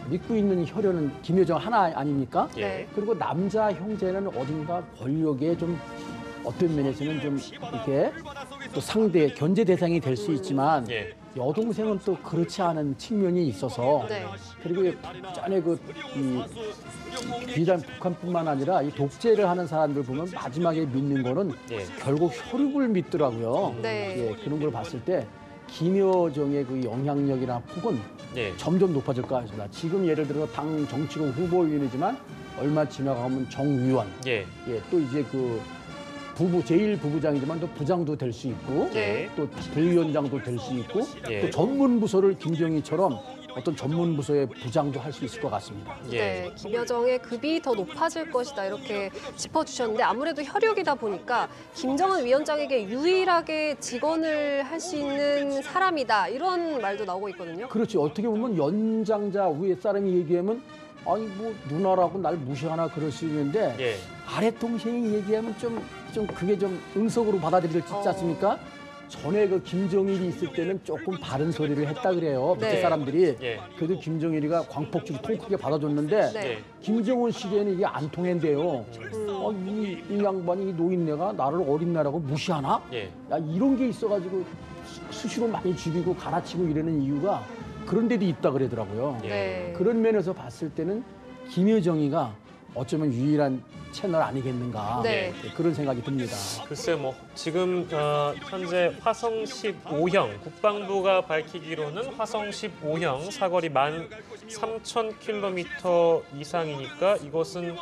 믿고 있는 혈연은 김여정 하나 아닙니까? 그리고 남자 형제는 어딘가 권력에 좀 어떤 면에서는 좀 이렇게 또 상대 견제 대상이 될 수 있지만 여동생은 또 그렇지 않은 측면이 있어서 그리고 전에 비단 북한뿐만 아니라 이 독재를 하는 사람들 보면 마지막에 믿는 거는 결국 혈육을 믿더라고요. 그런 걸 봤을 때 김여정의 그 영향력이나 폭은 점점 높아질 것 같습니다. 지금 예를 들어서 당 정치권 후보위원이지만 얼마 지나가면 정위원, 또 이제 그 제1부부장이지만 또 부장도 될 수 있고 또 부위원장도 될 수 있고 또 전문 부서를 김경희처럼 어떤 전문 부서의 부장도 할 수 있을 것 같습니다. 김여정의 급이 더 높아질 것이다 이렇게 짚어주셨는데 아무래도 혈육이다 보니까 김정은 위원장에게 유일하게 직언을 할 수 있는 사람이다 이런 말도 나오고 있거든요. 그렇지. 어떻게 보면 연장자 위에 사람이 얘기하면 아니 뭐 누나라고 날 무시하나 그럴 수 있는데 아래 동생이 얘기하면 좀 그게 좀 응석으로 받아들일 수 있지 않습니까? 전에 그 김정일이 있을 때는 조금 바른 소리를 했다 그래요. 밑에 사람들이. 그래도 김정일이가 광폭주를 통 크게 받아줬는데 김정은 시대에는 이게 안 통한대요. 이 양반이 이 노인네가 나를 어린 나라고 무시하나? 야, 이런 게 있어가지고 수시로 많이 죽이고 갈아치고 이러는 이유가 그런 데도 있다 그러더라고요. 그런 면에서 봤을 때는 김여정이가 어쩌면 유일한 채널 아니겠는가 그런 생각이 듭니다. 글쎄 뭐 지금 현재 화성 15형 국방부가 밝히기로는 화성 15형 사거리 13,000km 이상이니까 이것은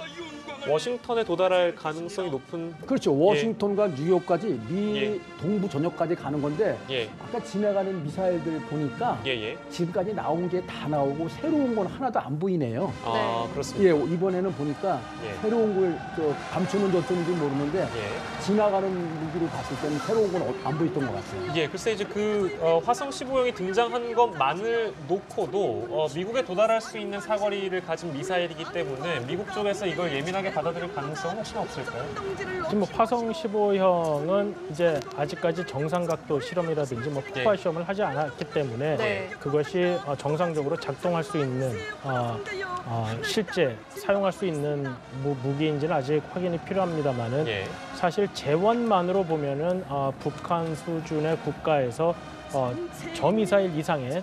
워싱턴에 도달할 가능성이 높은. 그렇죠. 워싱턴과 뉴욕까지 미 동부 전역까지 가는 건데 아까 지나가는 미사일들 보니까 지금까지 나온 게 다 나오고 새로운 건 하나도 안 보이네요. 그렇습니다. 이번에는 보니까 새로운 걸 감추는지 어쩐지 모르는데 지나가는 무기를 봤을 때는 새로운 건 안 보였던 것 같아요. 글쎄 이제 그 화성 15형이 등장한 것만을 놓고도 미국에 도달할 수 있는 사거리를 가진 미사일이기 때문에 미국 쪽에서 이걸 예민하게 받아들일 가능성은 혹시 없을까요? 지금 화성 15형은 이제 아직까지 정상각도 실험이라든지 폭발 시험을 하지 않았기 때문에 그것이 정상적으로 작동할 수 있는 실제 사용할 수 있는 무기인지는 아직 확인이 필요합니다만은 사실 재원만으로 보면은 북한 수준의 국가에서 저 미사일 이상의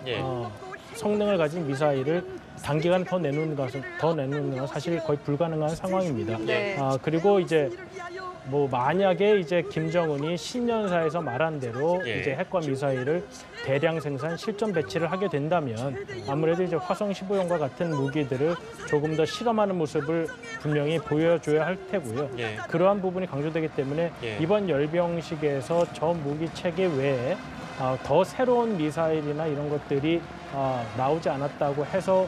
성능을 가진 미사일을 단기간 더 내놓는 것은 사실 거의 불가능한 상황입니다. 그리고 이제 만약에 이제 김정은이 신년사에서 말한 대로 이제 핵과 미사일을 대량 생산, 실전 배치를 하게 된다면 아무래도 이제 화성 15형과 같은 무기들을 조금 더 실험하는 모습을 분명히 보여줘야 할 테고요. 그러한 부분이 강조되기 때문에 이번 열병식에서 저 무기 체계 외에 더 새로운 미사일이나 이런 것들이 나오지 않았다고 해서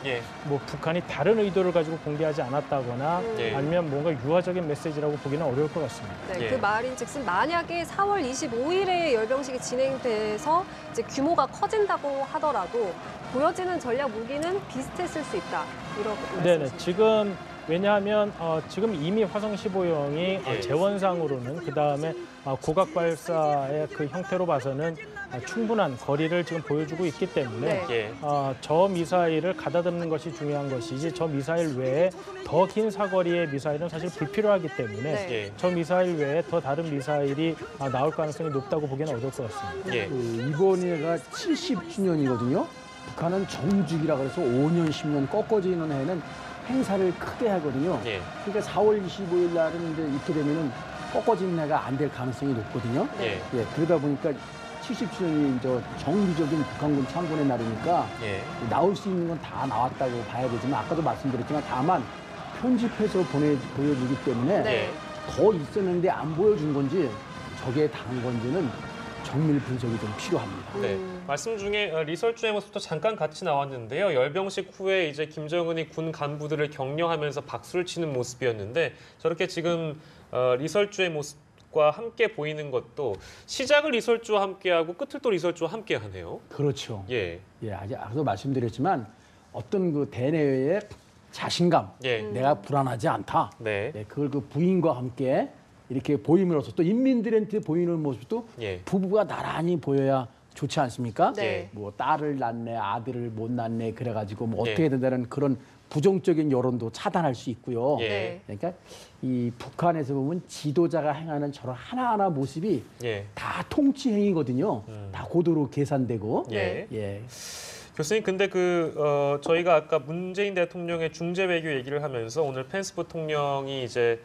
북한이 다른 의도를 가지고 공개하지 않았다거나 아니면 뭔가 유화적인 메시지라고 보기는 어려울 것 같습니다. 그 말인즉슨 만약에 4월 25일에 열병식이 진행돼서 이제 규모가 커진다고 하더라도 보여지는 전략 무기는 비슷했을 수 있다. 이렇게 말씀하십니까? 지금 왜냐하면 지금 이미 화성 15형이 예. 재원상으로는 그다음에 고각 발사의 그 형태로 봐서는 충분한 거리를 지금 보여주고 있기 때문에 네. 예. 저 미사일을 가다듬는 것이 중요한 것이지 저 미사일 외에 더 긴 사거리의 미사일은 사실 불필요하기 때문에 네. 예. 저 미사일 외에 더 다른 미사일이 나올 가능성이 높다고 보기는 어려울 것 같습니다. 예. 이번에가 70주년이거든요. 북한은 정주기라 그래서 5년, 10년 꺾어지는 해는 행사를 크게 하거든요. 예. 그러니까 4월 25일 날은 이제 이렇게 되면은 꺾어지는 해가 안 될 가능성이 높거든요. 예. 예, 그러다 보니까 70주년이 정기적인 북한군 창군의 날이니까 예. 나올 수 있는 건 다 나왔다고 봐야 되지만 아까도 말씀드렸지만 다만 편집해서 보여주기 때문에 네. 더 있었는데 안 보여준 건지 저게 당한 건지는 정밀 분석이 좀 필요합니다. 네. 말씀 중에 리설주의 모습도 잠깐 같이 나왔는데요. 열병식 후에 이제 김정은이 군 간부들을 격려하면서 박수를 치는 모습이었는데 저렇게 지금 리설주의 모습과 함께 보이는 것도 시작을 리설주와 함께하고 끝을 또 리설주와 함께하네요. 그렇죠. 예. 예, 아까도 말씀드렸지만 어떤 그 대내외의 자신감, 예. 내가 불안하지 않다. 네. 예, 그걸 그 부인과 함께 이렇게 보임으로써 또 인민들한테 보이는 모습도 예. 부부가 나란히 보여야 좋지 않습니까? 네. 뭐 딸을 낳네, 아들을 못 낳네, 그래가지고 뭐 예. 어떻게 된다는 그런 부정적인 여론도 차단할 수 있고요. 예. 네. 그러니까 이 북한에서 보면 지도자가 행하는 저런 하나하나 모습이 예. 다 통치 행위거든요. 다 고도로 계산되고. 예. 예. 교수님, 근데 저희가 아까 문재인 대통령의 중재 외교 얘기를 하면서 오늘 펜스 부통령이 이제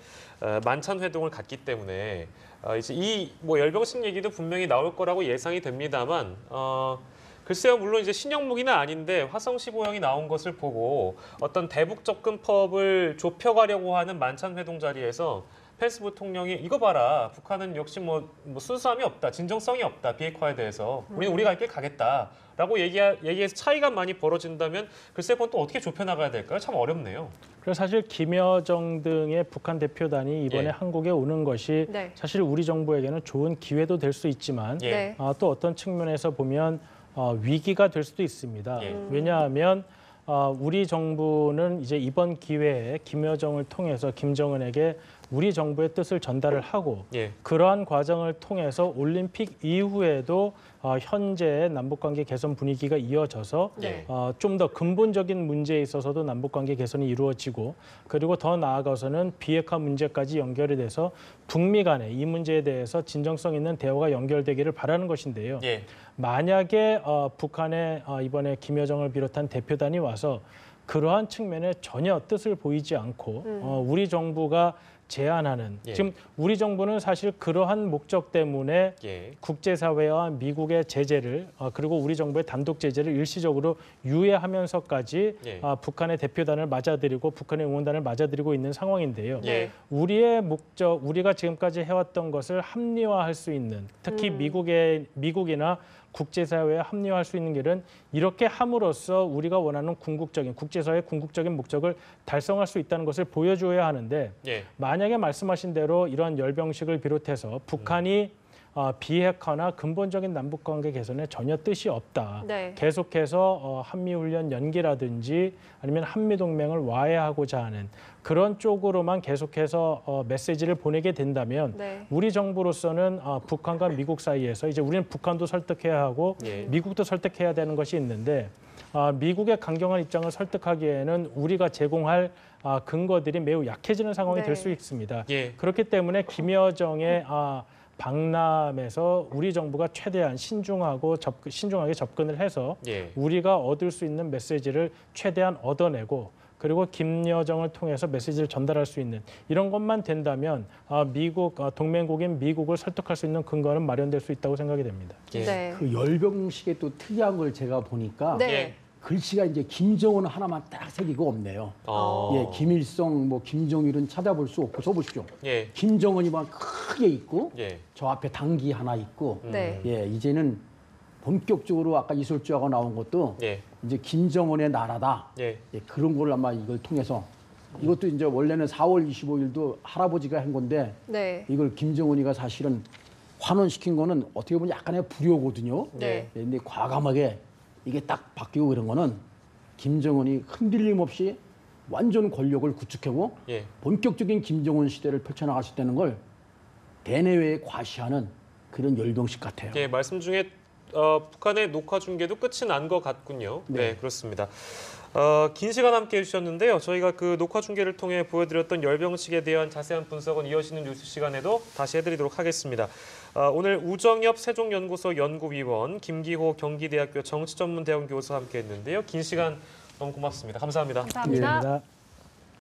만찬 회동을 갖기 때문에 이제 이 뭐 열병식 얘기도 분명히 나올 거라고 예상이 됩니다만 글쎄요, 물론 이제 신형 무기는 아닌데 화성 15형이 나온 것을 보고 어떤 대북 접근법을 좁혀가려고 하는 만찬 회동 자리에서 펜스 부통령이 이거 봐라, 북한은 역시 뭐 순수함이 없다, 진정성이 없다, 비핵화에 대해서 우리는 우리가 할 길 가겠다라고 얘기해서 차이가 많이 벌어진다면 글쎄 그건 또 어떻게 좁혀나가야 될까요? 참 어렵네요. 그래서 사실 김여정 등의 북한 대표단이 이번에 예. 한국에 오는 것이 네. 사실 우리 정부에게는 좋은 기회도 될 수 있지만 예. 네. 또 어떤 측면에서 보면 위기가 될 수도 있습니다. 예. 왜냐하면 우리 정부는 이제 이번 기회에 김여정을 통해서 김정은에게 우리 정부의 뜻을 전달을 하고 예. 그러한 과정을 통해서 올림픽 이후에도 현재의 남북관계 개선 분위기가 이어져서 네. 좀 더 근본적인 문제에 있어서도 남북관계 개선이 이루어지고 그리고 더 나아가서는 비핵화 문제까지 연결이 돼서 북미 간에 이 문제에 대해서 진정성 있는 대화가 연결되기를 바라는 것인데요. 예. 만약에 북한의 이번에 김여정을 비롯한 대표단이 와서 그러한 측면에 전혀 뜻을 보이지 않고 우리 정부가 제안하는 예. 지금 우리 정부는 사실 그러한 목적 때문에 예. 국제사회와 미국의 제재를 그리고 우리 정부의 단독 제재를 일시적으로 유예하면서까지 예. 북한의 대표단을 맞아들이고 북한의 응원단을 맞아들이고 있는 상황인데요. 예. 우리의 목적, 우리가 지금까지 해왔던 것을 합리화할 수 있는 특히 미국이나 국제사회에 합리화할 수 있는 길은 이렇게 함으로써 우리가 원하는 국제사회의 궁극적인 목적을 달성할 수 있다는 것을 보여줘야 하는데 예. 만약에 말씀하신 대로 이러한 열병식을 비롯해서 북한이 비핵화나 근본적인 남북관계 개선에 전혀 뜻이 없다. 네. 계속해서 한미훈련 연기라든지 아니면 한미동맹을 와해하고자 하는 그런 쪽으로만 계속해서 메시지를 보내게 된다면 네. 우리 정부로서는 북한과 미국 사이에서 이제 우리는 북한도 설득해야 하고 예. 미국도 설득해야 되는 것이 있는데 미국의 강경한 입장을 설득하기에는 우리가 제공할 근거들이 매우 약해지는 상황이 네. 될 수 있습니다. 예. 그렇기 때문에 김여정의 방남에서 우리 정부가 최대한 신중하게 접근을 해서 예. 우리가 얻을 수 있는 메시지를 최대한 얻어내고 그리고 김여정을 통해서 메시지를 전달할 수 있는 이런 것만 된다면 동맹국인 미국을 설득할 수 있는 근거는 마련될 수 있다고 생각이 됩니다. 예. 네. 그 열병식에 또 특이한 걸 제가 보니까 네. 예. 글씨가 이제 김정은 하나만 딱 새기고 없네요. 어. 예, 김일성, 뭐 김정일은 찾아볼 수 없고 써보십시오. 예. 김정은이만 크게 있고 예. 저 앞에 당기 하나 있고 네. 예, 이제는 본격적으로 아까 이설주하고 나온 것도 예. 이제 김정은의 나라다. 예. 예, 그런 걸 아마 이걸 통해서 이것도 이제 원래는 4월 25일도 할아버지가 한 건데 네. 이걸 김정은이가 사실은 환원시킨 거는 어떻게 보면 약간의 불효거든요. 네. 예, 근데 과감하게 이게 딱 바뀌고 그런 거는 김정은이 흔들림 없이 완전 권력을 구축하고 예. 본격적인 김정은 시대를 펼쳐나갈 수 있다는 걸 대내외에 과시하는 그런 열병식 같아요. 예, 말씀 중에 북한의 녹화 중계도 끝이 난 것 같군요. 네, 그렇습니다. 긴 시간 함께 해주셨는데요. 저희가 그 녹화 중계를 통해 보여드렸던 열병식에 대한 자세한 분석은 이어지는 뉴스 시간에도 다시 해드리도록 하겠습니다. 오늘 우정엽 세종연구소 연구위원, 김기호 경기대학교 정치전문대학원 교수 함께했는데요. 긴 시간 너무 고맙습니다. 감사합니다. 감사합니다. 감사합니다.